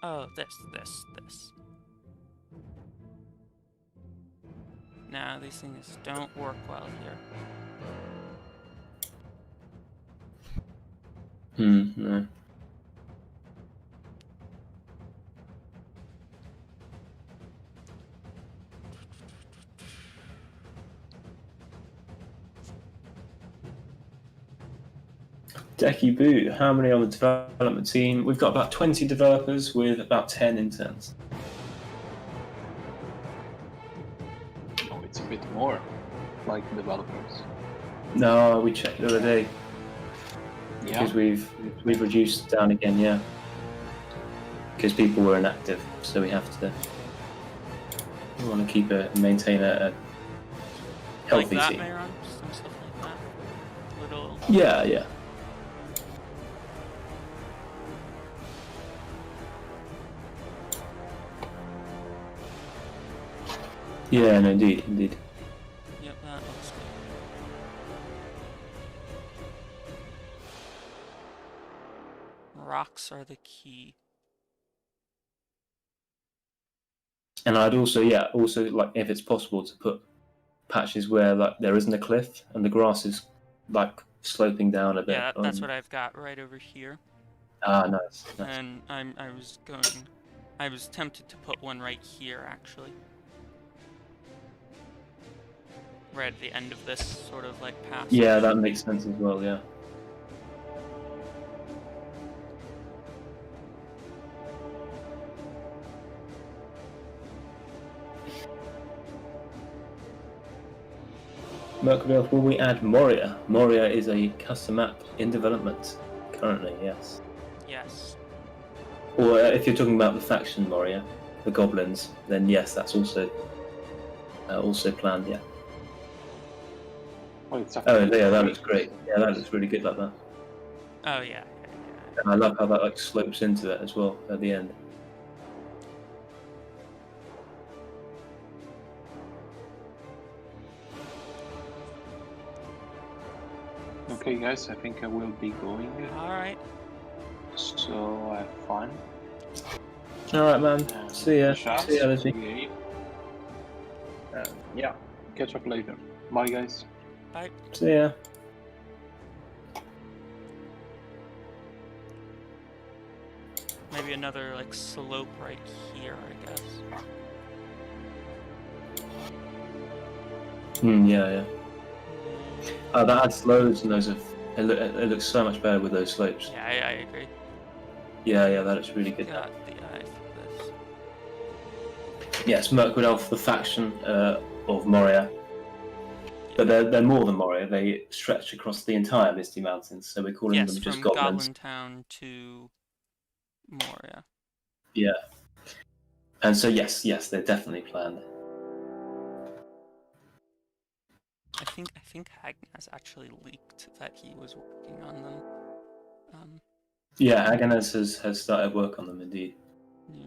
Speaker 1: Oh, this. Nah, these things don't work well here.
Speaker 3: No. Decky Boo, how many on the development team? We've got about 20 developers with about 10 interns.
Speaker 2: Oh, it's a bit more like developers.
Speaker 3: No, we checked the other day
Speaker 2: Yeah.
Speaker 3: because we've reduced down again, yeah. Because people were inactive, so we have to. We want to keep maintain a healthy
Speaker 1: like that,
Speaker 3: team.
Speaker 1: Mayron? Some stuff like that. Little.
Speaker 3: Yeah. Yeah, no, indeed.
Speaker 1: Yep, that looks good. Rocks are the key.
Speaker 3: And I'd also like if it's possible to put patches where like there isn't a cliff and the grass is like sloping down a bit.
Speaker 1: Yeah, that's what I've got right over here.
Speaker 3: Ah, nice.
Speaker 1: And I was tempted to put one right here actually. Right at the end of this sort of like passage.
Speaker 3: Yeah, that makes sense as well, yeah. Mercaville, will we add Moria? Moria is a custom map in development currently, yes.
Speaker 1: Yes.
Speaker 3: Or if you're talking about the faction Moria, the goblins, then yes, that's also planned, yeah.
Speaker 2: Oh, it's
Speaker 3: Oh, yeah, that looks great. Yeah, that looks really good like that.
Speaker 1: Oh yeah.
Speaker 3: And I love how that like slopes into it as well at the end.
Speaker 2: Okay, guys, I think I will be going.
Speaker 1: All right.
Speaker 2: So have fun.
Speaker 3: All right, man.
Speaker 2: And
Speaker 3: See ya.
Speaker 2: Shaz,
Speaker 3: See ya, Lizzie.
Speaker 2: Gabe. Yeah, catch up later. Bye, guys.
Speaker 1: Bye.
Speaker 3: See ya.
Speaker 1: Maybe another like slope right here, I guess.
Speaker 3: Yeah. That adds loads and loads of. It looks so much better with those slopes.
Speaker 1: Yeah, I agree.
Speaker 3: Yeah, that looks really good.
Speaker 1: Got the eye for this.
Speaker 3: Yes, Mirkwood Elf, the faction of Moria. But they're more than Moria. They stretch across the entire Misty Mountains, so we're calling
Speaker 1: Yes,
Speaker 3: them just
Speaker 1: from
Speaker 3: goblins.
Speaker 1: Goblin Town to Moria.
Speaker 3: Yeah. And so yes, they're definitely planned.
Speaker 1: I think Hagnaz actually leaked that he was working on them.
Speaker 3: Yeah, Haganaz has started work on them indeed.
Speaker 1: Yeah.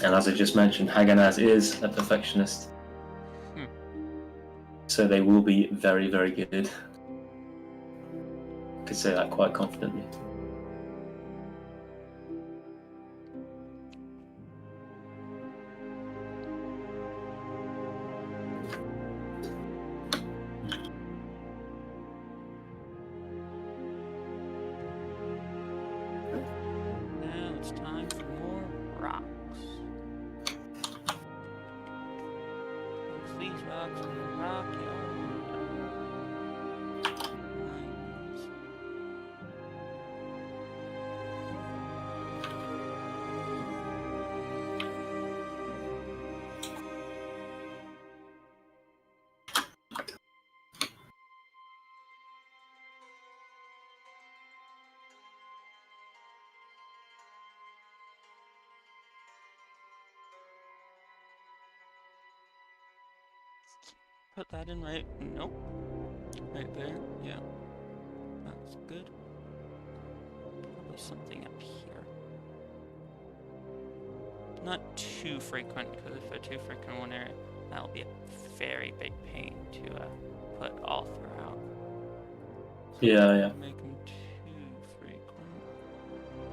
Speaker 3: And as I just mentioned, Haganaz is a perfectionist. So they will be very, very good. I could say that quite confidently.
Speaker 1: Now it's time for more rocks. These rocks in the rock mines. Put that in right. Nope. Right there. Yeah. That's good. Probably something up here. Not too frequent, because if they're too frequent in one area, that'll be a very big pain to put all throughout.
Speaker 3: Yeah.
Speaker 1: Make them too frequent,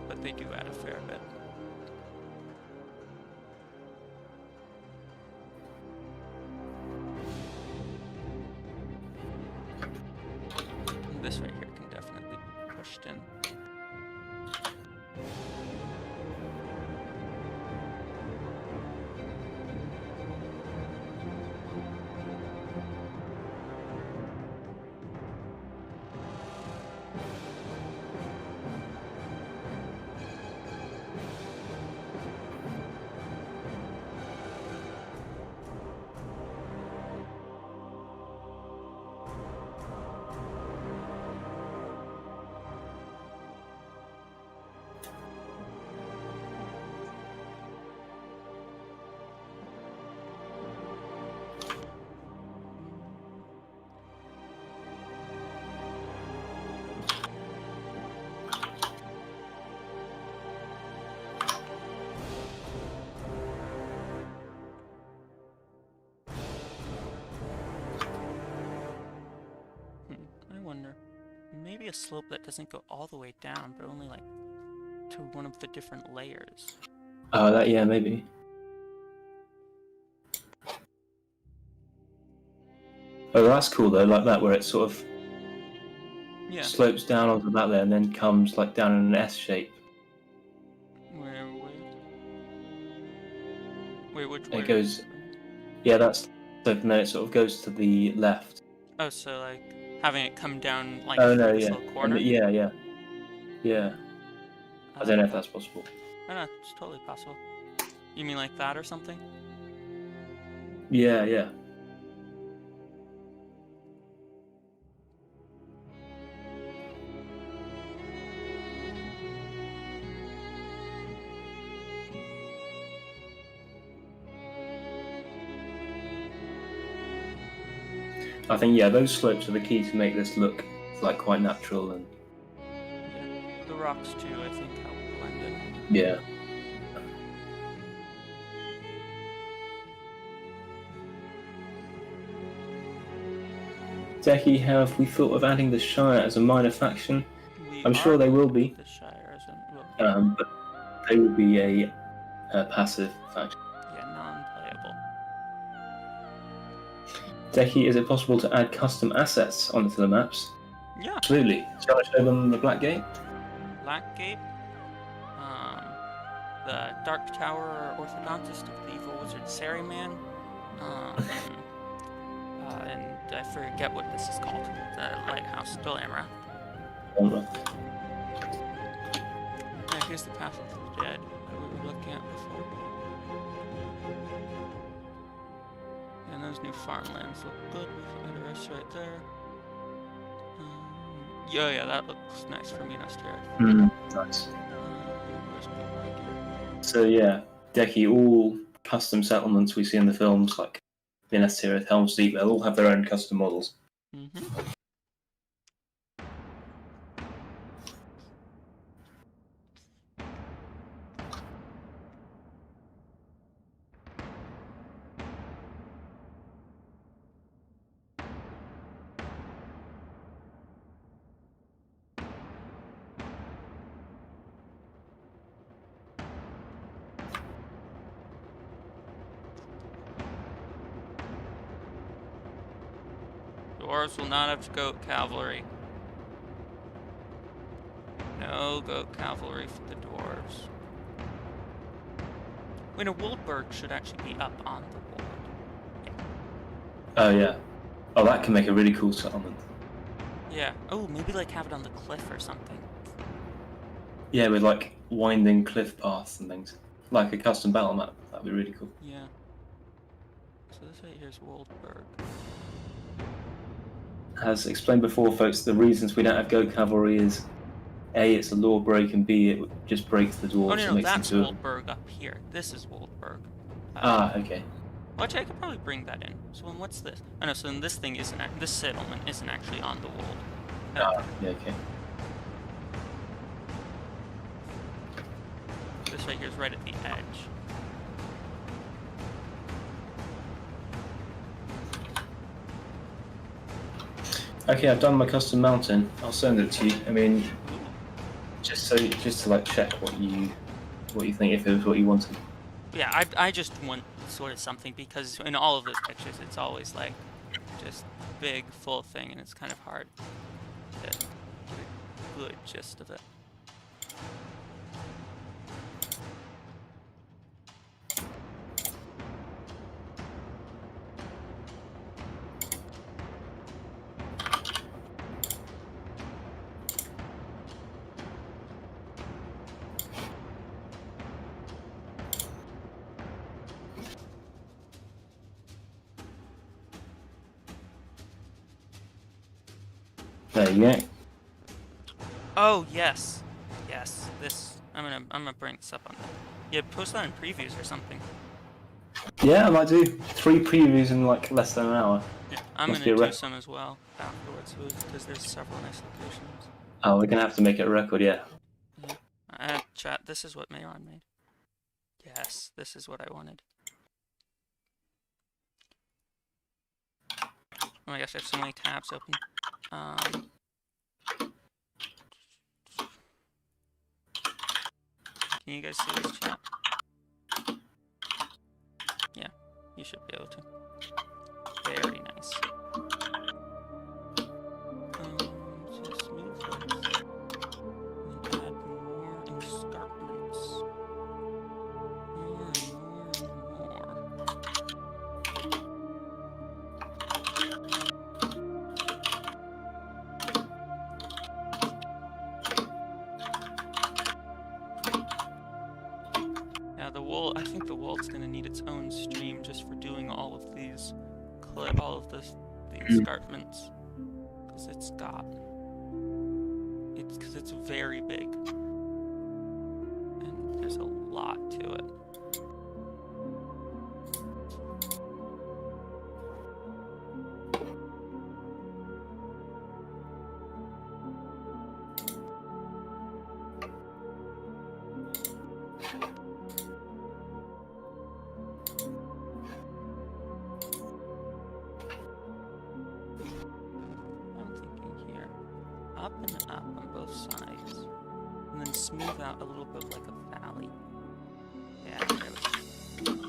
Speaker 1: but they do add a fair bit. This right here can definitely be pushed in. I wonder, maybe a slope that doesn't go all the way down, but only like to one of the different layers.
Speaker 3: Oh, yeah, maybe. Oh, that's cool though, like that, where it sort of slopes down onto that layer and then comes like down in an S shape.
Speaker 1: Wait, which
Speaker 3: It
Speaker 1: way?
Speaker 3: goes. Yeah, that's. So and then it sort of goes to the left.
Speaker 1: Oh, so like having it come down like
Speaker 3: Oh
Speaker 1: through
Speaker 3: no,
Speaker 1: this
Speaker 3: yeah.
Speaker 1: little corner?
Speaker 3: Yeah. I don't know if that's possible.
Speaker 1: No, it's totally possible. You mean like that or something?
Speaker 3: Yeah. I think those slopes are the key to make this look like quite natural and
Speaker 1: Yeah. The rocks too, I think, help blend it.
Speaker 3: yeah. Decky, have we thought of adding the Shire as a minor faction? I'm sure they will be.
Speaker 1: The Shire isn't.
Speaker 3: But they will be a passive faction.
Speaker 1: Yeah, non-playable.
Speaker 3: Decky, is it possible to add custom assets onto the maps?
Speaker 1: Yeah.
Speaker 3: Absolutely. Shall I show them the Black Gate?
Speaker 1: Blackgate. The Dark Tower Orthodontist of the Evil Wizard Saryman. And I forget what this is called. The Lighthouse Dolamra. Yeah, here's the Path of the Dead that we were looking at before. And those new farmlands look good. We've got us right there. Yeah, that looks nice for Minas Tirith.
Speaker 3: Nice.
Speaker 1: Where's Black here?
Speaker 3: So Decky, all custom settlements we see in the films, like Minas Tirith, Helm's Deep, they'll all have their own custom models.
Speaker 1: Mm-hmm. Dwarves will not have goat cavalry. No goat cavalry for the dwarves. Wait, a Woldburg should actually be up on the wold.
Speaker 3: Oh yeah. Oh, that can make a really cool settlement.
Speaker 1: Yeah. Oh, maybe like have it on the cliff or something.
Speaker 3: Yeah, with like winding cliff paths and things. Like a custom battle map. That'd be really cool.
Speaker 1: Yeah. So this right here is Woldburg.
Speaker 3: As explained before, folks, the reasons we don't have goat cavalry is A, it's a law break, and B, it just breaks the dwarves.
Speaker 1: Oh no,
Speaker 3: and makes
Speaker 1: that's
Speaker 3: them
Speaker 1: Woldburg up here. This is Woldburg.
Speaker 3: Okay.
Speaker 1: Well, actually, I could probably bring that in. So then what's this? Oh no, so then this thing isn't, this settlement isn't actually on the wold.
Speaker 3: Yeah, okay.
Speaker 1: This right here is right at the edge.
Speaker 3: Okay, I've done my custom mountain. I'll send it to you. I mean, just to like check what you think, if it was what you wanted.
Speaker 1: Yeah, I just want sort of something, because in all of those pictures it's always like just big full thing, and it's kind of hard to get a good gist of it.
Speaker 3: There you go.
Speaker 1: Oh yes, this I'm gonna bring this up on the, yeah, post that in previews or something.
Speaker 3: Yeah, I might do 3 previews in like less than an hour.
Speaker 1: Yeah, I'm
Speaker 3: Must
Speaker 1: gonna
Speaker 3: be a
Speaker 1: do some as well afterwards, because there's several nice locations.
Speaker 3: Oh, we're gonna have to make it a record, yeah.
Speaker 1: Yeah. Chat, this is what Mayron made. Yes, this is what I wanted. Oh my gosh, I have so many tabs open. Can you guys see this, chat? Yeah, you should be able to. Very nice. So smooth this. And add more escarpments. More and more. Yeah, the wool. I think the wool's gonna need its own stream just for doing all of these, the escarpments, because it's very big, and there's a lot to it. up and up on both sides, and then smooth out a little bit of like a valley. Yeah, there we go.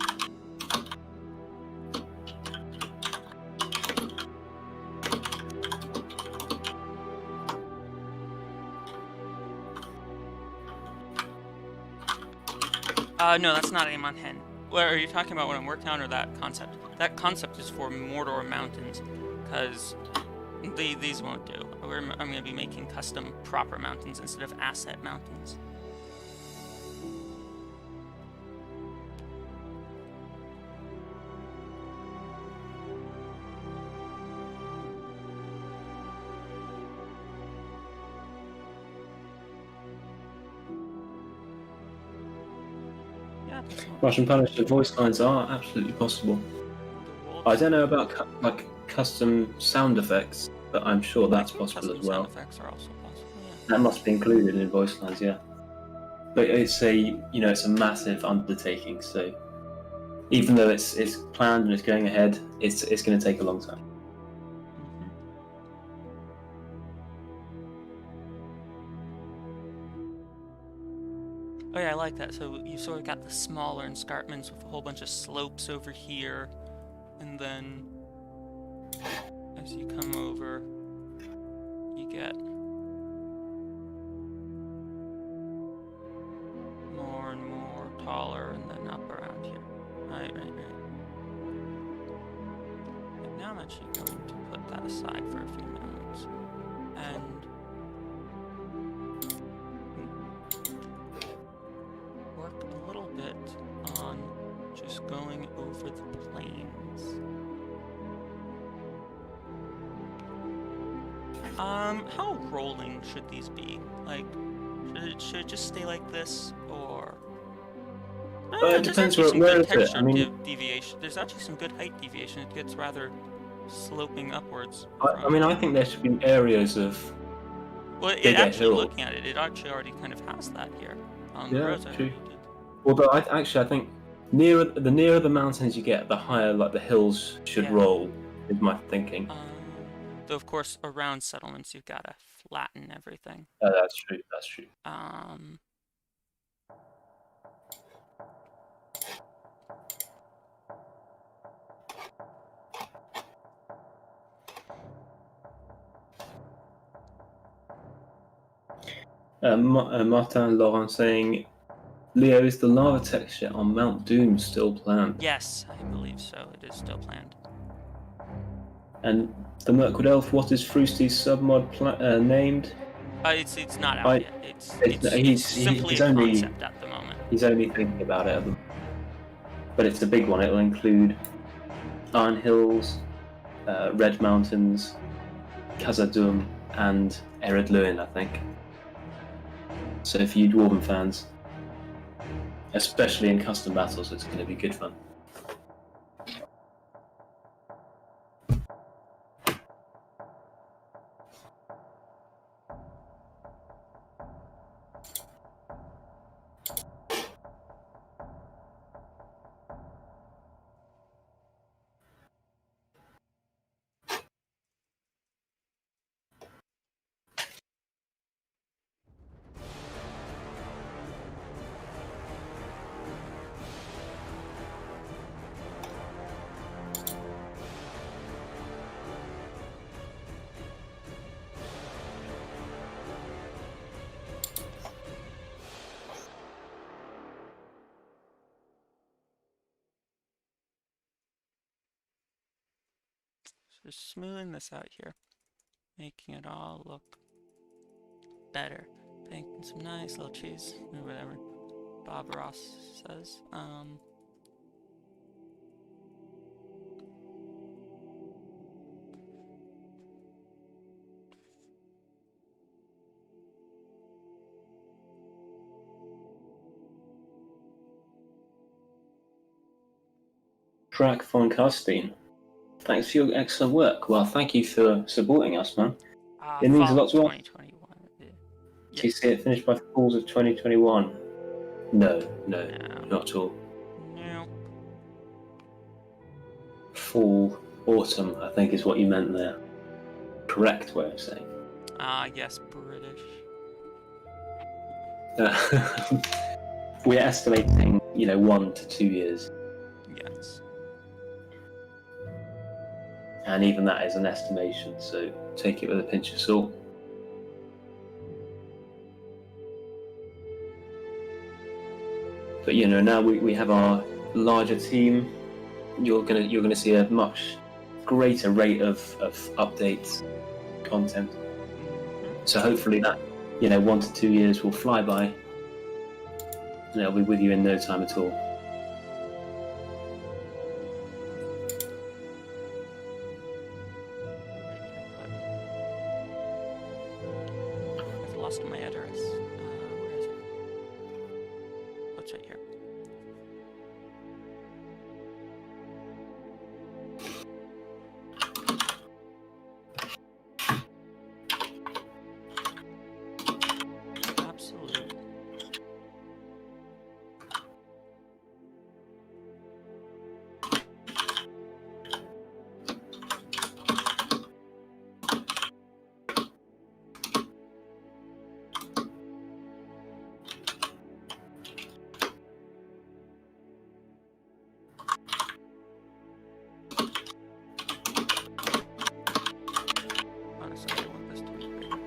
Speaker 1: No, that's not aim on hen. What are you talking about when I'm working on, or that concept? That concept is for Mordor mountains, because these won't do. I'm going to be making custom proper mountains instead of asset mountains.
Speaker 3: Russian Punisher voice lines are absolutely possible. I don't know about custom sound effects, but I'm sure that's possible as well.
Speaker 1: Sound effects are also possible, yeah.
Speaker 3: That must be included in voice lines, yeah. But it's a massive undertaking. So even though it's planned and it's going ahead, it's going to take a long time.
Speaker 1: Oh yeah, I like that. So you sort of got the smaller escarpments with a whole bunch of slopes over here, and then as you come over, you get more and more taller, and then up around here. Right. And now I'm actually going to put that aside for a few moments, and work a little bit on just going over the plains. How rolling should these be? Like, should it just stay like this, or?
Speaker 3: It depends where it's
Speaker 1: texture
Speaker 3: I mean,
Speaker 1: deviation. There's actually some good height deviation. It gets rather sloping upwards.
Speaker 3: I mean, I think there should be areas of
Speaker 1: Well,
Speaker 3: bigger
Speaker 1: actually,
Speaker 3: hills.
Speaker 1: looking at it, it actually already kind of has that here. The
Speaker 3: Yeah,
Speaker 1: roads
Speaker 3: true.
Speaker 1: already did.
Speaker 3: Although I think nearer the mountains you get, the higher like the hills should roll. Is my thinking.
Speaker 1: Though of course, around settlements you've got to flatten everything.
Speaker 3: That's true. That's true. Martin Laurent saying, Leo, is the lava texture on Mount Doom still planned?
Speaker 1: Yes, I believe so. It is still planned.
Speaker 3: And the Mirkwood Elf, what is Froosty's submod named?
Speaker 1: It's not out yet. It's simply a concept at the moment.
Speaker 3: He's only thinking about it, but it's a big one. It'll include Iron Hills, Red Mountains, Khazad-dûm, and Ered Luin, I think. So for you Dwarven fans, especially in custom battles, it's going to be good fun.
Speaker 1: Just smoothing this out here, making it all look better. Making some nice little cheese, or whatever Bob Ross says.
Speaker 3: Drac von Karstein, thanks for your excellent work. Well, thank you for supporting us, man. It means a lot to us.
Speaker 1: 2021.
Speaker 3: Do you see it finished by falls of 2021? No, not at all.
Speaker 1: No.
Speaker 3: Fall, autumn, I think is what you meant there. Correct way of saying.
Speaker 1: Ah, yes, British.
Speaker 3: We're estimating, 1 to 2 years,
Speaker 1: Yes.
Speaker 3: and even that is an estimation, so take it with a pinch of salt. But now we have our larger team. You're gonna see a much greater rate of updates, content. So hopefully that 1 to 2 years will fly by, and it'll be with you in no time at all.
Speaker 1: I've lost my address. Where is it? Oh, it's right here. Absolutely. Honestly, I want this to be bigger.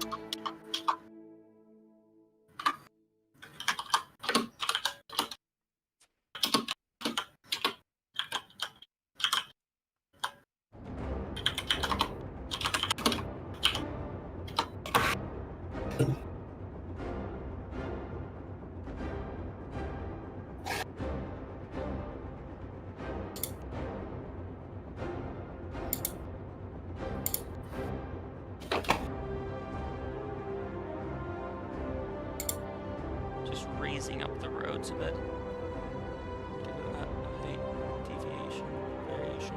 Speaker 1: Just raising up the roads a bit. Do a height deviation, variation.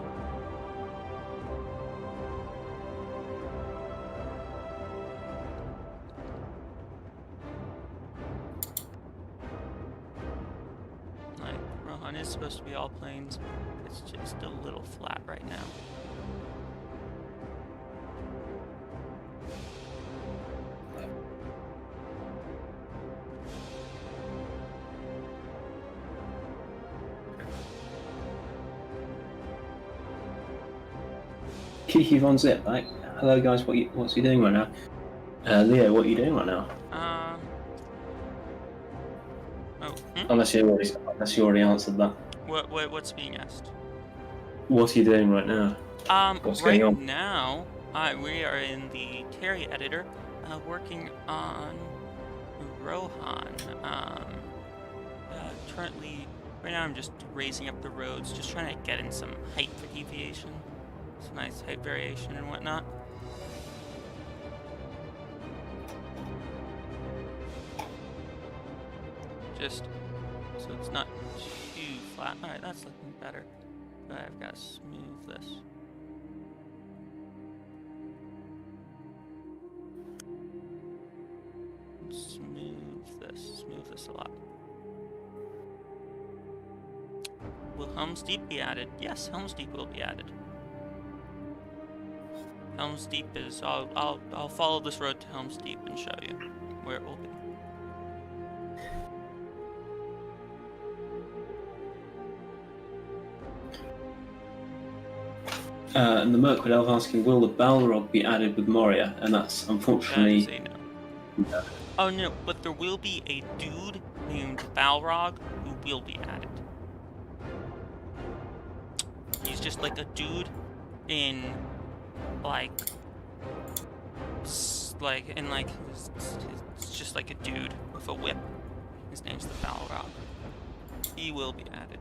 Speaker 1: Like, Rohan is supposed to be all plains. It's just a little flat right now.
Speaker 3: Kiki Von Zip, like, hello guys, what's he doing right now? Leo, what are you doing right now? Unless you already answered that.
Speaker 1: What's being asked?
Speaker 3: What are you doing right now? What's going on?
Speaker 1: Right now, we are in the Terry editor, working on Rohan. Currently, right now I'm just raising up the roads, just trying to get in some height deviation, some nice height variation and whatnot. Just so it's not too flat. Alright, that's looking better. But I've got to smooth this. Smooth this a lot. Will Helm's Deep be added? Yes, Helm's Deep will be added. Helm's Deep is. I'll follow this road to Helm's Deep and show you where it will be.
Speaker 3: And the Mirkwood Elf asking, will the Balrog be added with Moria? And that's unfortunately.
Speaker 1: That is a no. Oh no, but there will be a dude named Balrog who will be added. He's just like a dude in it's just like a dude with a whip. His name's the Balrog. He will be added.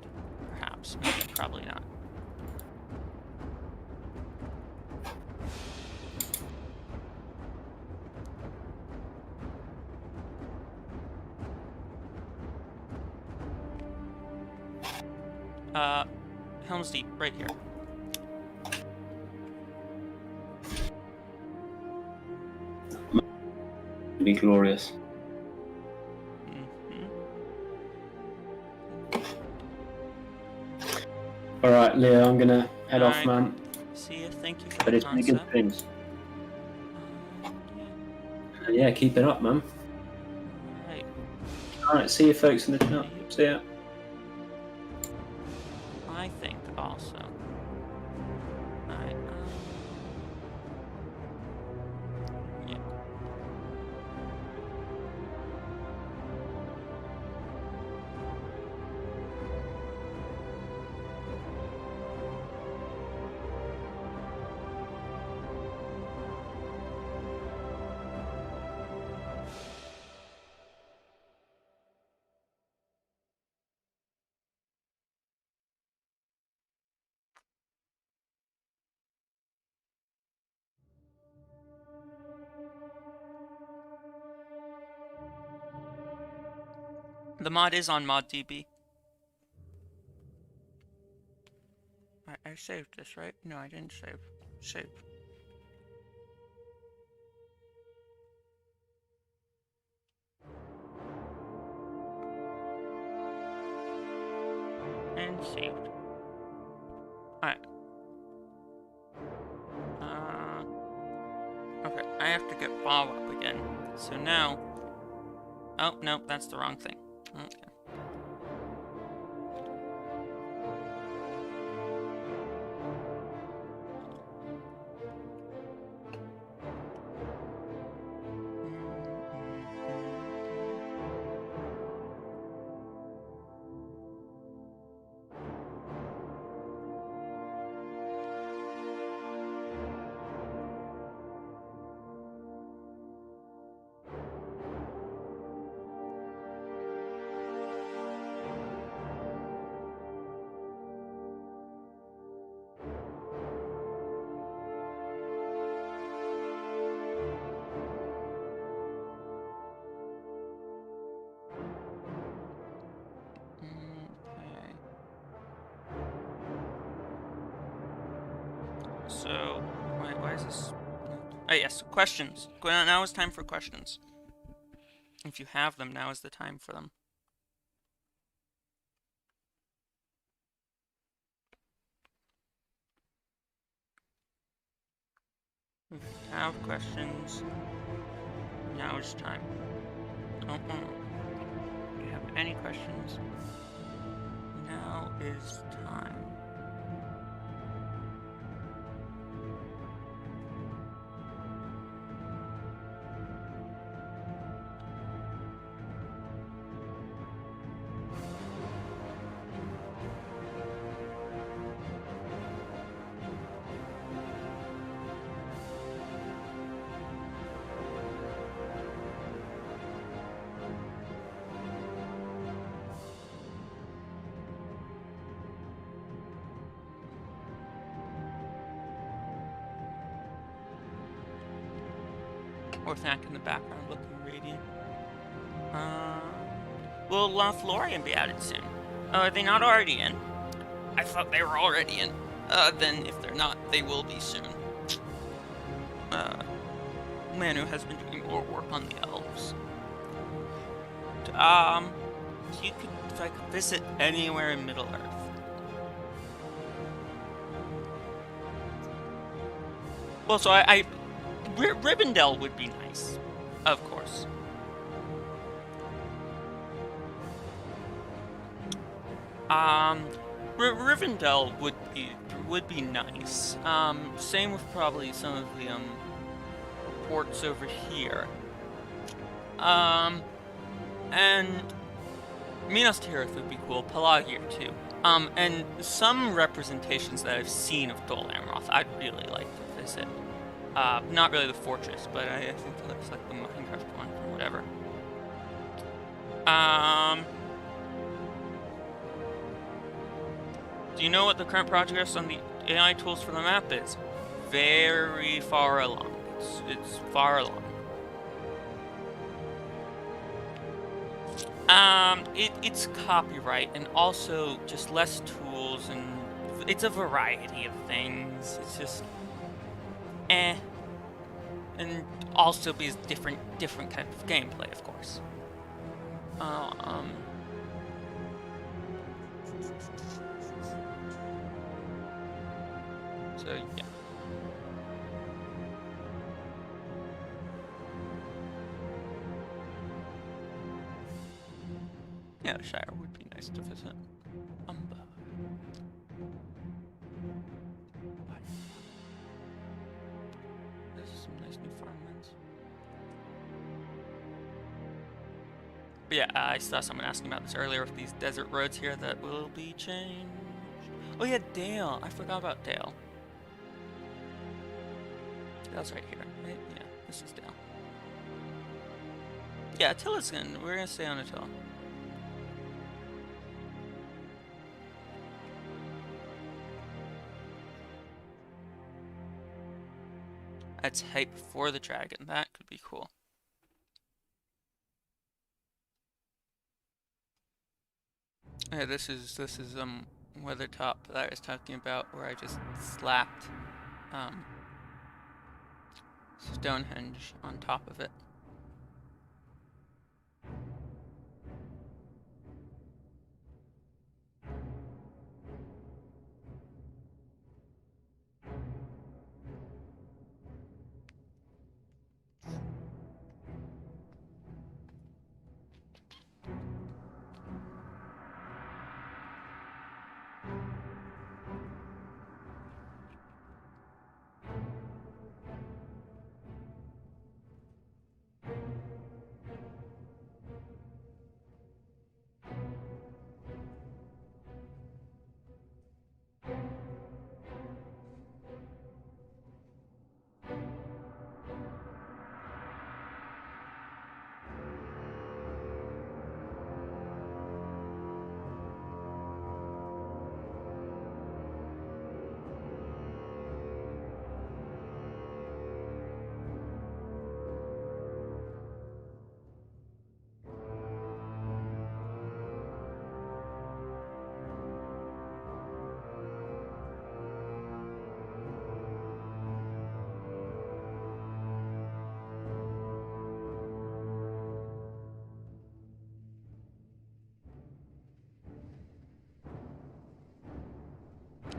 Speaker 1: Perhaps, maybe, probably not. Helm's Deep, right here.
Speaker 3: It'd be glorious. Alright, Leo, I'm gonna head off, man.
Speaker 1: See you, thank you for
Speaker 3: But
Speaker 1: the
Speaker 3: it's been good
Speaker 1: concept.
Speaker 3: things. Yeah, keep it up, man.
Speaker 1: Right.
Speaker 3: Alright, see you folks in the chat. See ya.
Speaker 1: I think also. Alright, yeah. The mod is on ModDB. I saved this, right? No, I didn't save. Save. And saved. Alright. Okay, I have to get Bob up again. So now... Oh, no, that's the wrong thing. Okay. Okay. So, why is this? Oh yes, questions. Now is time for questions. If you have them, now is the time for them. If you have questions, now is time. If you have any questions, now is time. Orthanc in the background looking radiant. Will Lothlorien be added soon? Are they not already in? I thought they were already in. Then if they're not, they will be soon. Manu has been doing more work on the elves. If I could visit anywhere in Middle Earth. Well, so Rivendell would be nice, of course. Rivendell would be nice. Same with probably some of the ports over here. And Minas Tirith would be cool. Pelagir too. And some representations that I've seen of Dol Amroth, I'd really like to visit. Not really the fortress, but I think that looks like the Minecraft one or whatever. Do you know what the current progress on the AI tools for the map is? Very far along. It's far along. It's copyright and also just less tools, and it's a variety of things. It's just and also because different kind of gameplay, of course. So yeah. Yeah, the Shire would be nice to visit. This is some nice new farmlands. But yeah, I saw someone asking about this earlier with these desert roads here that will be changed. Oh yeah, Dale. I forgot about Dale. Dale's right here, right? Yeah, this is Dale. Yeah, Attila's gonna. We're gonna stay on Attila. That's hype for the dragon. That could be cool. Yeah, this is Weathertop that I was talking about, where I just slapped Stonehenge on top of it.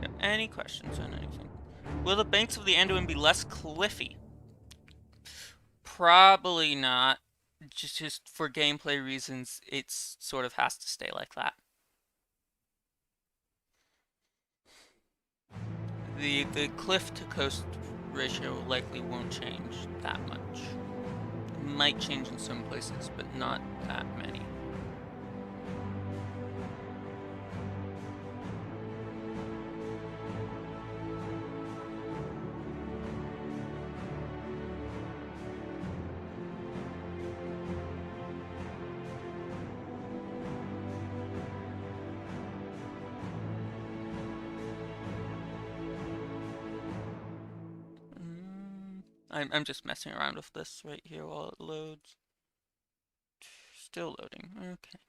Speaker 1: Yeah, any questions on anything? Will the banks of the Anduin be less cliffy? Probably not. Just for gameplay reasons, it's sort of has to stay like that. The cliff to coast ratio likely won't change that much. It might change in some places, but not that many. I'm just messing around with this right here while it loads. Still loading. Okay.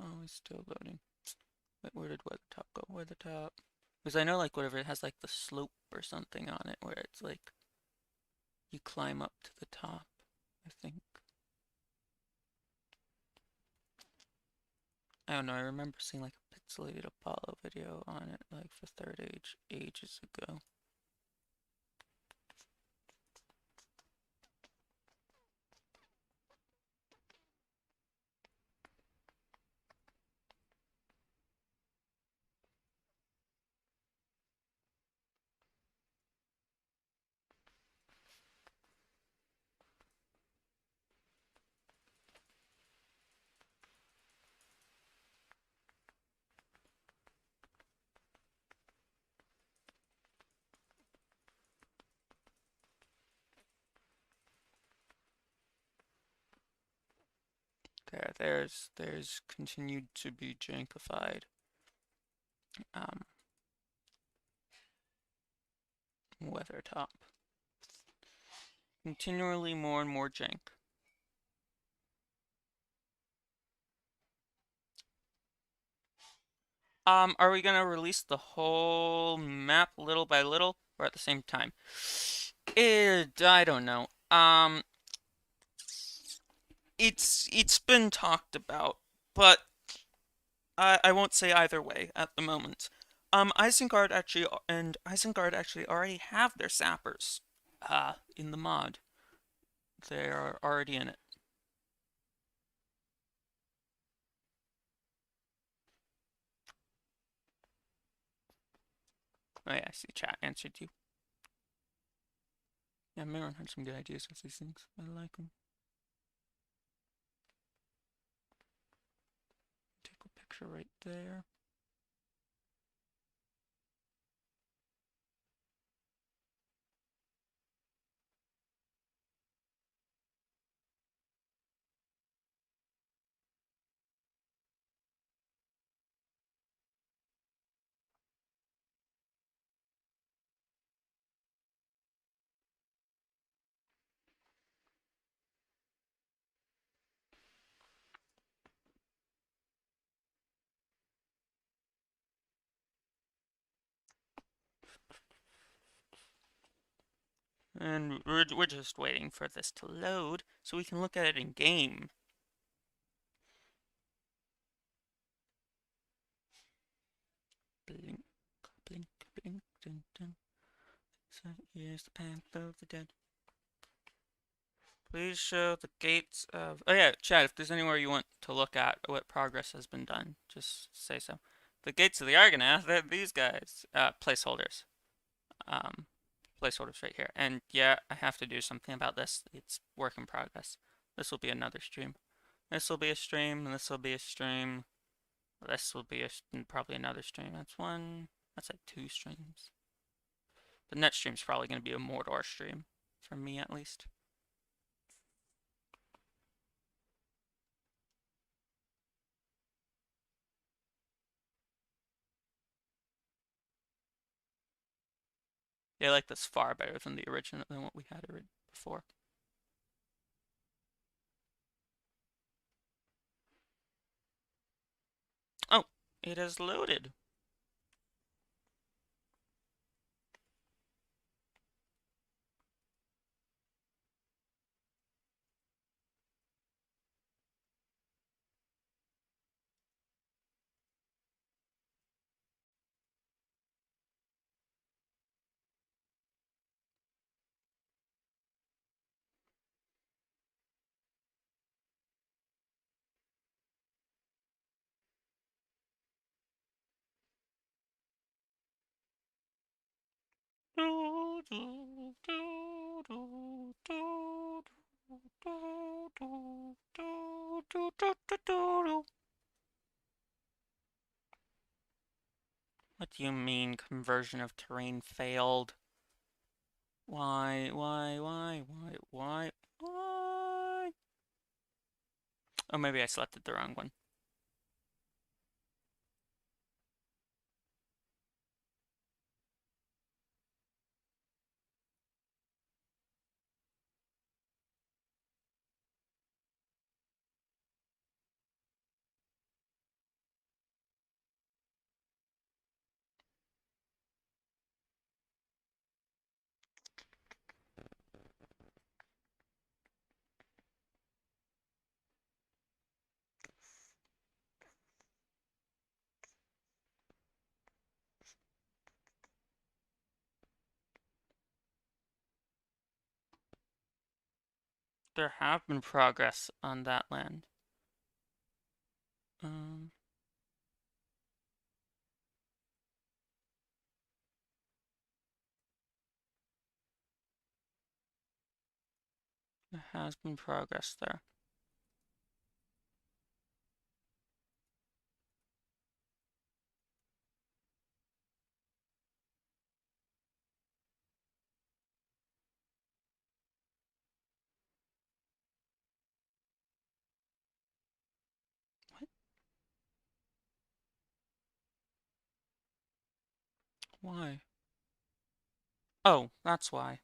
Speaker 1: Always still loading. Wait, where did Weathertop go? Weathertop. Because I know, like, whatever, it has, like, the slope or something on it where it's, like, you climb up to the top, I think. I don't know, I remember seeing, like, a pixelated Apollo video on it, like, for Third Age ages ago. There's continued to be jankified. Weathertop. Continually more and more jank. Are we gonna release the whole map little by little, or at the same time? I don't know. It's been talked about, but I won't say either way at the moment. Isengard actually already have their sappers, in the mod. They are already in it. Oh yeah, I see chat answered you. Yeah, Maron had some good ideas with these things. I like them. Take a picture right there. And we're just waiting for this to load so we can look at it in game. Blink, blink, blink, dun, dun. So here's the path of the dead. Please show the gates of... Oh yeah, chat, if there's anywhere you want to look at what progress has been done, just say so. The gates of the Argonath, they're these guys. Placeholders. Placeholders right here. And yeah, I have to do something about this. It's work in progress. This will be another stream. This will be a stream, and this will be a stream. This will be probably another stream. That's one. That's like 2 streams. The next stream's probably going to be a Mordor stream. For me, at least. Yeah, I like this far better than the original, than what we had before. Oh, it has loaded. What do you mean conversion of terrain failed? Why? Oh, maybe I selected the wrong one. There have been progress on that land. There has been progress there. What? Why? Oh, that's why.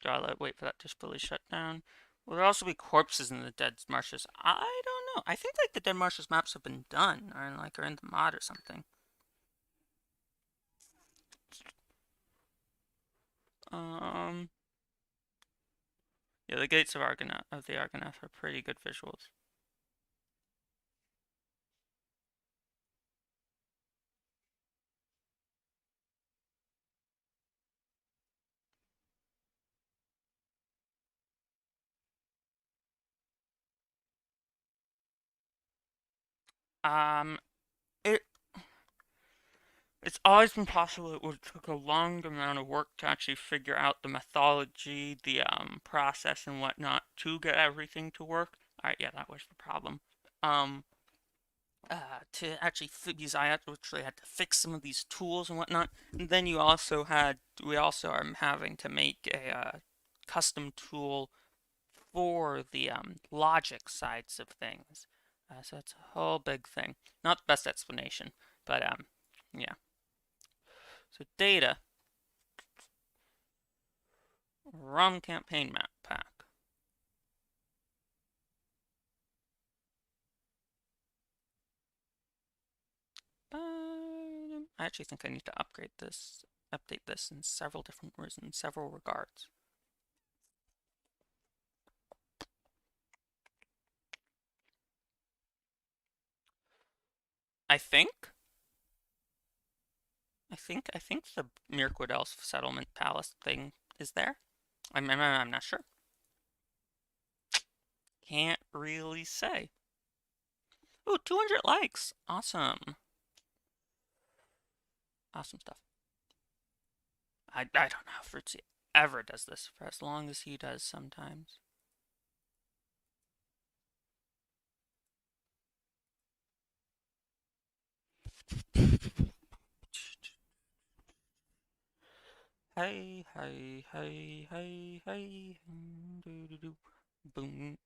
Speaker 1: Gotta wait for that to fully shut down. Will there also be corpses in the Dead Marshes? I don't know. I think like the Dead Marshes maps have been done, or are in the mod or something. Yeah, the gates of the Argonath are pretty good visuals. Um, it it's always been possible. It would took a long amount of work to actually figure out the methodology, the process and whatnot to get everything to work. All right, yeah, that was the problem. Um, to actually because I actually had to fix some of these tools and whatnot. And then we also are having to make a custom tool for the logic sides of things. So it's a whole big thing. Not the best explanation, but yeah. So data, ROM campaign map pack. I actually think I need to update this in several regards. I think I think the Mirkwood Elf Settlement Palace thing is there. I'm not sure. Can't really say. Ooh, 200 likes. Awesome. Awesome stuff. I don't know if Fruitsy ever does this for as long as he does sometimes. Hey, hey, hey, hey, hey. Do, do, do. Boom.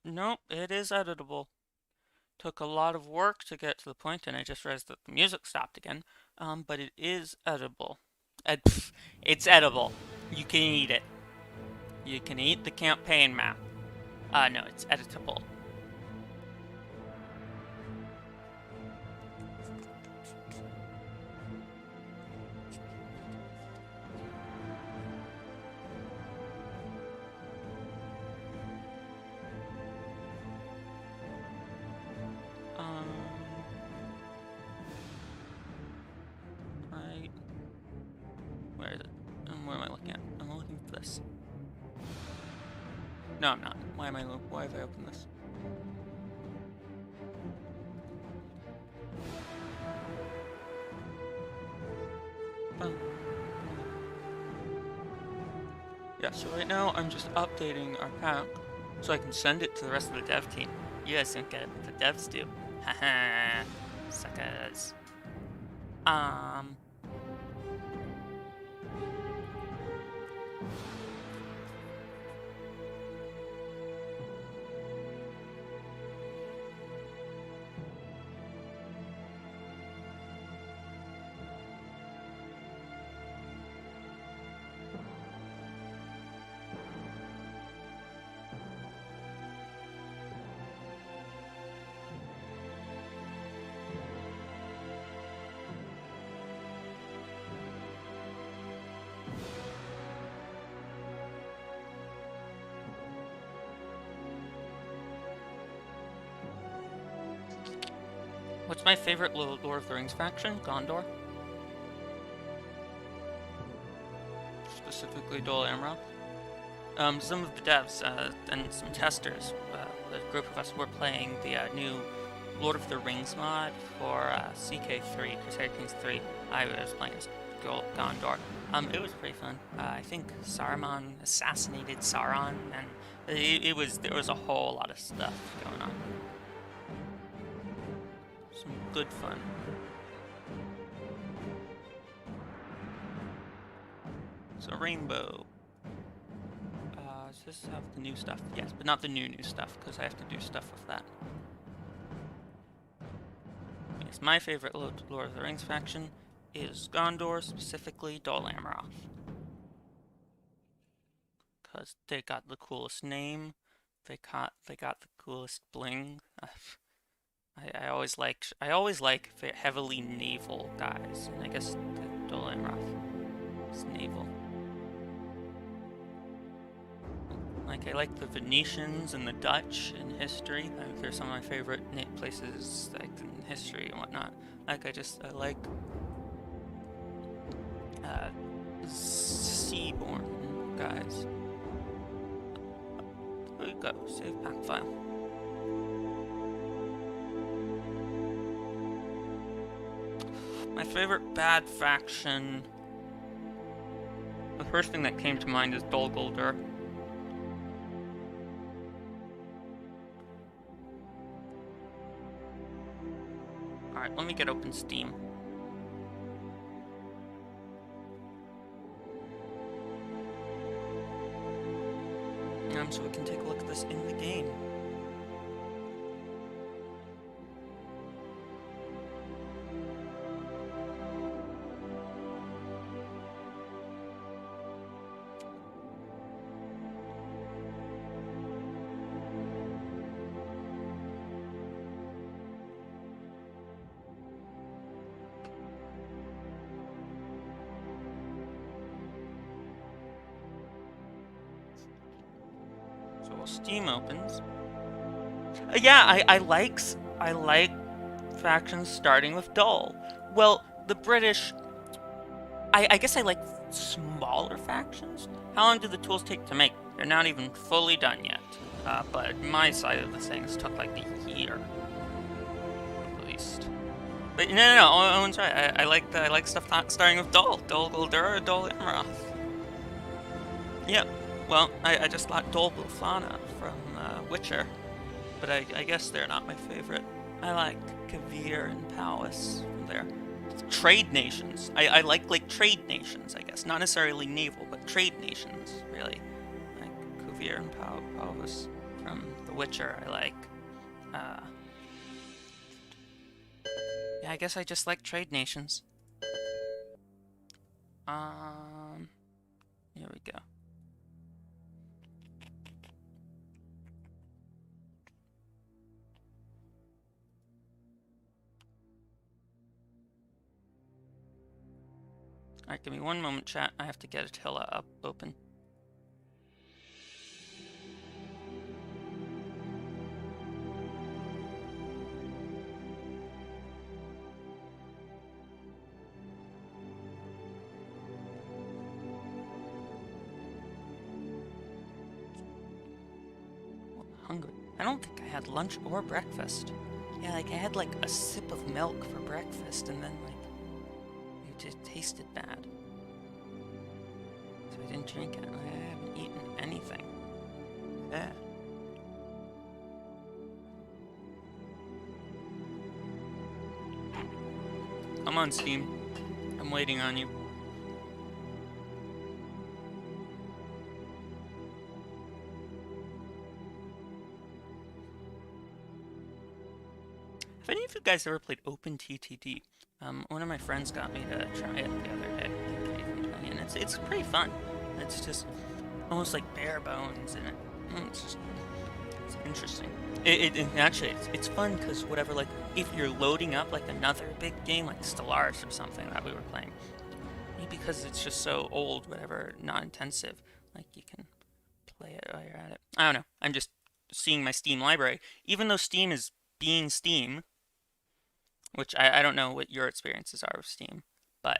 Speaker 1: Nope, it is editable. Took a lot of work to get to the point, and I just realized that the music stopped again. But it is edible. It's edible. You can eat it. You can eat the campaign map. No, it's editable. Right. Where is it? Where am I looking at? I'm looking for this. No, I'm not. Why have I opened this? Yeah, so right now I'm just updating our pack so I can send it to the rest of the dev team. You guys don't get it, but the devs do. Haha, suckers. What's my favorite Lord of the Rings faction? Gondor. Specifically Dol Amroth. Some of the devs and some testers, a group of us were playing the new Lord of the Rings mod for CK3, Crusader Kings 3. I was playing as Gondor. It was pretty fun. I think Saruman assassinated Sauron, and there was a whole lot of stuff going on. Some good fun. So Rainbow. Does this have the new stuff? Yes, but not the new stuff, because I have to do stuff with that. Yes, my favorite Lord of the Rings faction is Gondor, specifically Dol Amroth. Because they got the coolest name, they got the coolest bling. I always like heavily naval guys, and I guess the Dol Amroth is naval. Like, I like the Venetians and the Dutch in history. I think they're some of my favorite places, like, in history and whatnot. Like, I like seaborne guys. There we go, save pack file. My favorite bad faction, the first thing that came to mind is Dol Guldur. Alright, let me get open Steam. So we can take a look at this in the game. Steam opens. Yeah, I like factions starting with Dol. Well, the British. I guess I like smaller factions. How long do the tools take to make? They're not even fully done yet. But my side of the things took like a year, at least. But no, Owen's right. I like stuff starting with Dol Guldur, or Dol Amroth. Yep. Well, I just bought Dol Bufana from Witcher, but I guess they're not my favorite. I like Kavir and Powys from there. Trade nations. I like trade nations, I guess. Not necessarily naval, but trade nations, really. Like Kavir and Powys from The Witcher, I like. Yeah, I guess I just like trade nations. Here we go. Alright, give me one moment, chat. I have to get Attila open. Hungry. I don't think I had lunch or breakfast. Yeah, like I had like a sip of milk for breakfast and then like it just tasted bad. So I didn't drink it. I haven't eaten anything. Yeah. Come on, Steam. I'm waiting on you. Have any of you guys ever played OpenTTD? One of my friends got me to try it the other day, and it's pretty fun. It's just almost like bare bones in it. It's interesting. It's fun because whatever, like if you're loading up like another big game like Stellaris or something that we were playing, maybe because it's just so old, whatever, not intensive, like you can play it while you're at it. I don't know. I'm just seeing my Steam library, even though Steam is being Steam. Which I don't know what your experiences are with Steam, but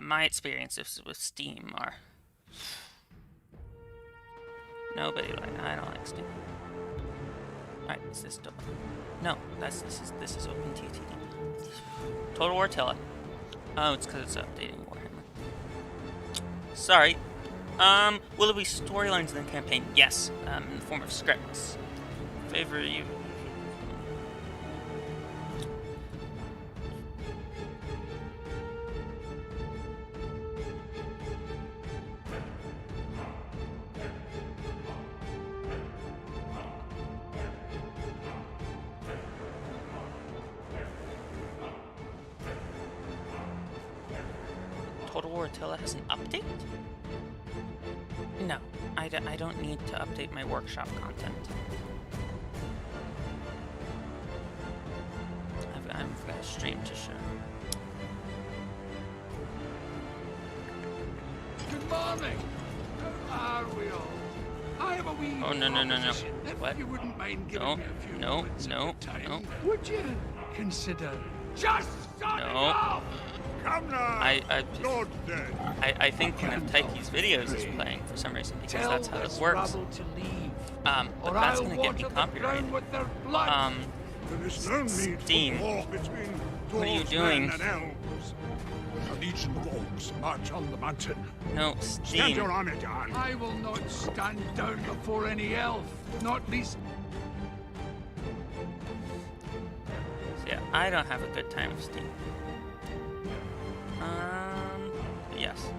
Speaker 1: my experiences with Steam are nobody like. I don't like Steam. All right, is this dope? No, this is OpenTTD. Total War Attila. Oh, it's because it's updating Warhammer. Sorry. Will there be storylines in the campaign? Yes, in the form of scripts. Favor you. Total War Attila has an update? No, I don't need to update my workshop content. I've got a stream to show.
Speaker 4: Good morning. How are we all? I have a wee
Speaker 1: Oh, no.
Speaker 4: proposition.
Speaker 1: What?
Speaker 4: If you wouldn't mind giving
Speaker 1: No,
Speaker 4: me a few
Speaker 1: no,
Speaker 4: moments of
Speaker 1: no,
Speaker 4: your time,
Speaker 1: no.
Speaker 4: would you consider just starting
Speaker 1: No.
Speaker 4: off? Come now,
Speaker 1: I think one of Taiki's videos is playing for some reason because
Speaker 4: Tell
Speaker 1: that's how
Speaker 4: this
Speaker 1: it works.
Speaker 4: rabble to leave,
Speaker 1: But
Speaker 4: or
Speaker 1: that's
Speaker 4: I'll
Speaker 1: gonna get me
Speaker 4: water the ground
Speaker 1: copyrighted.
Speaker 4: with their blood.
Speaker 5: There is no need
Speaker 1: Steam.
Speaker 5: for war between
Speaker 1: What are you
Speaker 5: dwarves,
Speaker 1: doing?
Speaker 5: men, and elves. A legion of orcs march on the mountain.
Speaker 1: No,
Speaker 5: Stand
Speaker 1: Steam.
Speaker 5: your army down.
Speaker 4: I will not stand down before any elf, not least.
Speaker 1: So yeah, I don't have a good time with Steam. Yes.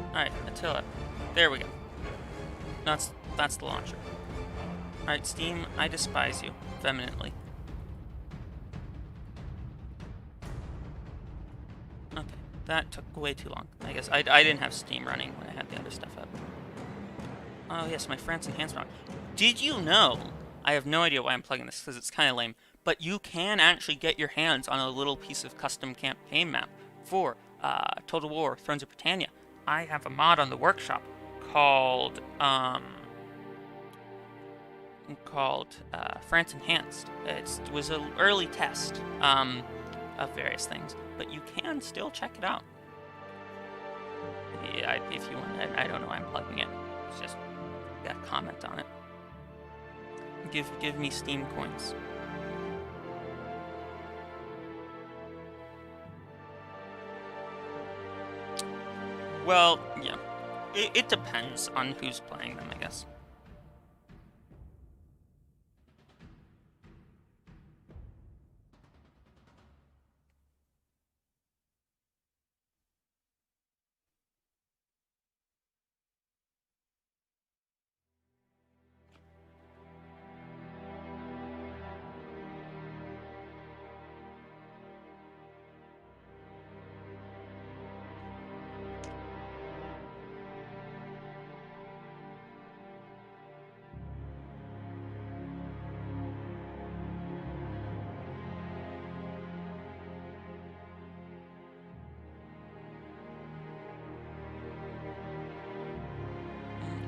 Speaker 1: Alright, Attila. There we go. That's the launcher. Alright, Steam, I despise you. Vehemently. Okay, that took way too long. I guess I didn't have Steam running when I had the other stuff up. Oh yes, my France enhancement. Did you know? I have no idea why I'm plugging this, because it's kind of lame. But you can actually get your hands on a little piece of custom campaign map for Total War Thrones of Britannia. I have a mod on the workshop called France Enhanced. It was an early test of various things, but you can still check it out. Yeah, if you want. I don't know why I'm plugging it. It's just got a comment on it. Give me Steam coins. Well, yeah. It depends on who's playing them, I guess.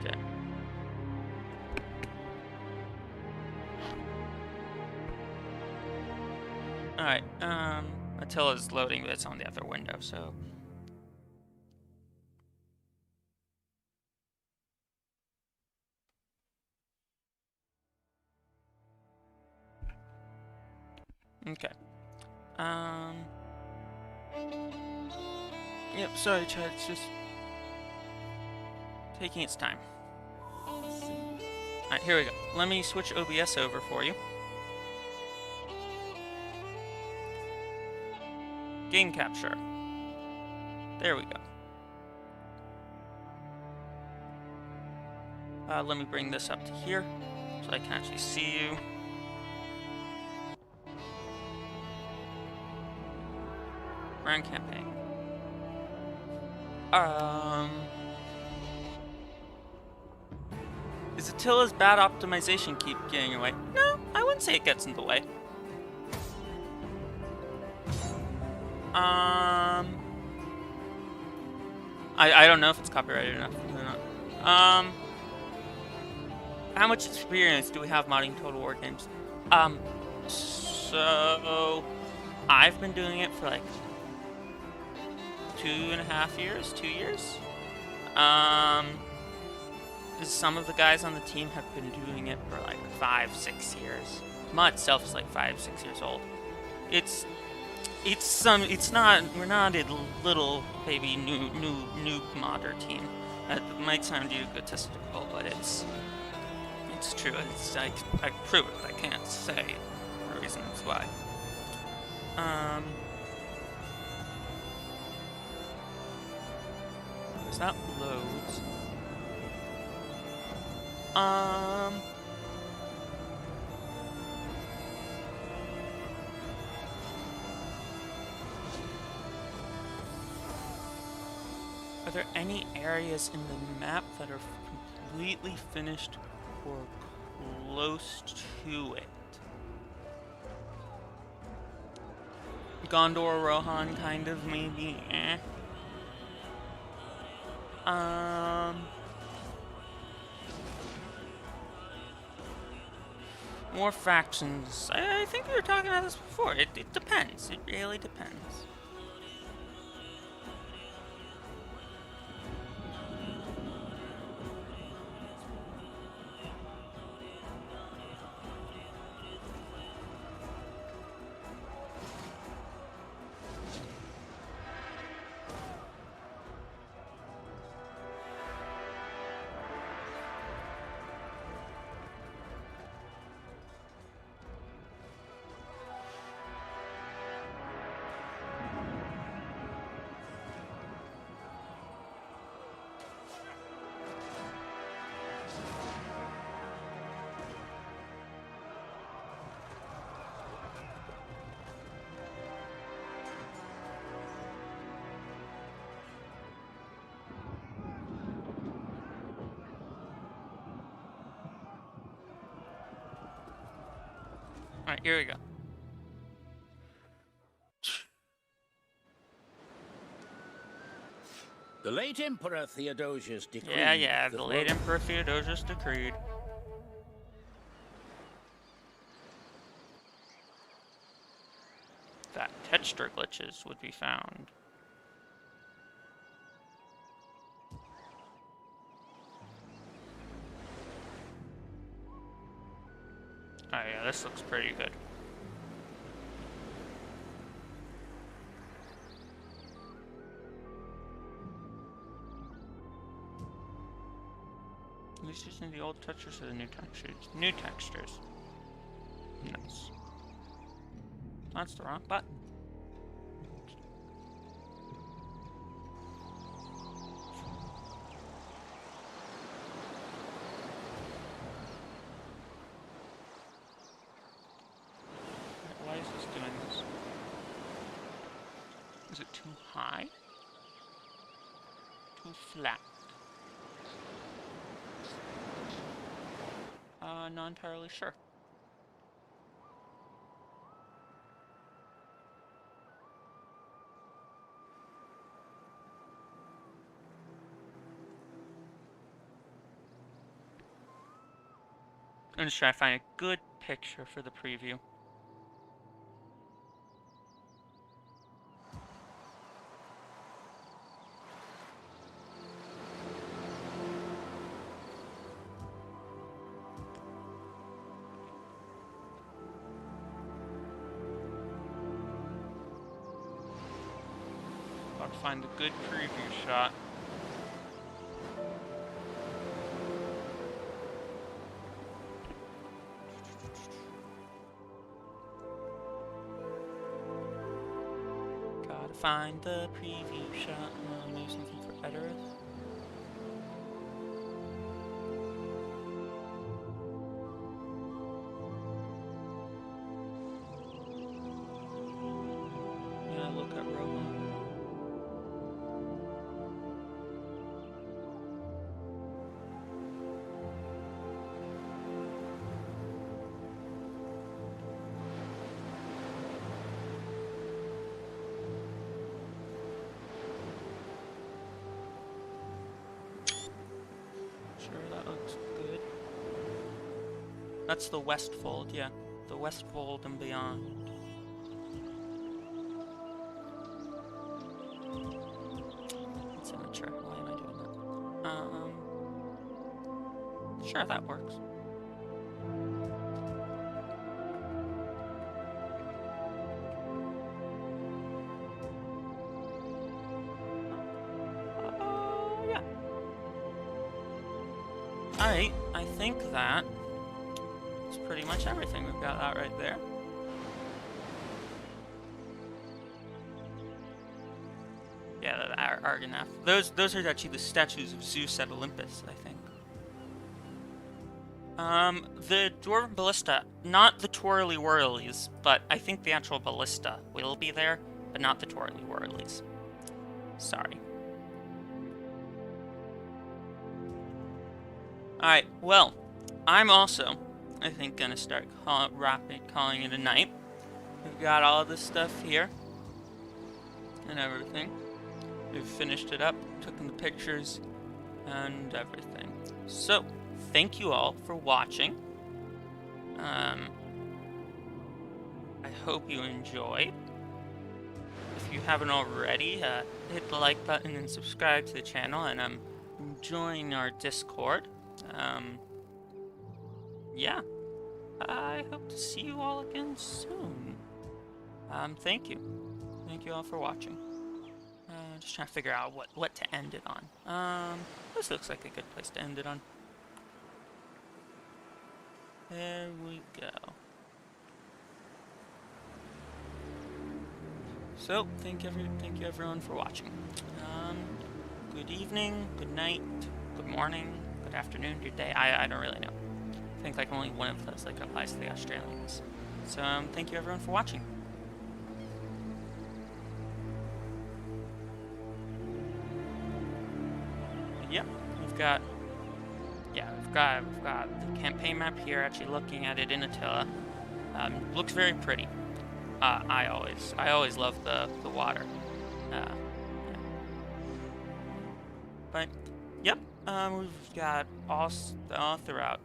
Speaker 1: Okay. Alright, Attila's loading, but it's on the other window, so... Okay. Yep, sorry, Chad, it's just... taking its time. Alright, here we go. Let me switch OBS over for you. Game capture. There we go. Let me bring this up to here, so I can actually see you. Run campaign. Is Attila's bad optimization keep getting away? No, I wouldn't say it gets in the way. I don't know if it's copyrighted enough or not. How much experience do we have modding Total War games? So I've been doing it for like 2.5 years, 2 years. Some of the guys on the team have been doing it for like 5-6 years. Mod itself is like 5-6 years old. We're not a little baby noob modder team. That might sound egotistical, but it's true. I prove it. I can't say the reasons why. As that loads. Are there any areas in the map that are completely finished or close to it? Gondor, Rohan, kind of, maybe, eh. More factions. I think we were talking about this before. It depends. It really depends. Alright, here we go.
Speaker 6: The late Emperor Theodosius decreed...
Speaker 1: Yeah, the late Emperor Theodosius decreed. That texture glitches would be found. Oh yeah, this looks pretty good. At least using the old textures or the new textures? New textures. Nice. That's the wrong button. Why is this doing this? Is it too high? Too flat? Not entirely sure. I'm just trying to find a good picture for the preview. Gotta find a good preview shot. Gotta find the preview shot. Maybe something for Attila. Yeah, look at Rohan. Sure, that looks good. That's the West Fold, yeah. The West Fold and beyond. It's immature. Why am I doing that? Sure, that works. Yeah. Alright, I think that is pretty much everything. We've got that right there. Yeah, the Argonath. Those are actually the statues of Zeus at Olympus, I think. The Dwarven Ballista, not the Twirly Whirlies, but I think the actual Ballista will be there, but not the Twirly Whirlies. Sorry. Alright, well, I'm also, I think, gonna start calling it a night. We've got all this stuff here and everything. We've finished it up, taken the pictures and everything. So, thank you all for watching. I hope you enjoyed. If you haven't already, hit the like button and subscribe to the channel, and join our Discord. Yeah, I hope to see you all again soon. Thank you. Thank you all for watching. Just trying to figure out what to end it on. This looks like a good place to end it on. There we go. So, thank you everyone for watching. Good evening, good night, good morning, good afternoon, good day. I don't really know. I think like only one of those like applies to the Australians. So, thank you everyone for watching. Yep, we've got the campaign map here. Actually, looking at it in Attila, looks very pretty. I always love the water. Yeah. But yep, we've got all throughout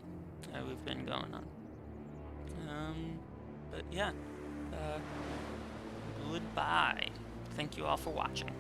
Speaker 1: we've been going on. But yeah, goodbye. Thank you all for watching.